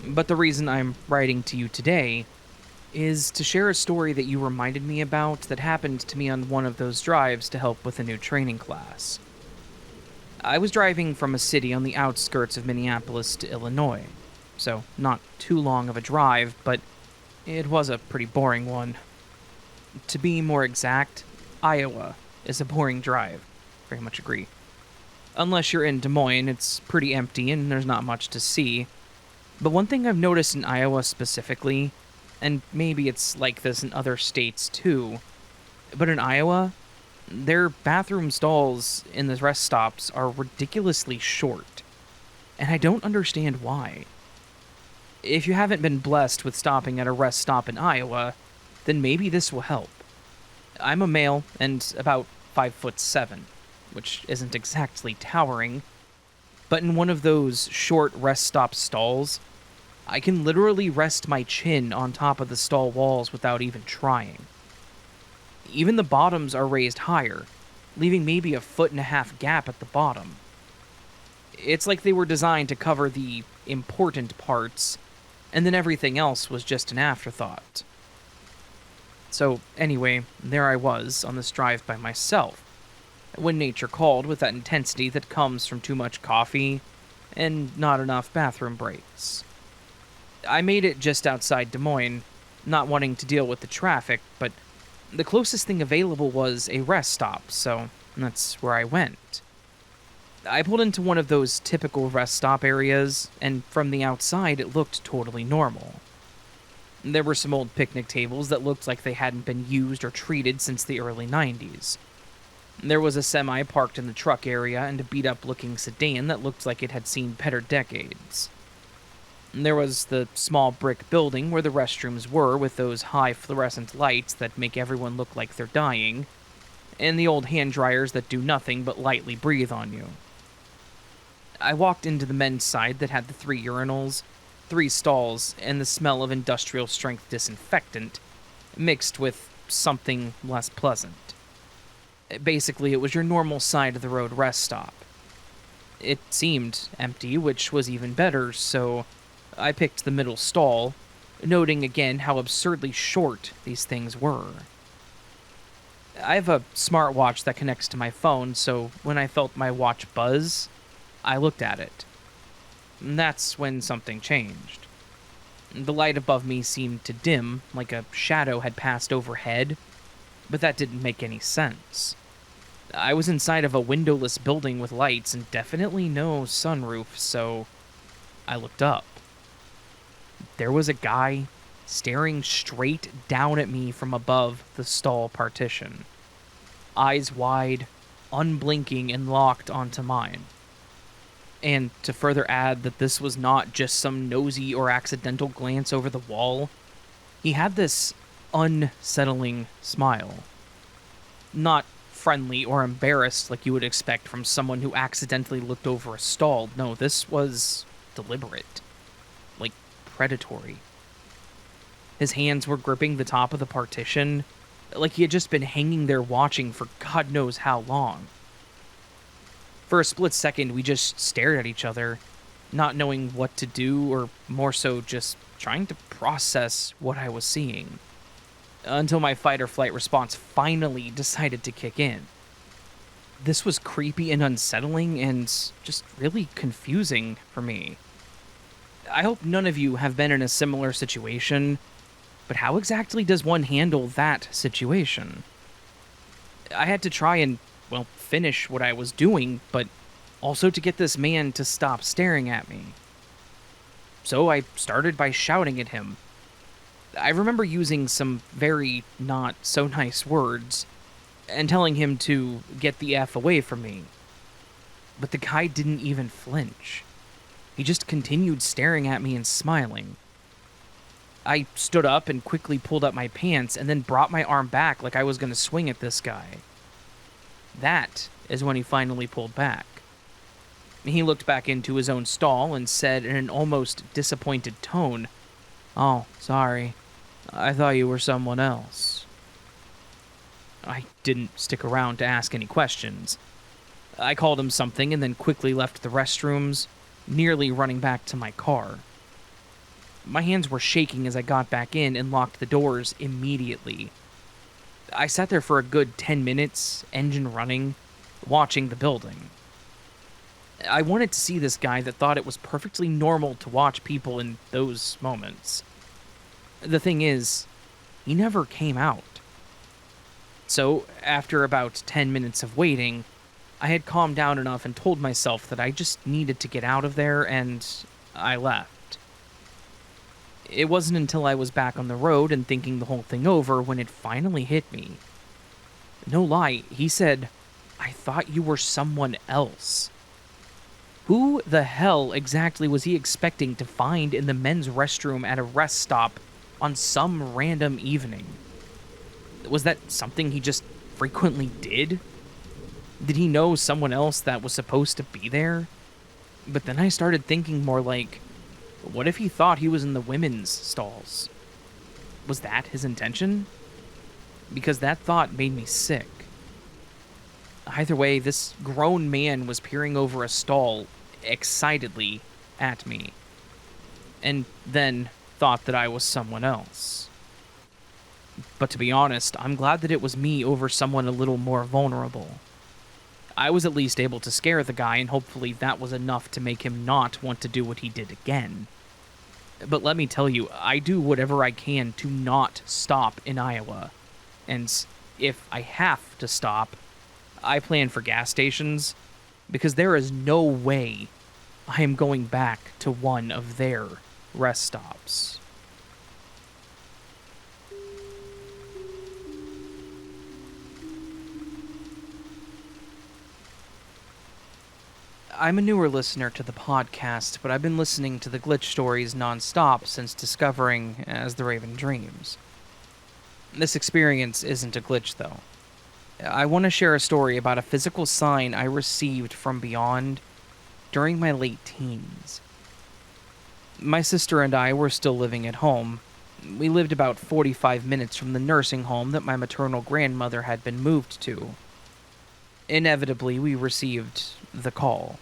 But the reason I'm writing to you today is to share a story that you reminded me about that happened to me on one of those drives to help with a new training class. I was driving from a city on the outskirts of Minneapolis to Illinois, so not too long of a drive, but it was a pretty boring one. To be more exact, Iowa is a boring drive. Very much agree. Unless you're in Des Moines, it's pretty empty and there's not much to see. But one thing I've noticed in Iowa specifically, and maybe it's like this in other states too, but in Iowa, their bathroom stalls in the rest stops are ridiculously short, and I don't understand why. If you haven't been blessed with stopping at a rest stop in Iowa, then maybe this will help. I'm a male and about 5'7", which isn't exactly towering, but in one of those short rest stop stalls, I can literally rest my chin on top of the stall walls without even trying. Even the bottoms are raised higher, leaving maybe a 1.5 foot gap at the bottom. It's like they were designed to cover the important parts, and then everything else was just an afterthought. So anyway, there I was on this drive by myself, when nature called with that intensity that comes from too much coffee and not enough bathroom breaks. I made it just outside Des Moines, not wanting to deal with the traffic, but the closest thing available was a rest stop, so that's where I went. I pulled into one of those typical rest stop areas, and from the outside it looked totally normal. There were some old picnic tables that looked like they hadn't been used or treated since the early 90s. There was a semi parked in the truck area and a beat-up-looking sedan that looked like it had seen better decades. There was the small brick building where the restrooms were with those high fluorescent lights that make everyone look like they're dying. and the old hand dryers that do nothing but lightly breathe on you. I walked into the men's side that had the 3 urinals, 3 stalls, and the smell of industrial strength disinfectant, mixed with something less pleasant. Basically, it was your normal side of the road rest stop. It seemed empty, which was even better, so I picked the middle stall, noting again how absurdly short these things were. I have a smartwatch that connects to my phone, so when I felt my watch buzz, I looked at it. And that's when something changed. The light above me seemed to dim, like a shadow had passed overhead, but that didn't make any sense. I was inside of a windowless building with lights and definitely no sunroof, so I looked up. There was a guy staring straight down at me from above the stall partition. Eyes wide, unblinking, and locked onto mine. And to further add that this was not just some nosy or accidental glance over the wall, he had this unsettling smile. Not friendly or embarrassed like you would expect from someone who accidentally looked over a stall. No, this was deliberate. Like, predatory. His hands were gripping the top of the partition, like he had just been hanging there watching for God knows how long. For a split second, we just stared at each other, not knowing what to do, or more so just trying to process what I was seeing. Until my fight or flight response finally decided to kick in. This was creepy and unsettling and just really confusing for me. I hope none of you have been in a similar situation, but how exactly does one handle that situation? I had to try and, finish what I was doing, but also to get this man to stop staring at me. So I started by shouting at him. I remember using some very not so nice words and telling him to get the F away from me. But the guy didn't even flinch. He just continued staring at me and smiling. I stood up and quickly pulled up my pants and then brought my arm back like I was going to swing at this guy. That is when he finally pulled back. He looked back into his own stall and said in an almost disappointed tone, "Oh, sorry. I thought you were someone else." I didn't stick around to ask any questions. I called him something and then quickly left the restrooms, nearly running back to my car. My hands were shaking as I got back in and locked the doors immediately. I sat there for a good 10 minutes, engine running, watching the building. I wanted to see this guy that thought it was perfectly normal to watch people in those moments. The thing is, he never came out. So, after about 10 minutes of waiting, I had calmed down enough and told myself that I just needed to get out of there, and I left. It wasn't until I was back on the road and thinking the whole thing over when it finally hit me. No lie, he said, "I thought you were someone else." Who the hell exactly was he expecting to find in the men's restroom at a rest stop on some random evening? Was that something he just frequently did? Did he know someone else that was supposed to be there? But then I started thinking more like, what if he thought he was in the women's stalls? Was that his intention? Because that thought made me sick. Either way, this grown man was peering over a stall excitedly at me, and then thought that I was someone else. But to be honest, I'm glad that it was me over someone a little more vulnerable. I was at least able to scare the guy, and hopefully that was enough to make him not want to do what he did again. But let me tell you, I do whatever I can to not stop in Iowa. And if I have to stop, I plan for gas stations, because there is no way I am going back to one of their rest stops. I'm a newer listener to the podcast, but I've been listening to the glitch stories nonstop since discovering As the Raven Dreams. This experience isn't a glitch, though. I want to share a story about a physical sign I received from beyond during my late teens. My sister and I were still living at home. We lived about 45 minutes from the nursing home that my maternal grandmother had been moved to. Inevitably, we received the call,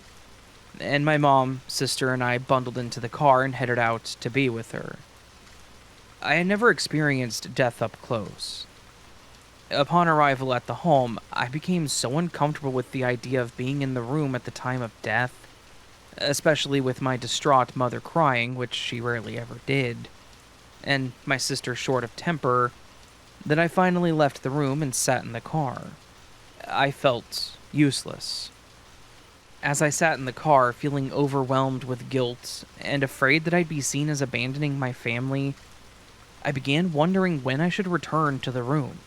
and my mom, sister, and I bundled into the car and headed out to be with her. I had never experienced death up close. Upon arrival at the home, I became so uncomfortable with the idea of being in the room at the time of death, especially with my distraught mother crying, which she rarely ever did, and my sister short of temper, that I finally left the room and sat in the car. I felt useless. As I sat in the car, feeling overwhelmed with guilt and afraid that I'd be seen as abandoning my family, I began wondering when I should return to the room.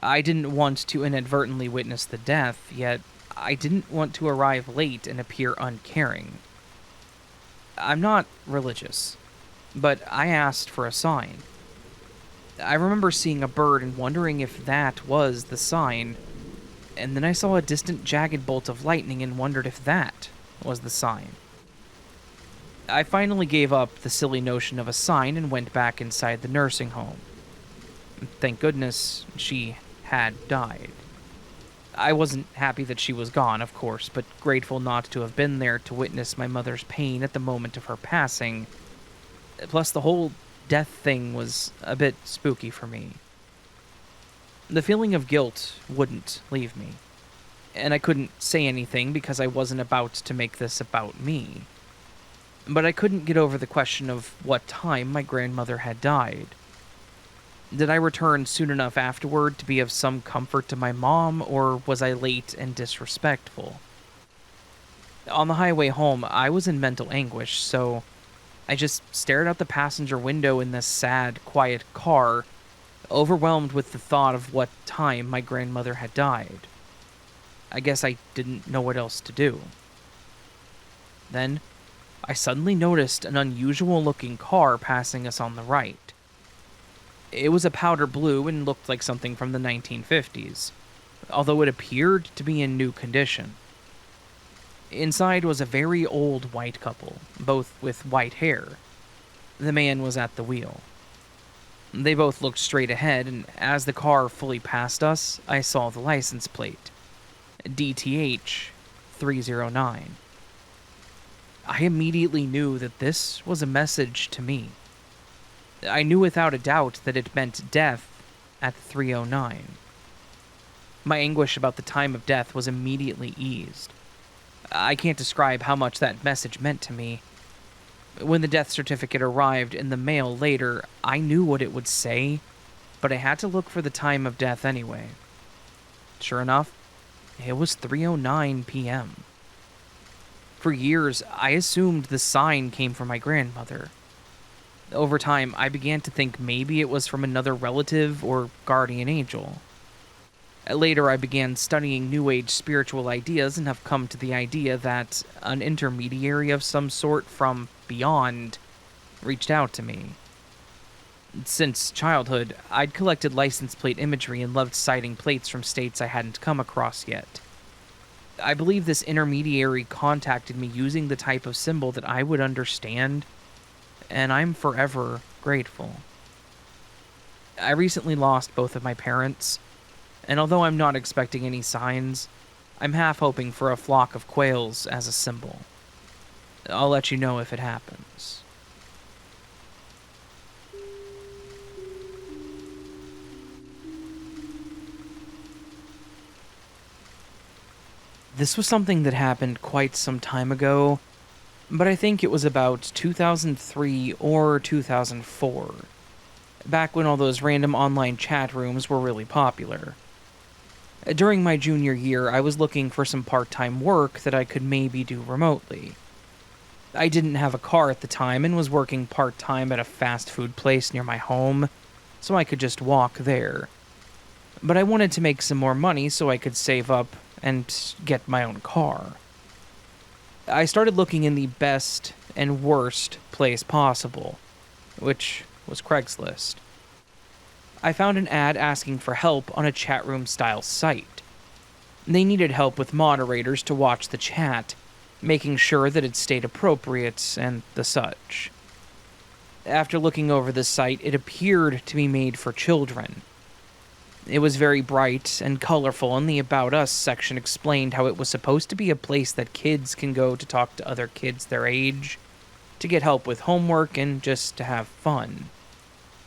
I didn't want to inadvertently witness the death, yet I didn't want to arrive late and appear uncaring. I'm not religious, but I asked for a sign. I remember seeing a bird and wondering if that was the sign, and then I saw a distant jagged bolt of lightning and wondered if that was the sign. I finally gave up the silly notion of a sign and went back inside the nursing home. Thank goodness she had died. I wasn't happy that she was gone, of course, but grateful not to have been there to witness my mother's pain at the moment of her passing. Plus, the whole death thing was a bit spooky for me. The feeling of guilt wouldn't leave me, and I couldn't say anything because I wasn't about to make this about me. But I couldn't get over the question of what time my grandmother had died. Did I return soon enough afterward to be of some comfort to my mom, or was I late and disrespectful? On the highway home, I was in mental anguish, so I just stared out the passenger window in this sad, quiet car, overwhelmed with the thought of what time my grandmother had died. I guess I didn't know what else to do. Then, I suddenly noticed an unusual-looking car passing us on the right. It was a powder blue and looked like something from the 1950s, although it appeared to be in new condition. Inside was a very old white couple, both with white hair. The man was at the wheel. They both looked straight ahead, and as the car fully passed us, I saw the license plate. DTH 309. I immediately knew that this was a message to me. I knew without a doubt that it meant death at 309. My anguish about the time of death was immediately eased. I can't describe how much that message meant to me. When the death certificate arrived in the mail later, I knew what it would say, but I had to look for the time of death anyway. Sure enough, it was 3:09 p.m. For years, I assumed the sign came from my grandmother. Over time, I began to think maybe it was from another relative or guardian angel. Later, I began studying New Age spiritual ideas and have come to the idea that an intermediary of some sort from beyond reached out to me. Since childhood, I'd collected license plate imagery and loved citing plates from states I hadn't come across yet. I believe this intermediary contacted me using the type of symbol that I would understand, and I'm forever grateful. I recently lost both of my parents, and although I'm not expecting any signs, I'm half hoping for a flock of quails as a symbol. I'll let you know if it happens. This was something that happened quite some time ago, but I think it was about 2003 or 2004, back when all those random online chat rooms were really popular. During my junior year, I was looking for some part-time work that I could maybe do remotely. I didn't have a car at the time and was working part-time at a fast food place near my home, so I could just walk there. But I wanted to make some more money so I could save up and get my own car. I started looking in the best and worst place possible, which was Craigslist. I found an ad asking for help on a chat room style site. They needed help with moderators to watch the chat, making sure that it stayed appropriate and the such. After looking over the site, it appeared to be made for children. It was very bright and colorful, and the About Us section explained how it was supposed to be a place that kids can go to talk to other kids their age, to get help with homework, and just to have fun.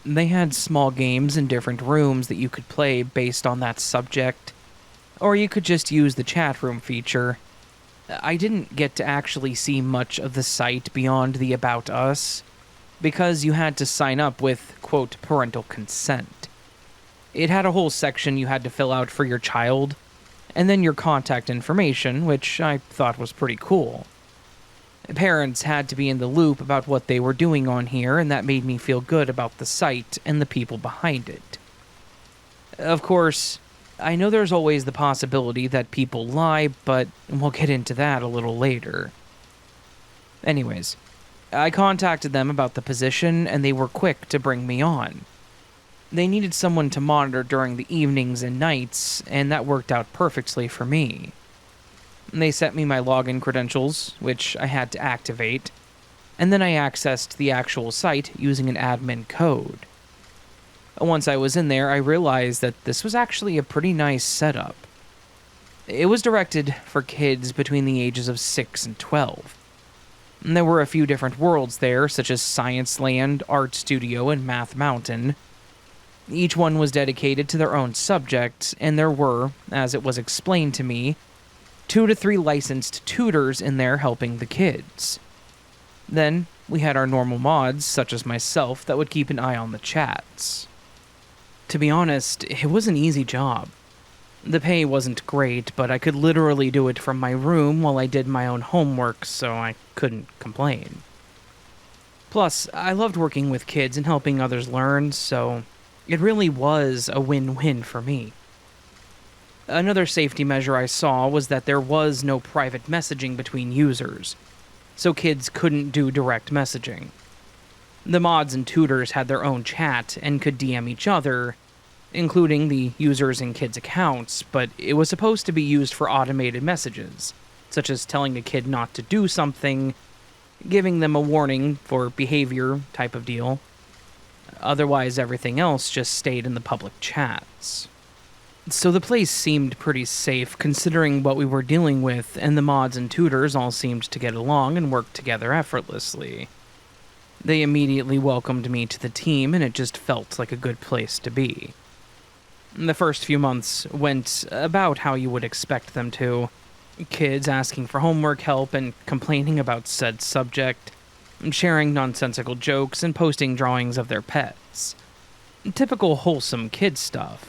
They had small games in different rooms that you could play based on that subject, or you could just use the chat room feature. I didn't get to actually see much of the site beyond the About Us, because you had to sign up with, quote, parental consent. It had a whole section you had to fill out for your child, and then your contact information, which I thought was pretty cool. Parents had to be in the loop about what they were doing on here, and that made me feel good about the site and the people behind it. Of course, I know there's always the possibility that people lie, but we'll get into that a little later. Anyways, I contacted them about the position, and they were quick to bring me on. They needed someone to monitor during the evenings and nights, and that worked out perfectly for me. They sent me my login credentials, which I had to activate, and then I accessed the actual site using an admin code. Once I was in there, I realized that this was actually a pretty nice setup. It was directed for kids between the ages of 6 and 12. And there were a few different worlds there, such as Science Land, Art Studio, and Math Mountain. Each one was dedicated to their own subject, and there were, as it was explained to me, 2 to 3 licensed tutors in there helping the kids. Then, we had our normal mods, such as myself, that would keep an eye on the chats. To be honest, it was an easy job. The pay wasn't great, but I could literally do it from my room while I did my own homework, so I couldn't complain. Plus, I loved working with kids and helping others learn, so it really was a win-win for me. Another safety measure I saw was that there was no private messaging between users, so kids couldn't do direct messaging. The mods and tutors had their own chat and could DM each other, including the users in kids' accounts, but it was supposed to be used for automated messages, such as telling a kid not to do something, giving them a warning for behavior type of deal. Otherwise, everything else just stayed in the public chats. So the place seemed pretty safe considering what we were dealing with, and the mods and tutors all seemed to get along and work together effortlessly. They immediately welcomed me to the team, and it just felt like a good place to be. The first few months went about how you would expect them to. Kids asking for homework help and complaining about said subject, sharing nonsensical jokes and posting drawings of their pets. Typical wholesome kid stuff.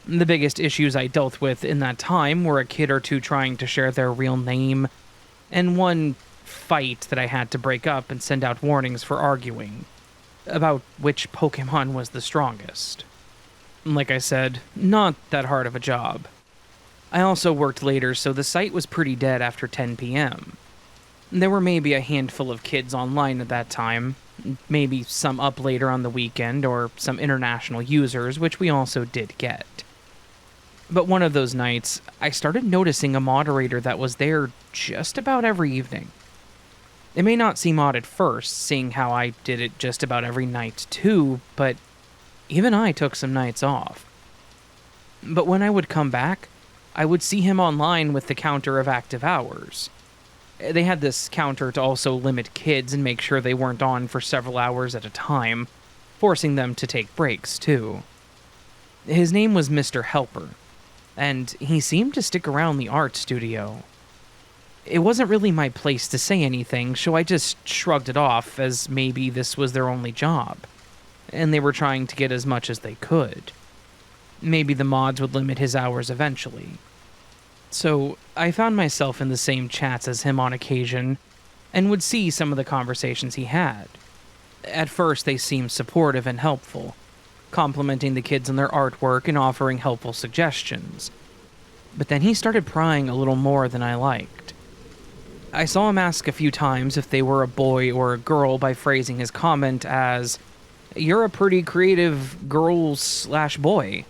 The biggest issues I dealt with in that time were a kid or two trying to share their real name, and one fight that I had to break up and send out warnings for arguing about which Pokemon was the strongest. Like I said, not that hard of a job. I also worked later, so the site was pretty dead after 10 p.m. There were maybe a handful of kids online at that time, maybe some up later on the weekend, or some international users, which we also did get. But one of those nights, I started noticing a moderator that was there just about every evening. It may not seem odd at first, seeing how I did it just about every night too, but even I took some nights off. But when I would come back, I would see him online with the counter of active hours. They had this counter to also limit kids and make sure they weren't on for several hours at a time, forcing them to take breaks too. His name was Mr. Helper, and he seemed to stick around the art studio. It wasn't really my place to say anything, so I just shrugged it off as maybe this was their only job, and they were trying to get as much as they could. Maybe the mods would limit his hours eventually. So I found myself in the same chats as him on occasion, and would see some of the conversations he had. At first they seemed supportive and helpful, complimenting the kids on their artwork and offering helpful suggestions. But then he started prying a little more than I liked. I saw him ask a few times if they were a boy or a girl by phrasing his comment as, You're a pretty creative girl/boy.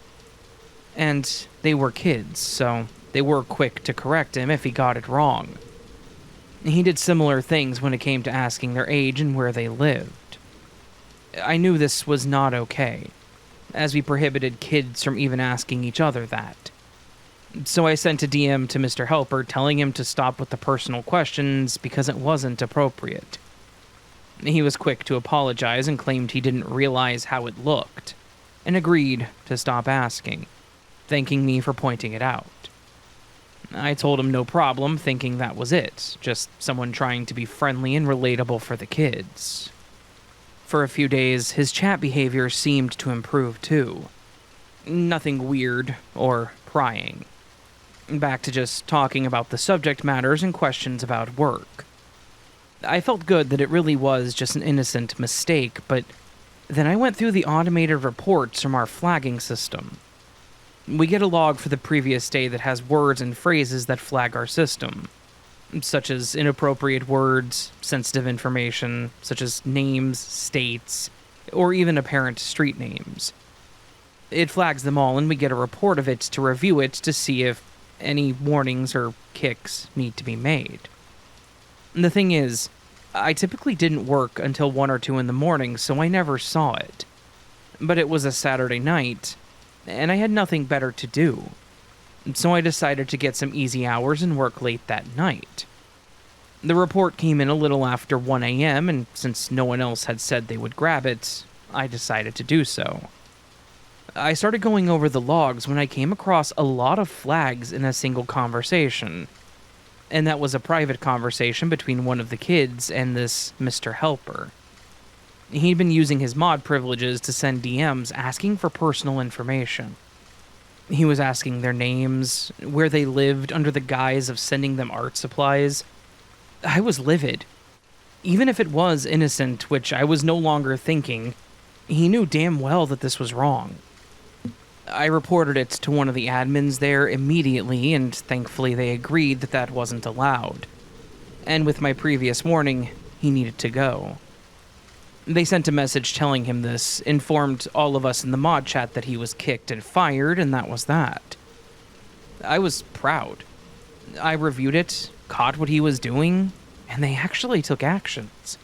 And they were kids, so they were quick to correct him if he got it wrong. He did similar things when it came to asking their age and where they lived. I knew this was not okay, as we prohibited kids from even asking each other that. So I sent a DM to Mr. Helper telling him to stop with the personal questions because it wasn't appropriate. He was quick to apologize and claimed he didn't realize how it looked, and agreed to stop asking, thanking me for pointing it out. I told him no problem, thinking that was it, just someone trying to be friendly and relatable for the kids. For a few days, his chat behavior seemed to improve too. Nothing weird or prying. Back to just talking about the subject matters and questions about work. I felt good that it really was just an innocent mistake, but then I went through the automated reports from our flagging system. We get a log for the previous day that has words and phrases that flag our system, such as inappropriate words, sensitive information, such as names, states, or even apparent street names. It flags them all, and we get a report of it to review it to see if any warnings or kicks need to be made. And the thing is, I typically didn't work until 1 or 2 in the morning, so I never saw it. But it was a Saturday night, and I had nothing better to do. So I decided to get some easy hours and work late that night. The report came in a little after 1 a.m., and since no one else had said they would grab it, I decided to do so. I started going over the logs when I came across a lot of flags in a single conversation. And that was a private conversation between one of the kids and this Mr. Helper. He'd been using his mod privileges to send DMs asking for personal information. He was asking their names, where they lived under the guise of sending them art supplies. I was livid. Even if it was innocent, which I was no longer thinking, he knew damn well that this was wrong. I reported it to one of the admins there immediately, and thankfully they agreed that that wasn't allowed. And with my previous warning, he needed to go. They sent a message telling him this, informed all of us in the mod chat that he was kicked and fired, and that was that. I was proud. I reviewed it, caught what he was doing, and they actually took actions.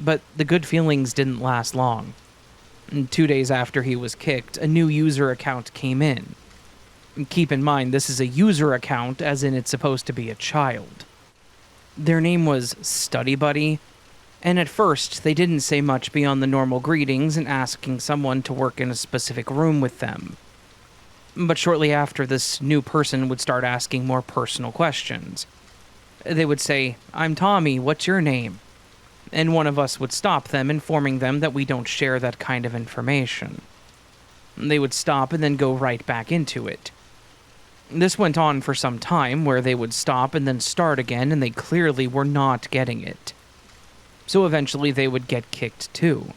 But the good feelings didn't last long. 2 days after he was kicked, a new user account came in. Keep in mind, this is a user account, as in it's supposed to be a child. Their name was Study Buddy, and at first, they didn't say much beyond the normal greetings and asking someone to work in a specific room with them. But shortly after, this new person would start asking more personal questions. They would say, "I'm Tommy, what's your name?" And one of us would stop them, informing them that we don't share that kind of information. They would stop and then go right back into it. This went on for some time, where they would stop and then start again, and they clearly were not getting it. So eventually they would get kicked too.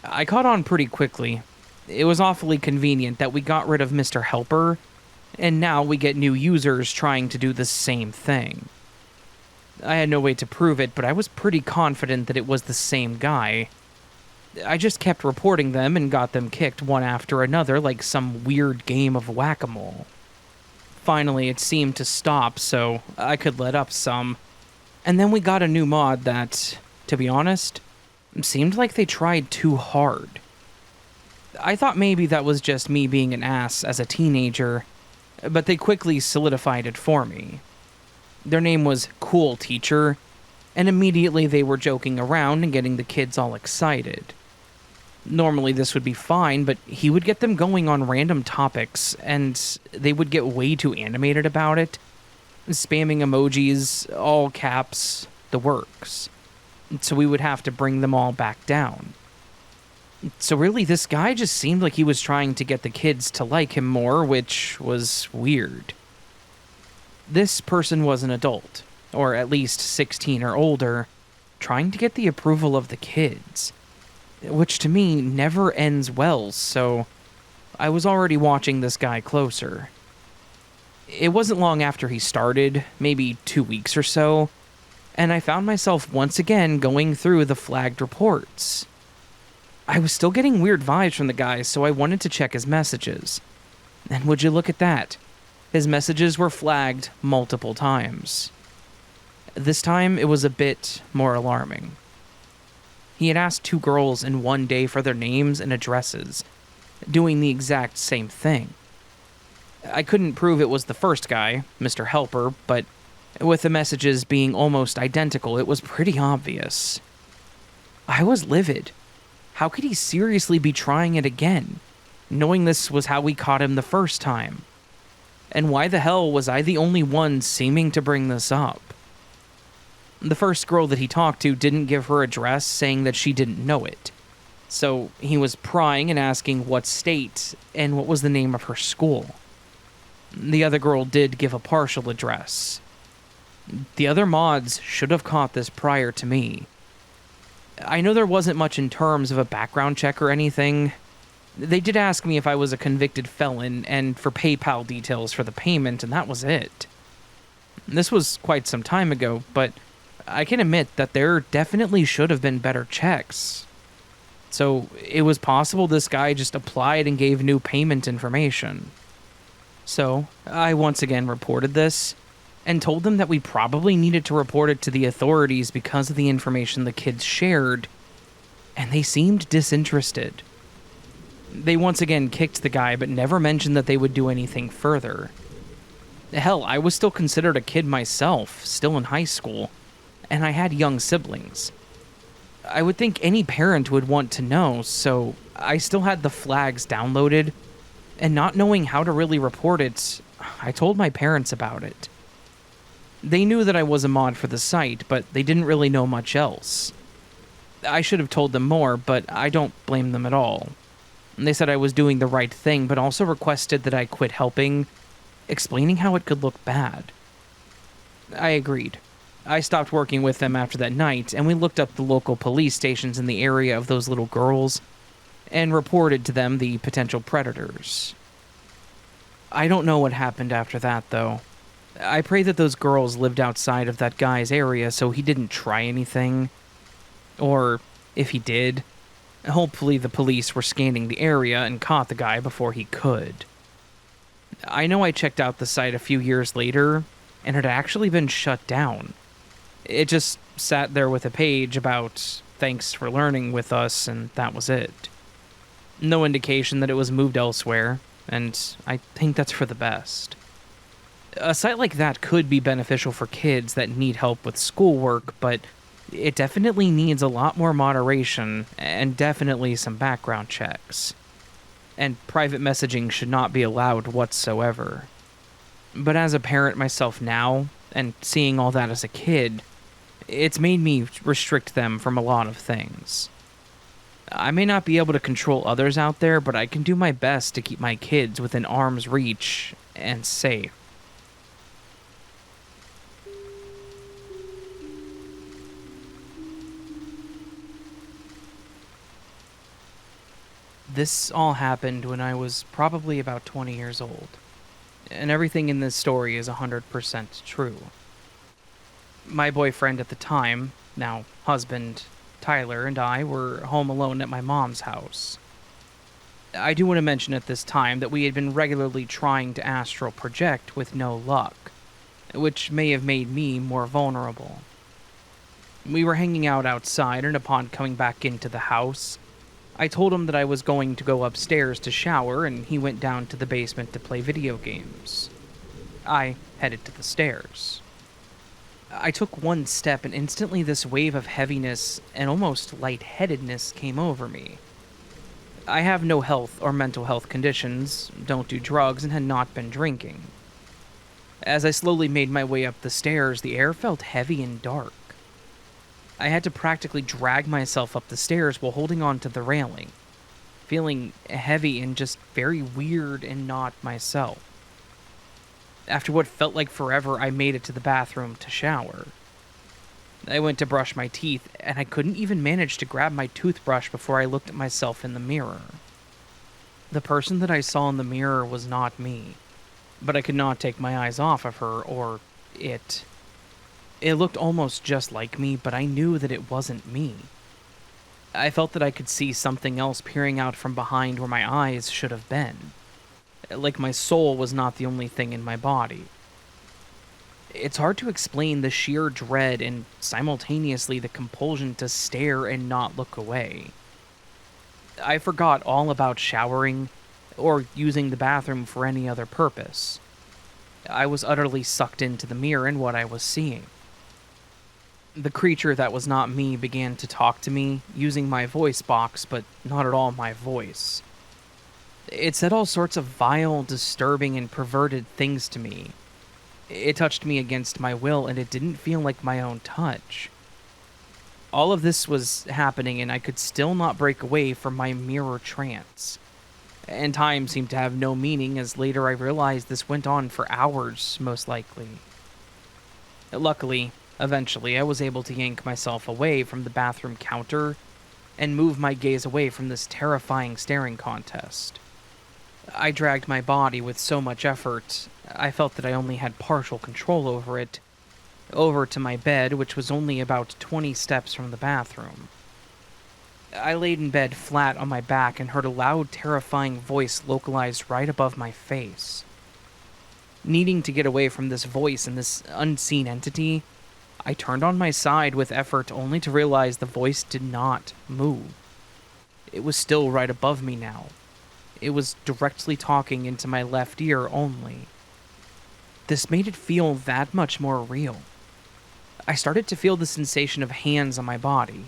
I caught on pretty quickly. It was awfully convenient that we got rid of Mr. Helper, and now we get new users trying to do the same thing. I had no way to prove it, but I was pretty confident that it was the same guy. I just kept reporting them and got them kicked one after another like some weird game of whack-a-mole. Finally, it seemed to stop, so I could let up some. And then we got a new mod that, to be honest, seemed like they tried too hard. I thought maybe that was just me being an ass as a teenager, but they quickly solidified it for me. Their name was Cool Teacher, and immediately they were joking around and getting the kids all excited. Normally this would be fine, but he would get them going on random topics, and they would get way too animated about it, spamming emojis, all caps, the works. So we would have to bring them all back down. So really, this guy just seemed like he was trying to get the kids to like him more, which was weird. This person was an adult, or at least 16 or older, trying to get the approval of the kids, which to me never ends well, so I was already watching this guy closer. It wasn't long after he started, maybe 2 weeks or so, and I found myself once again going through the flagged reports. I was still getting weird vibes from the guy, so I wanted to check his messages. And would you look at that? His messages were flagged multiple times. This time, it was a bit more alarming. He had asked 2 girls in one day for their names and addresses, doing the exact same thing. I couldn't prove it was the first guy, Mr. Helper, but with the messages being almost identical, it was pretty obvious. I was livid. How could he seriously be trying it again, knowing this was how we caught him the first time? And why the hell was I the only one seeming to bring this up? The first girl that he talked to didn't give her address, saying that she didn't know it. So he was prying and asking what state and what was the name of her school. The other girl did give a partial address. The other mods should have caught this prior to me. I know there wasn't much in terms of a background check or anything. They did ask me if I was a convicted felon and for PayPal details for the payment, and that was it. This was quite some time ago, but I can admit that there definitely should have been better checks. So it was possible this guy just applied and gave new payment information. So I once again reported this and told them that we probably needed to report it to the authorities because of the information the kids shared, and they seemed disinterested. They once again kicked the guy, but never mentioned that they would do anything further. Hell, I was still considered a kid myself, still in high school, and I had young siblings. I would think any parent would want to know, so I still had the flags downloaded, and not knowing how to really report it, I told my parents about it. They knew that I was a mod for the site, but they didn't really know much else. I should have told them more, but I don't blame them at all. They said I was doing the right thing, but also requested that I quit helping, explaining how it could look bad. I agreed. I stopped working with them after that night, and we looked up the local police stations in the area of those little girls, and reported to them the potential predators. I don't know what happened after that, though. I pray that those girls lived outside of that guy's area so he didn't try anything. Or, if he did, hopefully the police were scanning the area and caught the guy before he could. I know I checked out the site a few years later, and it had actually been shut down. It just sat there with a page about thanks for learning with us, and that was it. No indication that it was moved elsewhere, and I think that's for the best. A site like that could be beneficial for kids that need help with schoolwork, but it definitely needs a lot more moderation and definitely some background checks. And private messaging should not be allowed whatsoever. But as a parent myself now, and seeing all that as a kid, it's made me restrict them from a lot of things. I may not be able to control others out there, but I can do my best to keep my kids within arm's reach and safe. This all happened when I was probably about 20 years old, and everything in this story is 100% true. My boyfriend at the time, now husband, Tyler, and I were home alone at my mom's house. I do want to mention at this time that we had been regularly trying to astral project with no luck, which may have made me more vulnerable. We were hanging out outside, and upon coming back into the house, I told him that I was going to go upstairs to shower, and he went down to the basement to play video games. I headed to the stairs. I took one step, and instantly this wave of heaviness and almost lightheadedness came over me. I have no health or mental health conditions, don't do drugs, and had not been drinking. As I slowly made my way up the stairs, the air felt heavy and dark. I had to practically drag myself up the stairs while holding on to the railing, feeling heavy and just very weird and not myself. After what felt like forever, I made it to the bathroom to shower. I went to brush my teeth, and I couldn't even manage to grab my toothbrush before I looked at myself in the mirror. The person that I saw in the mirror was not me, but I could not take my eyes off of her or it. It looked almost just like me, but I knew that it wasn't me. I felt that I could see something else peering out from behind where my eyes should have been. Like my soul was not the only thing in my body. It's hard to explain the sheer dread and simultaneously the compulsion to stare and not look away. I forgot all about showering or using the bathroom for any other purpose. I was utterly sucked into the mirror and what I was seeing. The creature that was not me began to talk to me using my voice box, but not at all my voice. It said all sorts of vile, disturbing, and perverted things to me. It touched me against my will, and it didn't feel like my own touch. All of this was happening, and I could still not break away from my mirror trance. And time seemed to have no meaning, as later I realized this went on for hours, most likely. Luckily, eventually, I was able to yank myself away from the bathroom counter and move my gaze away from this terrifying staring contest. I dragged my body with so much effort, I felt that I only had partial control over it, over to my bed, which was only about 20 steps from the bathroom. I laid in bed flat on my back and heard a loud, terrifying voice localized right above my face. Needing to get away from this voice and this unseen entity, I turned on my side with effort only to realize the voice did not move. It was still right above me now. It was directly talking into my left ear only. This made it feel that much more real. I started to feel the sensation of hands on my body.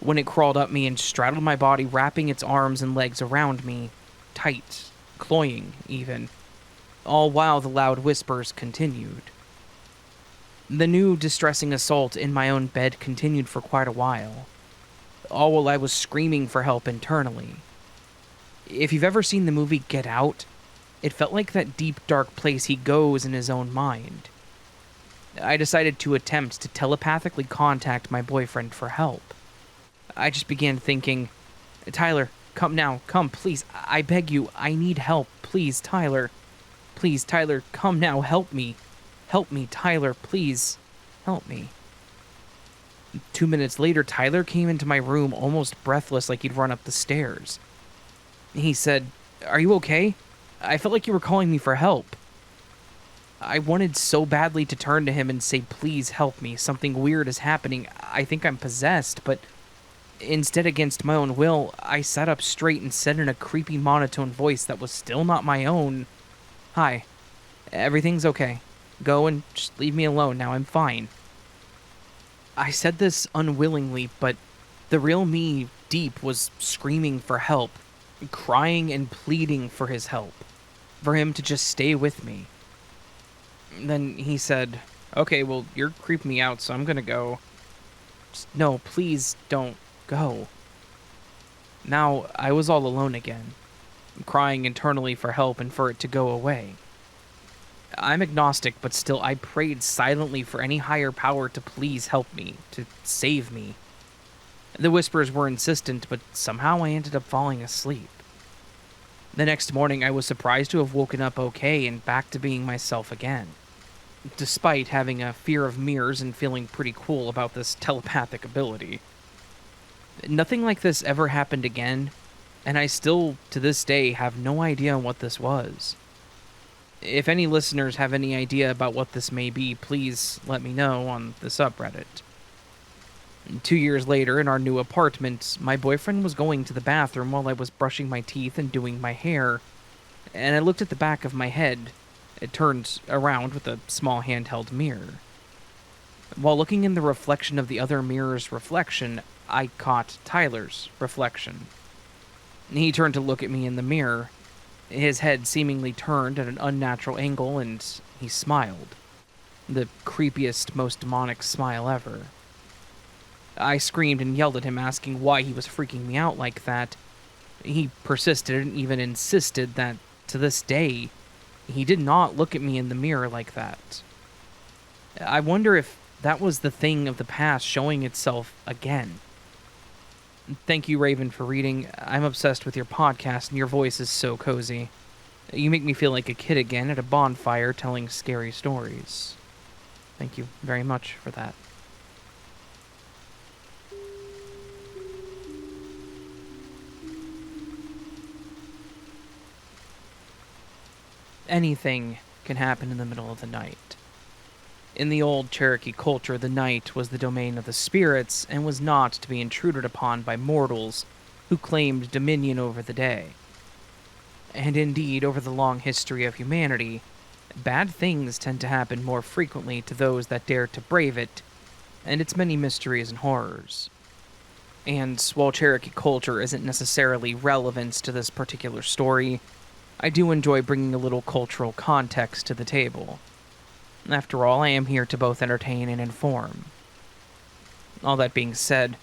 When it crawled up me and straddled my body, wrapping its arms and legs around me, tight, cloying even, all while the loud whispers continued. The new distressing assault in my own bed continued for quite a while, all while I was screaming for help internally. If you've ever seen the movie Get Out, it felt like that deep, dark place he goes in his own mind. I decided to attempt to telepathically contact my boyfriend for help. I just began thinking, Tyler, come now, come, please, I beg you, I need help, please, Tyler. Please, Tyler, come now, help me. Help me, Tyler, please, help me. 2 minutes later, Tyler came into my room almost breathless like he'd run up the stairs. He said, "Are you okay? I felt like you were calling me for help." I wanted so badly to turn to him and say, "Please help me, something weird is happening, I think I'm possessed," but instead, against my own will, I sat up straight and said in a creepy monotone voice that was still not my own, "Hi, everything's okay. Go and just leave me alone now, I'm fine." I said this unwillingly, but the real me deep was screaming for help, crying and pleading for his help, for him to just stay with me. Then he said, "Okay, well, you're creeping me out, so I'm gonna go." Just, "No, please don't go." Now, I was all alone again, crying internally for help and for it to go away. I'm agnostic, but still I prayed silently for any higher power to please help me, to save me. The whispers were insistent, but somehow I ended up falling asleep. The next morning, I was surprised to have woken up okay and back to being myself again, despite having a fear of mirrors and feeling pretty cool about this telepathic ability. Nothing like this ever happened again, and I still, to this day, have no idea what this was. If any listeners have any idea about what this may be, please let me know on the subreddit. 2 years later, in our new apartment, my boyfriend was going to the bathroom while I was brushing my teeth and doing my hair, and I looked at the back of my head. It turned around with a small handheld mirror. While looking in the reflection of the other mirror's reflection, I caught Tyler's reflection. He turned to look at me in the mirror, his head seemingly turned at an unnatural angle, and he smiled. The creepiest, most demonic smile ever. I screamed and yelled at him, asking why he was freaking me out like that. He persisted and even insisted that, to this day, he did not look at me in the mirror like that. I wonder if that was the thing of the past showing itself again. Thank you, Raven, for reading. I'm obsessed with your podcast, and your voice is so cozy. You make me feel like a kid again at a bonfire telling scary stories. Thank you very much for that. anything can happen in the middle of the night. In the old Cherokee culture, the night was the domain of the spirits and was not to be intruded upon by mortals who claimed dominion over the day. And indeed, over the long history of humanity, bad things tend to happen more frequently to those that dare to brave it, and its many mysteries and horrors. And while Cherokee culture isn't necessarily relevant to this particular story, I do enjoy bringing a little cultural context to the table. After all, I am here to both entertain and inform. All that being said,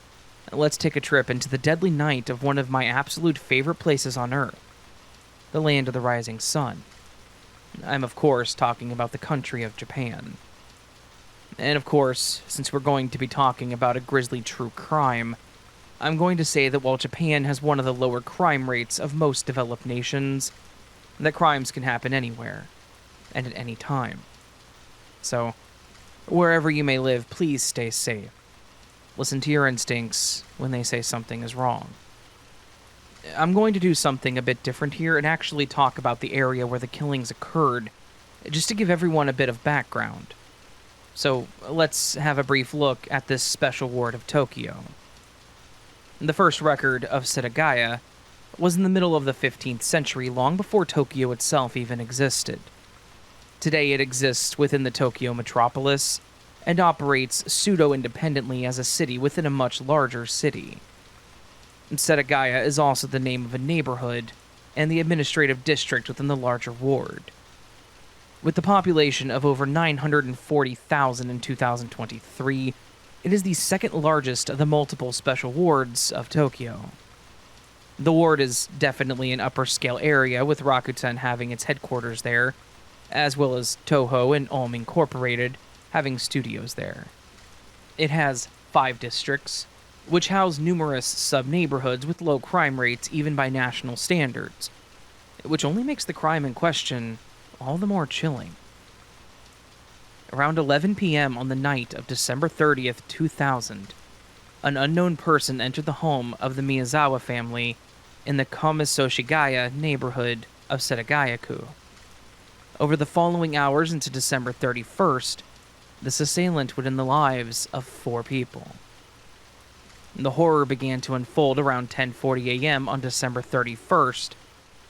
let's take a trip into the deadly night of one of my absolute favorite places on Earth, the land of the rising sun. I'm of course talking about the country of Japan. And of course, since we're going to be talking about a grisly true crime, I'm going to say that while Japan has one of the lower crime rates of most developed nations, that crimes can happen anywhere, and at any time. So, wherever you may live, please stay safe. Listen to your instincts when they say something is wrong. I'm going to do something a bit different here and actually talk about the area where the killings occurred, just to give everyone a bit of background. So, let's have a brief look at this special ward of Tokyo. The first record of Setagaya was in the middle of the 15th century, long before Tokyo itself even existed. Today it exists within the Tokyo metropolis, and operates pseudo-independently as a city within a much larger city. Setagaya is also the name of a neighborhood, and the administrative district within the larger ward. With the population of over 940,000 in 2023, it is the second largest of the multiple special wards of Tokyo. The ward is definitely an upper-scale area, with Rakuten having its headquarters there, as well as Toho and Ulm Incorporated having studios there. It has 5 districts, which house numerous sub-neighborhoods with low crime rates even by national standards, which only makes the crime in question all the more chilling. Around 11 p.m. on the night of December 30th, 2000, an unknown person entered the home of the Miyazawa family in the Komisoshigaya neighborhood of Setagaya-ku. Over the following hours into December 31st, this assailant would end the lives of 4 people. The horror began to unfold around 10:40 a.m. on December 31st,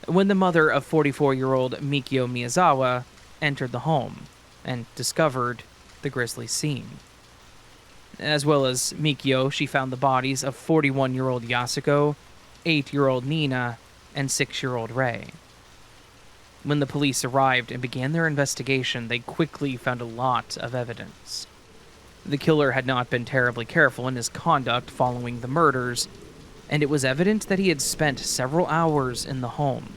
when the mother of 44-year-old Mikio Miyazawa entered the home and discovered the grisly scene. As well as Mikio, she found the bodies of 41-year-old Yasuko, 8-year-old Nina, and 6-year-old Rei. When the police arrived and began their investigation, they quickly found a lot of evidence. The killer had not been terribly careful in his conduct following the murders, and it was evident that he had spent several hours in the home,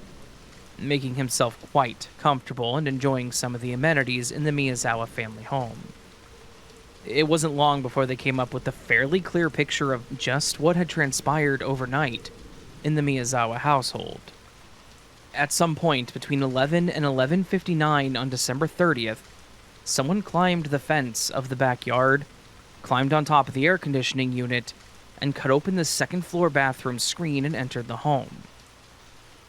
making himself quite comfortable and enjoying some of the amenities in the Miyazawa family home. It wasn't long before they came up with a fairly clear picture of just what had transpired overnight in the Miyazawa household. At some point between 11 and 11:59 on December 30th, someone climbed the fence of the backyard, climbed on top of the air conditioning unit, and cut open the second-floor bathroom screen and entered the home.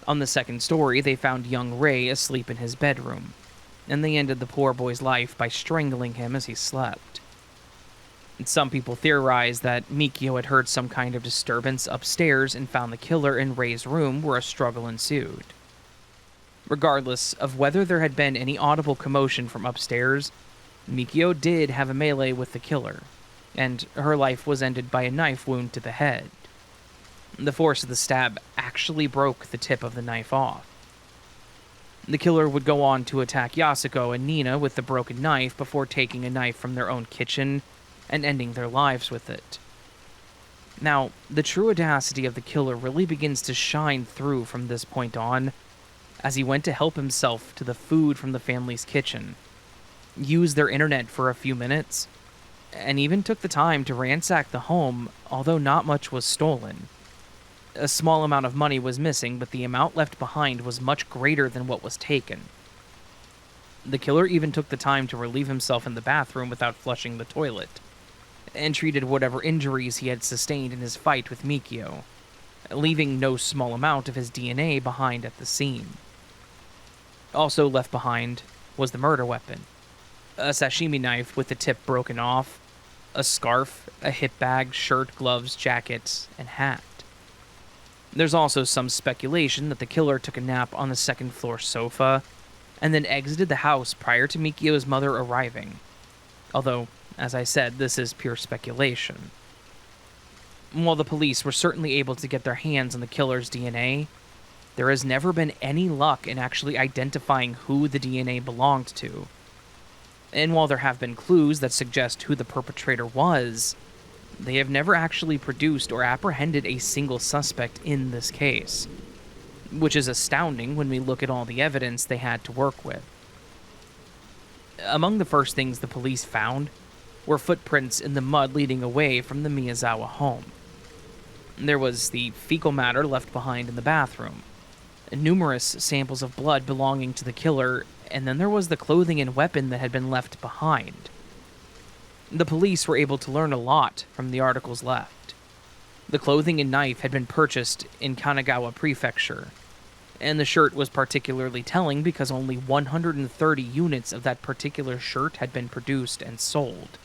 On the second story, they found young Ray asleep in his bedroom, and they ended the poor boy's life by strangling him as he slept. And some people theorize that Mikio had heard some kind of disturbance upstairs and found the killer in Ray's room, where a struggle ensued. Regardless of whether there had been any audible commotion from upstairs, Mikio did have a melee with the killer, and her life was ended by a knife wound to the head. The force of the stab actually broke the tip of the knife off. The killer would go on to attack Yasuko and Nina with the broken knife before taking a knife from their own kitchen and ending their lives with it. Now, the true audacity of the killer really begins to shine through from this point on, as he went to help himself to the food from the family's kitchen, used their internet for a few minutes, and even took the time to ransack the home, although not much was stolen. A small amount of money was missing, but the amount left behind was much greater than what was taken. The killer even took the time to relieve himself in the bathroom without flushing the toilet, and treated whatever injuries he had sustained in his fight with Mikio, leaving no small amount of his DNA behind at the scene. Also left behind was the murder weapon, a sashimi knife with the tip broken off, a scarf, a hip bag, shirt, gloves, jacket, and hat. There's also some speculation that the killer took a nap on the second floor sofa and then exited the house prior to Mikio's mother arriving. Although, as I said, this is pure speculation. While the police were certainly able to get their hands on the killer's DNA, there has never been any luck in actually identifying who the DNA belonged to. And while there have been clues that suggest who the perpetrator was, they have never actually produced or apprehended a single suspect in this case, which is astounding when we look at all the evidence they had to work with. Among the first things the police found were footprints in the mud leading away from the Miyazawa home. There was the fecal matter left behind in the bathroom, numerous samples of blood belonging to the killer, and then there was the clothing and weapon that had been left behind. The police were able to learn a lot from the articles left. The clothing and knife had been purchased in Kanagawa Prefecture, and the shirt was particularly telling because only 130 units of that particular shirt had been produced and sold,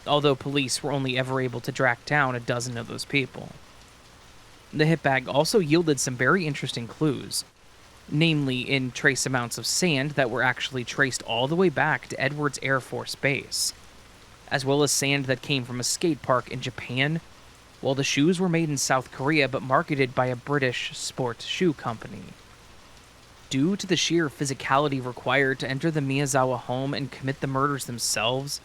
although police were only ever able to track down a dozen of those people. The hip bag also yielded some very interesting clues, namely in trace amounts of sand that were actually traced all the way back to Edwards Air Force Base, as well as sand that came from a skate park in Japan, while the shoes were made in South Korea but marketed by a British sports shoe company. Due to the sheer physicality required to enter the Miyazawa home and commit the murders themselves,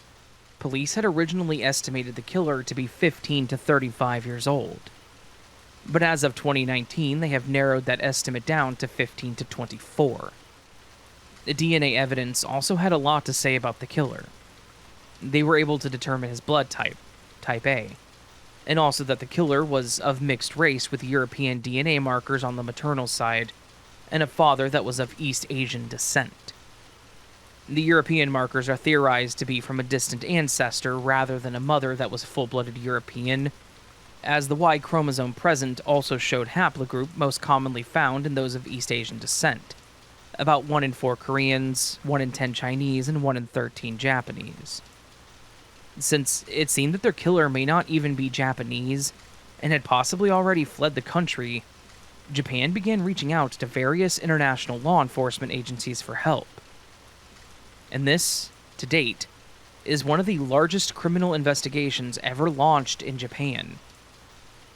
police had originally estimated the killer to be 15 to 35 years old. But as of 2019, they have narrowed that estimate down to 15 to 24. The DNA evidence also had a lot to say about the killer. They were able to determine his blood type, type A, and also that the killer was of mixed race with European DNA markers on the maternal side, and a father that was of East Asian descent. The European markers are theorized to be from a distant ancestor rather than a mother that was full-blooded European, as the Y chromosome present also showed haplogroup most commonly found in those of East Asian descent, about 1 in 4 Koreans, 1 in 10 Chinese, and 1 in 13 Japanese. Since it seemed that their killer may not even be Japanese, and had possibly already fled the country, Japan began reaching out to various international law enforcement agencies for help. And this, to date, is one of the largest criminal investigations ever launched in Japan.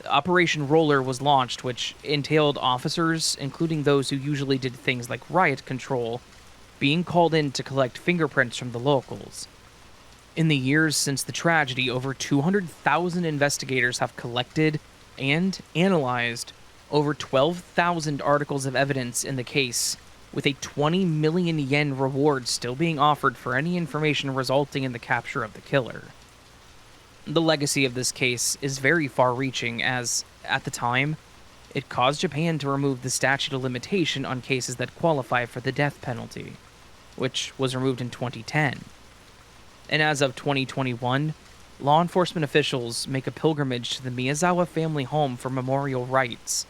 Operation Roller was launched, which entailed officers, including those who usually did things like riot control, being called in to collect fingerprints from the locals. In the years since the tragedy, over 200,000 investigators have collected and analyzed over 12,000 articles of evidence in the case, with a 20 million yen reward still being offered for any information resulting in the capture of the killer. The legacy of this case is very far-reaching as, at the time, it caused Japan to remove the statute of limitation on cases that qualify for the death penalty, which was removed in 2010. And as of 2021, law enforcement officials make a pilgrimage to the Miyazawa family home for memorial rites,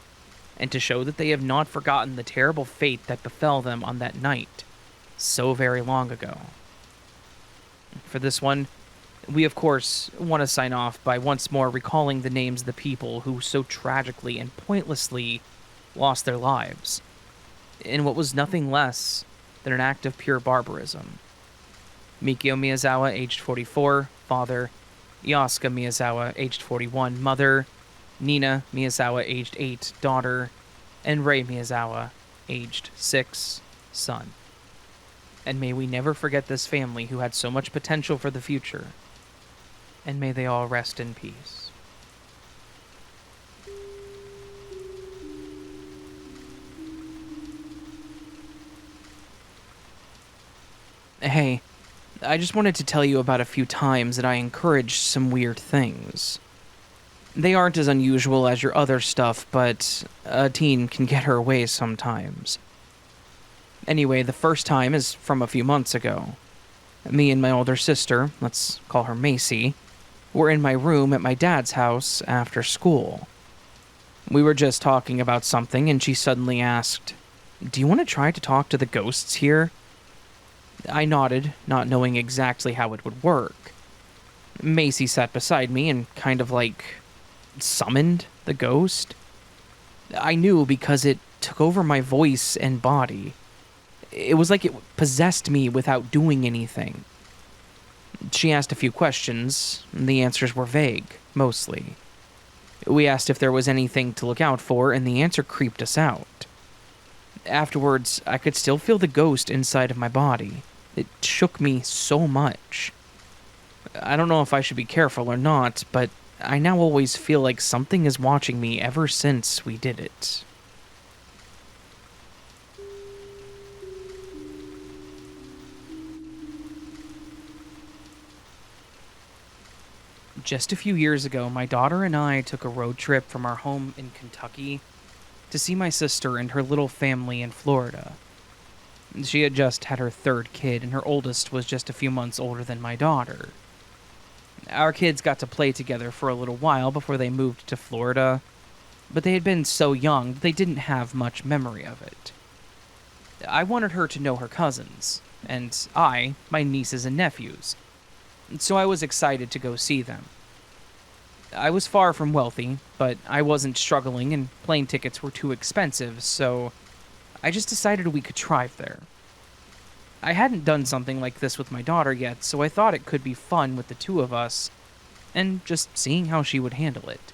and to show that they have not forgotten the terrible fate that befell them on that night, so very long ago. For this one, we of course want to sign off by once more recalling the names of the people who so tragically and pointlessly lost their lives, in what was nothing less than an act of pure barbarism. Mikio Miyazawa, aged 44, father; Yasuka Miyazawa, aged 41, mother; Nina Miyazawa, aged 8, daughter; and Rei Miyazawa, aged 6, son. And may we never forget this family who had so much potential for the future, and may they all rest in peace. Hey, I just wanted to tell you about a few times that I encouraged some weird things. They aren't as unusual as your other stuff, but a teen can get her way sometimes. Anyway, the first time is from a few months ago. Me and my older sister, let's call her Macy, were in my room at my dad's house after school. We were just talking about something and she suddenly asked, "Do you want to try to talk to the ghosts here?" I nodded, not knowing exactly how it would work. Macy sat beside me and kind of summoned the ghost. I knew because it took over my voice and body. It was like it possessed me without doing anything. She asked a few questions, and the answers were vague, mostly. We asked if there was anything to look out for, and the answer creeped us out. Afterwards, I could still feel the ghost inside of my body. It shook me so much. I don't know if I should be careful or not, but I now always feel like something is watching me ever since we did it. Just a few years ago, my daughter and I took a road trip from our home in Kentucky to see my sister and her little family in Florida. She had just had her third kid, and her oldest was just a few months older than my daughter. Our kids got to play together for a little while before they moved to Florida, but they had been so young that they didn't have much memory of it. I wanted her to know her cousins, and my nieces and nephews, so I was excited to go see them. I was far from wealthy, but I wasn't struggling and plane tickets were too expensive, so I just decided we could drive there. I hadn't done something like this with my daughter yet, so I thought it could be fun with the two of us, and just seeing how she would handle it.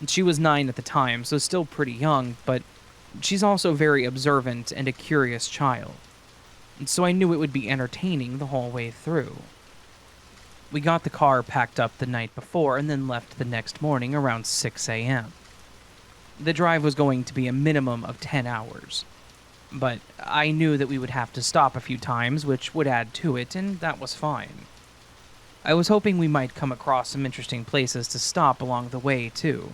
She was 9 at the time, so still pretty young, but she's also very observant and a curious child, so I knew it would be entertaining the whole way through. We got the car packed up the night before and then left the next morning around 6 a.m. The drive was going to be a minimum of 10 hours, but I knew that we would have to stop a few times, which would add to it, and that was fine. I was hoping we might come across some interesting places to stop along the way, too.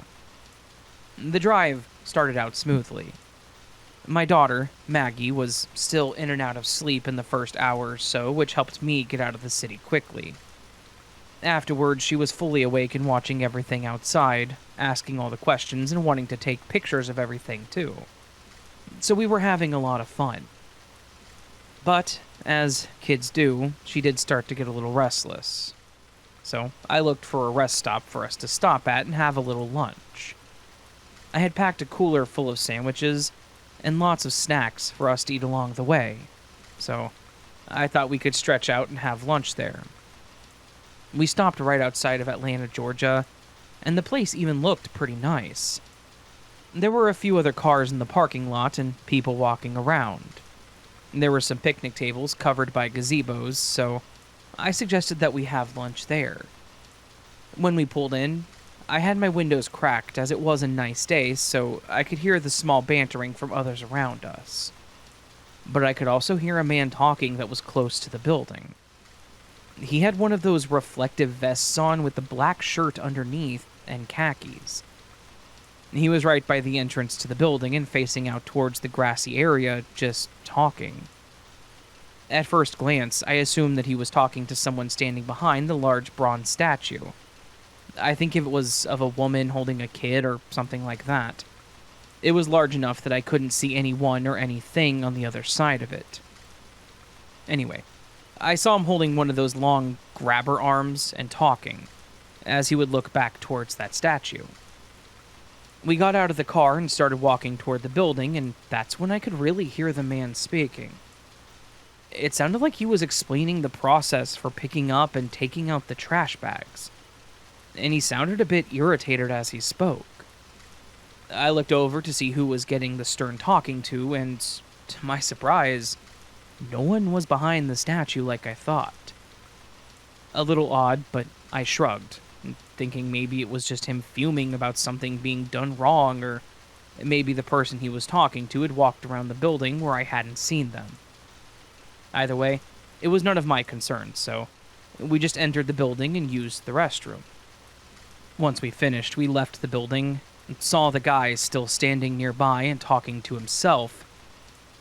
The drive started out smoothly. My daughter, Maggie, was still in and out of sleep in the first hour or so, which helped me get out of the city quickly. Afterwards, she was fully awake and watching everything outside, asking all the questions and wanting to take pictures of everything, too. So we were having a lot of fun. But, as kids do, she did start to get a little restless. So I looked for a rest stop for us to stop at and have a little lunch. I had packed a cooler full of sandwiches and lots of snacks for us to eat along the way, so I thought we could stretch out and have lunch there. We stopped right outside of Atlanta, Georgia, and the place even looked pretty nice. There were a few other cars in the parking lot and people walking around. There were some picnic tables covered by gazebos, so I suggested that we have lunch there. When we pulled in, I had my windows cracked as it was a nice day, so I could hear the small bantering from others around us. But I could also hear a man talking that was close to the building. He had one of those reflective vests on with the black shirt underneath and khakis. He was right by the entrance to the building and facing out towards the grassy area, just talking. At first glance, I assumed that he was talking to someone standing behind the large bronze statue. I think it was of a woman holding a kid or something like that. It was large enough that I couldn't see anyone or anything on the other side of it. Anyway, I saw him holding one of those long grabber arms and talking, as he would look back towards that statue. We got out of the car and started walking toward the building, and that's when I could really hear the man speaking. It sounded like he was explaining the process for picking up and taking out the trash bags, and he sounded a bit irritated as he spoke. I looked over to see who was getting the stern talking to, and, to my surprise, no one was behind the statue like I thought. A little odd, but I shrugged, thinking maybe it was just him fuming about something being done wrong, or maybe the person he was talking to had walked around the building where I hadn't seen them. Either way, it was none of my concern, so we just entered the building and used the restroom. Once we finished, we left the building and saw the guy still standing nearby and talking to himself,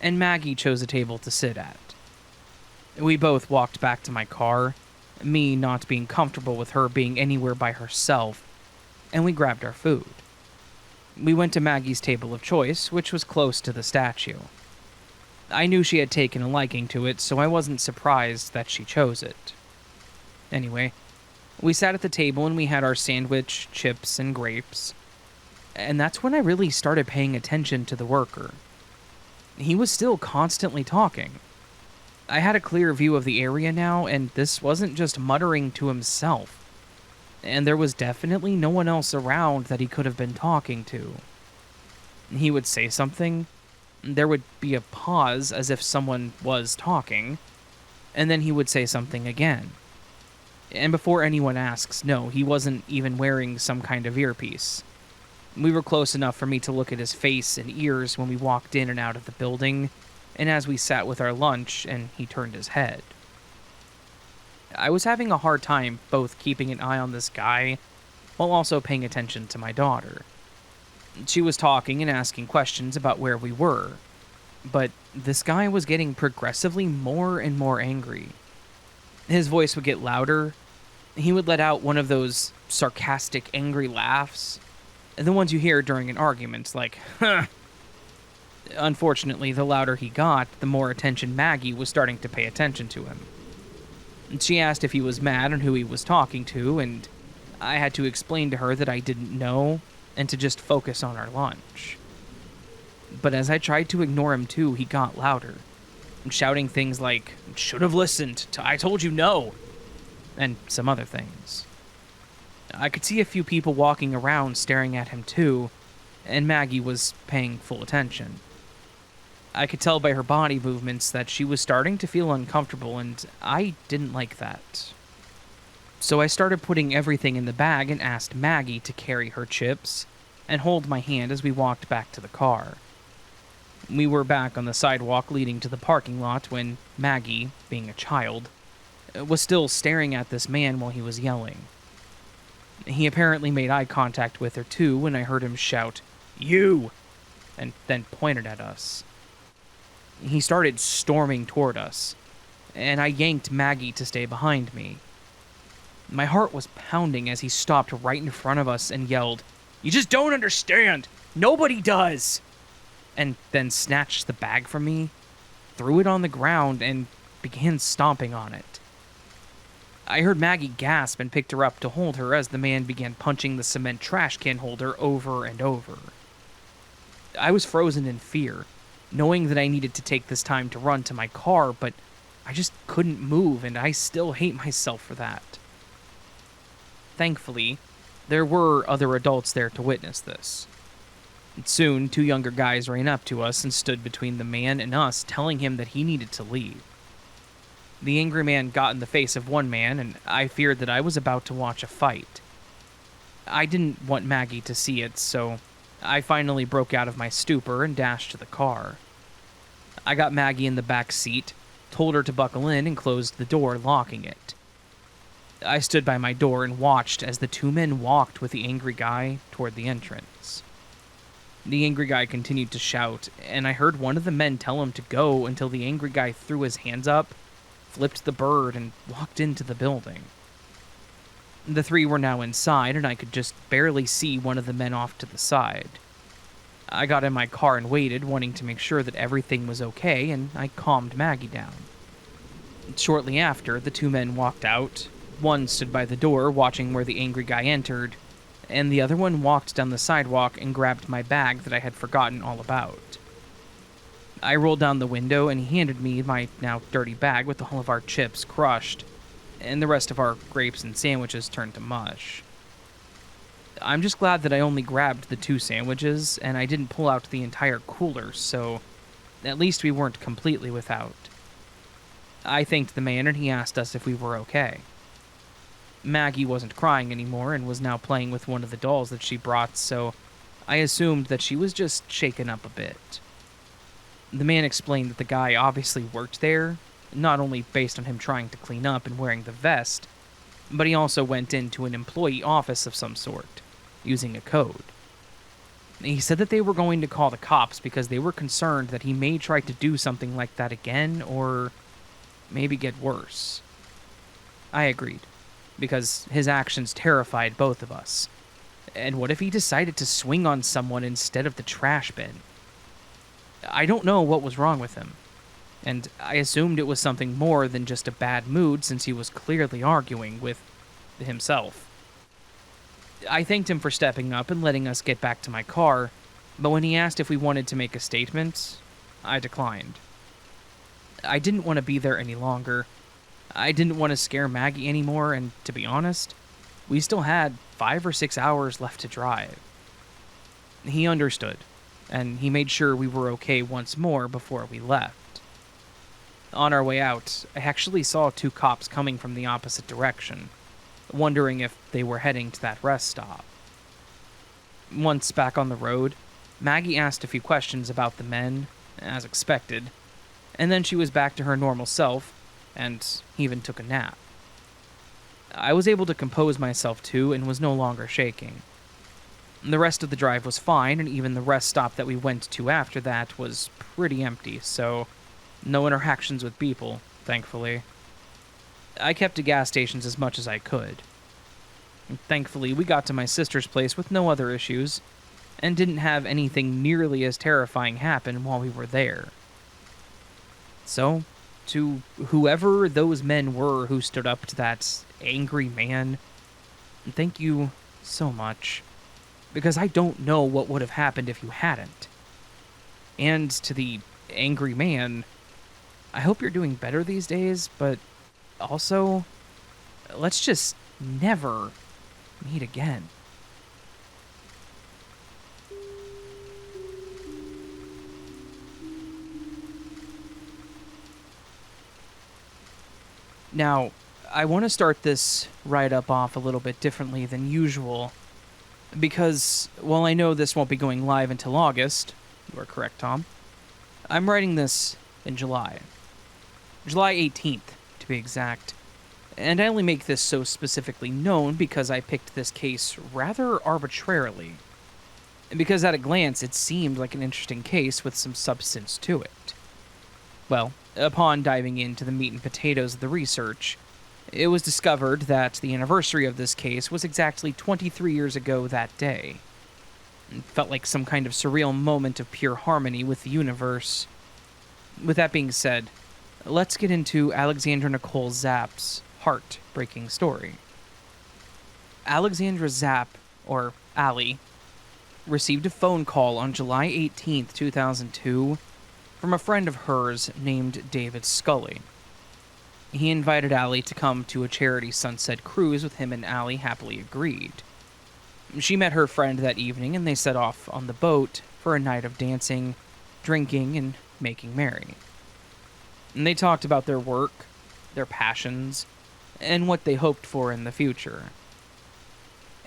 and Maggie chose a table to sit at. We both walked back to my car, me not being comfortable with her being anywhere by herself, and we grabbed our food. We went to Maggie's table of choice, which was close to the statue. I knew she had taken a liking to it, so I wasn't surprised that she chose it. Anyway, we sat at the table and we had our sandwich, chips, and grapes. And that's when I really started paying attention to the worker. He was still constantly talking. I had a clear view of the area now, and this wasn't just muttering to himself. And there was definitely no one else around that he could have been talking to. He would say something, there would be a pause as if someone was talking, and then he would say something again. And before anyone asks, no, he wasn't even wearing some kind of earpiece. We were close enough for me to look at his face and ears when we walked in and out of the building, and as we sat with our lunch and he turned his head. I was having a hard time both keeping an eye on this guy while also paying attention to my daughter. She was talking and asking questions about where we were, but this guy was getting progressively more and more angry. His voice would get louder. He would let out one of those sarcastic, angry laughs, the ones you hear during an argument, like, huh. Unfortunately, the louder he got, the more attention Maggie was starting to pay attention to him. She asked if he was mad and who he was talking to, and I had to explain to her that I didn't know and to just focus on our lunch. But as I tried to ignore him too, he got louder, shouting things like, "Should have listened to I told you no," and some other things. I could see a few people walking around staring at him too, and Maggie was paying full attention. I could tell by her body movements that she was starting to feel uncomfortable, and I didn't like that. So I started putting everything in the bag and asked Maggie to carry her chips and hold my hand as we walked back to the car. We were back on the sidewalk leading to the parking lot when Maggie, being a child, was still staring at this man while he was yelling. He apparently made eye contact with her too when I heard him shout, "You!" and then pointed at us. He started storming toward us, and I yanked Maggie to stay behind me. My heart was pounding as he stopped right in front of us and yelled, "You just don't understand! Nobody does!" And then snatched the bag from me, threw it on the ground, and began stomping on it. I heard Maggie gasp and picked her up to hold her as the man began punching the cement trash can holder over and over. I was frozen in fear, knowing that I needed to take this time to run to my car, but I just couldn't move, and I still hate myself for that. Thankfully, there were other adults there to witness this. Soon, two younger guys ran up to us and stood between the man and us, telling him that he needed to leave. The angry man got in the face of one man, and I feared that I was about to watch a fight. I didn't want Maggie to see it, so I finally broke out of my stupor and dashed to the car. I got Maggie in the back seat, told her to buckle in, and closed the door, locking it. I stood by my door and watched as the two men walked with the angry guy toward the entrance. The angry guy continued to shout, and I heard one of the men tell him to go until the angry guy threw his hands up, flipped the bird, and walked into the building. The three were now inside, and I could just barely see one of the men off to the side. I got in my car and waited, wanting to make sure that everything was okay, and I calmed Maggie down. Shortly after, the two men walked out. One stood by the door, watching where the angry guy entered, and the other one walked down the sidewalk and grabbed my bag that I had forgotten all about. I rolled down the window, and he handed me my now dirty bag with all of our chips crushed, and the rest of our grapes and sandwiches turned to mush. I'm just glad that I only grabbed the 2 sandwiches, and I didn't pull out the entire cooler, so at least we weren't completely without. I thanked the man, and he asked us if we were okay. Maggie wasn't crying anymore and was now playing with one of the dolls that she brought, so I assumed that she was just shaken up a bit. The man explained that the guy obviously worked there, not only based on him trying to clean up and wearing the vest, but he also went into an employee office of some sort, using a code. He said that they were going to call the cops because they were concerned that he may try to do something like that again, or maybe get worse. I agreed, because his actions terrified both of us. And what if he decided to swing on someone instead of the trash bin? I don't know what was wrong with him, and I assumed it was something more than just a bad mood since he was clearly arguing with himself. I thanked him for stepping up and letting us get back to my car, but when he asked if we wanted to make a statement, I declined. I didn't want to be there any longer. I didn't want to scare Maggie anymore, and to be honest, we still had 5 or 6 hours left to drive. He understood, and he made sure we were okay once more before we left. On our way out, I actually saw 2 cops coming from the opposite direction, wondering if they were heading to that rest stop. Once back on the road, Maggie asked a few questions about the men, as expected, and then she was back to her normal self, and even took a nap. I was able to compose myself too and was no longer shaking. The rest of the drive was fine, and even the rest stop that we went to after that was pretty empty, so no interactions with people, thankfully. I kept to gas stations as much as I could. Thankfully, we got to my sister's place with no other issues, and didn't have anything nearly as terrifying happen while we were there. So, to whoever those men were who stood up to that angry man, thank you so much, because I don't know what would have happened if you hadn't. And to the angry man, I hope you're doing better these days, but also, let's just never meet again. Now, I want to start this write-up off a little bit differently than usual, because while I know this won't be going live until August, you are correct, Tom, I'm writing this in July. July 18th, to be exact. And I only make this so specifically known because I picked this case rather arbitrarily. And because at a glance it seemed like an interesting case with some substance to it. Well, upon diving into the meat and potatoes of the research, it was discovered that the anniversary of this case was exactly 23 years ago that day. It felt like some kind of surreal moment of pure harmony with the universe. With that being said, let's get into Alexandra Nicole Zapp's heartbreaking story. Alexandra Zapp, or Allie, received a phone call on July 18th, 2002, from a friend of hers named David Scully. He invited Allie to come to a charity sunset cruise with him, and Allie happily agreed. She met her friend that evening, and they set off on the boat for a night of dancing, drinking, and making merry. And they talked about their work, their passions, and what they hoped for in the future.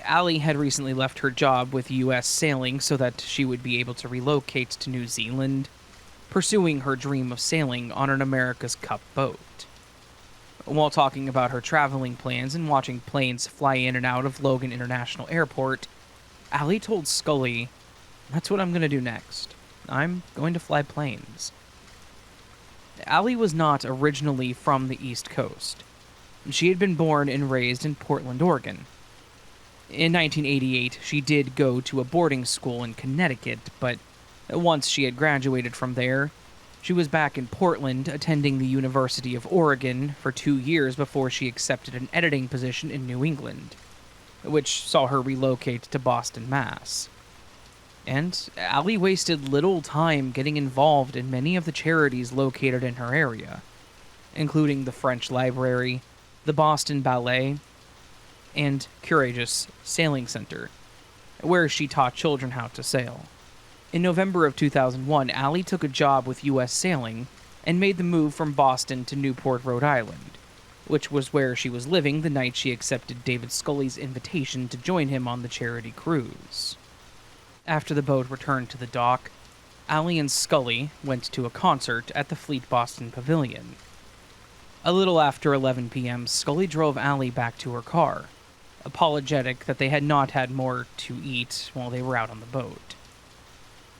Allie had recently left her job with U.S. Sailing so that she would be able to relocate to New Zealand, pursuing her dream of sailing on an America's Cup boat. While talking about her traveling plans and watching planes fly in and out of Logan International Airport, Allie told Scully, "That's what I'm going to do next. I'm going to fly planes." Allie was not originally from the East Coast. She had been born and raised in Portland, Oregon. In 1988, she did go to a boarding school in Connecticut, but once she had graduated from there, she was back in Portland attending the University of Oregon for 2 years before she accepted an editing position in New England, which saw her relocate to Boston, Mass. And Allie wasted little time getting involved in many of the charities located in her area, including the French Library, the Boston Ballet, and Courageous Sailing Center, where she taught children how to sail. In November of 2001, Allie took a job with U.S. Sailing and made the move from Boston to Newport, Rhode Island, which was where she was living the night she accepted David Scully's invitation to join him on the charity cruise. After the boat returned to the dock, Allie and Scully went to a concert at the Fleet Boston Pavilion. A little after 11 p.m., Scully drove Allie back to her car, apologetic that they had not had more to eat while they were out on the boat.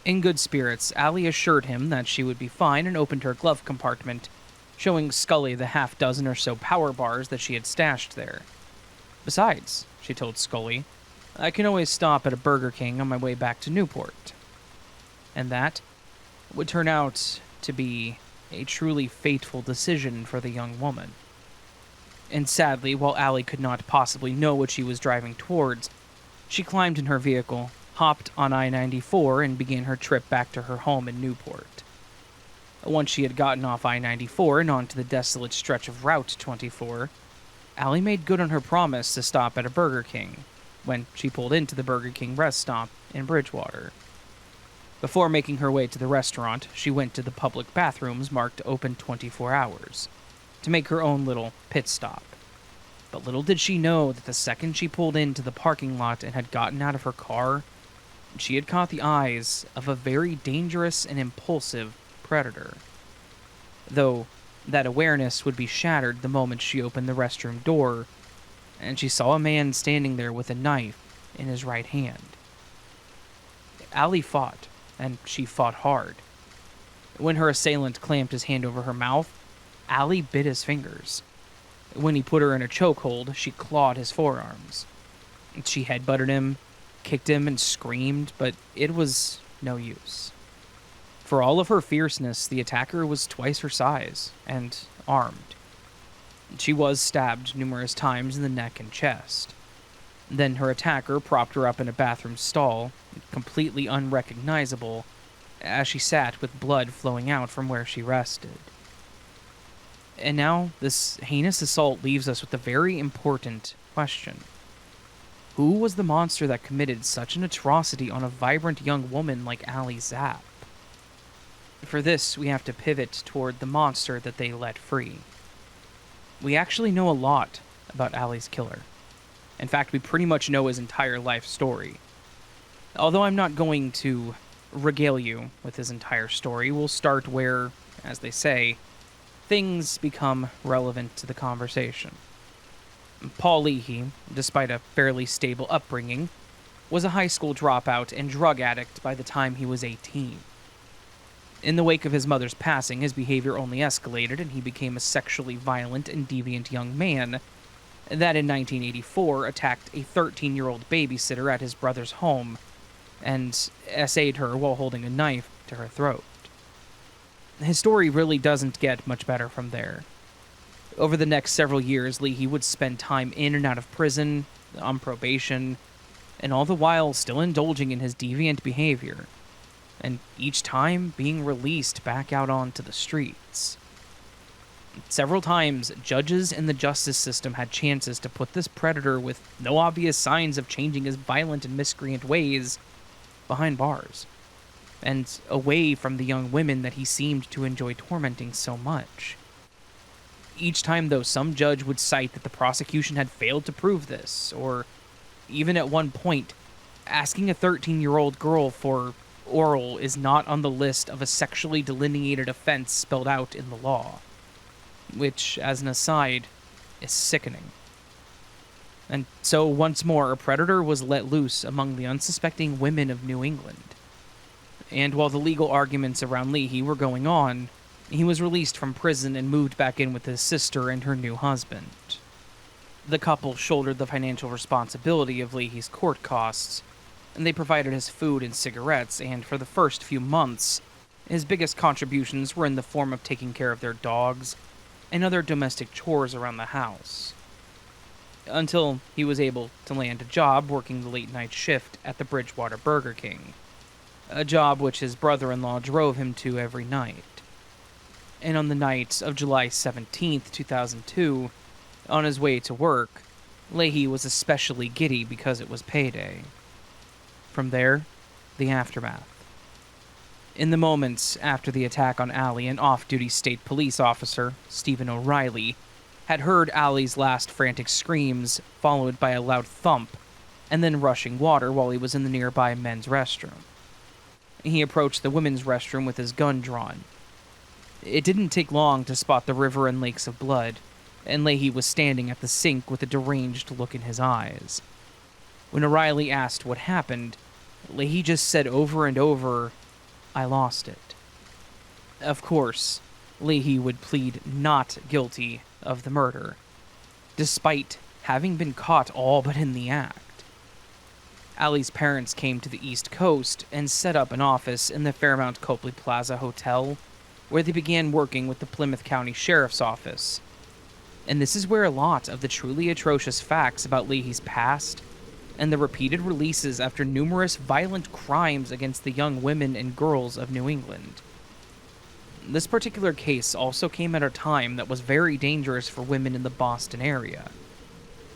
In good spirits, Allie assured him that she would be fine and opened her glove compartment, showing Scully the half-dozen or so power bars that she had stashed there. Besides, she told Scully, I can always stop at a Burger King on my way back to Newport. And that would turn out to be a truly fateful decision for the young woman. And sadly, while Allie could not possibly know what she was driving towards, she climbed in her vehicle, hopped on I-94, and began her trip back to her home in Newport. Once she had gotten off I-94 and onto the desolate stretch of Route 24, Allie made good on her promise to stop at a Burger King when she pulled into the Burger King rest stop in Bridgewater. Before making her way to the restaurant, she went to the public bathrooms marked open 24 hours to make her own little pit stop. But little did she know that the second she pulled into the parking lot and had gotten out of her car, she had caught the eyes of a very dangerous and impulsive predator. Though that awareness would be shattered the moment she opened the restroom door, and she saw a man standing there with a knife in his right hand. Allie fought, and she fought hard. When her assailant clamped his hand over her mouth, Allie bit his fingers. When he put her in a chokehold, she clawed his forearms. She headbutted him, kicked him, and screamed, but it was no use. For all of her fierceness, the attacker was twice her size, and armed. She was stabbed numerous times in the neck and chest. Then her attacker propped her up in a bathroom stall, completely unrecognizable, as she sat with blood flowing out from where she rested. And now, this heinous assault leaves us with a very important question. Who was the monster that committed such an atrocity on a vibrant young woman like Allie Zapp? For this, we have to pivot toward the monster that they let free. We actually know a lot about Allie's killer. In fact, we pretty much know his entire life story. Although I'm not going to regale you with his entire story, we'll start where, as they say, things become relevant to the conversation. Paul Leahy, despite a fairly stable upbringing, was a high school dropout and drug addict by the time he was 18. In the wake of his mother's passing, his behavior only escalated, and he became a sexually violent and deviant young man that in 1984 attacked a 13-year-old babysitter at his brother's home and essayed her while holding a knife to her throat. His story really doesn't get much better from there. Over the next several years, Leahy would spend time in and out of prison, on probation, and all the while still indulging in his deviant behavior, and each time being released back out onto the streets. Several times, judges in the justice system had chances to put this predator with no obvious signs of changing his violent and miscreant ways behind bars, and away from the young women that he seemed to enjoy tormenting so much. Each time, though, some judge would cite that the prosecution had failed to prove this, or even at one point, asking a 13-year-old girl for oral is not on the list of a sexually delineated offense spelled out in the law. Which, as an aside, is sickening. And so, once more, a predator was let loose among the unsuspecting women of New England. And while the legal arguments around Leahy were going on, he was released from prison and moved back in with his sister and her new husband. The couple shouldered the financial responsibility of Leahy's court costs, and they provided his food and cigarettes, and for the first few months, his biggest contributions were in the form of taking care of their dogs and other domestic chores around the house. Until he was able to land a job working the late-night shift at the Bridgewater Burger King, a job which his brother-in-law drove him to every night. And on the night of July 17th, 2002, on his way to work, Leahy was especially giddy because it was payday. From there, the aftermath. In the moments after the attack on Allie, an off-duty state police officer, Stephen O'Reilly, had heard Allie's last frantic screams, followed by a loud thump, and then rushing water while he was in the nearby men's restroom. He approached the women's restroom with his gun drawn. It didn't take long to spot the river and lakes of blood, and Leahy was standing at the sink with a deranged look in his eyes. When O'Reilly asked what happened, Leahy just said over and over, "I lost it." Of course, Leahy would plead not guilty of the murder, despite having been caught all but in the act. Allie's parents came to the East Coast and set up an office in the Fairmount Copley Plaza Hotel, where they began working with the Plymouth County Sheriff's Office. And this is where a lot of the truly atrocious facts about Leahy's past and the repeated releases after numerous violent crimes against the young women and girls of New England. This particular case also came at a time that was very dangerous for women in the Boston area.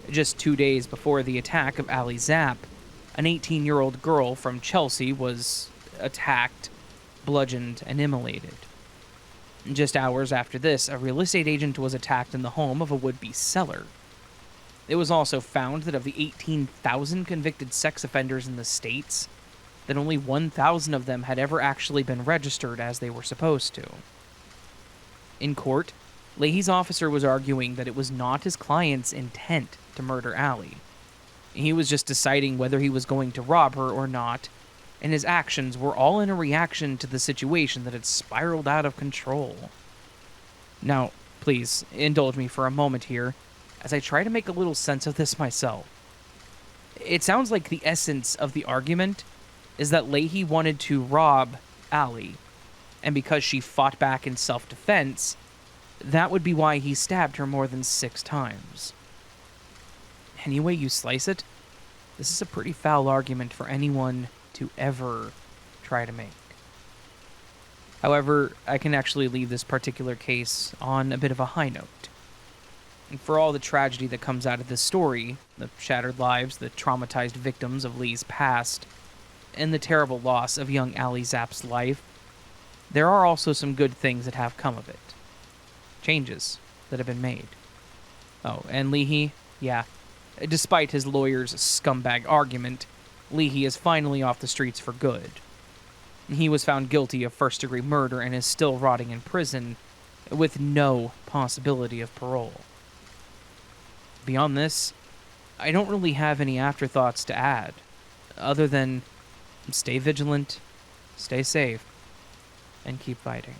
Just 2 days before the attack of Allie Zapp, an 18-year-old girl from Chelsea was attacked, bludgeoned, and immolated. Just hours after this, a real estate agent was attacked in the home of a would-be seller. It was also found that of the 18,000 convicted sex offenders in the States, that only 1,000 of them had ever actually been registered as they were supposed to. In court, Leahy's officer was arguing that it was not his client's intent to murder Allie. He was just deciding whether he was going to rob her or not, and his actions were all in a reaction to the situation that had spiraled out of control. Now, please, indulge me for a moment here, as I try to make a little sense of this myself. It sounds like the essence of the argument is that Leahy wanted to rob Allie, and because she fought back in self-defense, that would be why he stabbed her more than 6 times. Any way you slice it, this is a pretty foul argument for anyone to ever try to make. However, I can actually leave this particular case on a bit of a high note. And for all the tragedy that comes out of this story, the shattered lives, the traumatized victims of Lee's past, and the terrible loss of young Allie Zapp's life, there are also some good things that have come of it. Changes that have been made. Oh, and Leahy, yeah, despite his lawyer's scumbag argument, Leahy is finally off the streets for good. He was found guilty of first-degree murder and is still rotting in prison, with no possibility of parole. Beyond this, I don't really have any afterthoughts to add, other than stay vigilant, stay safe, and keep fighting.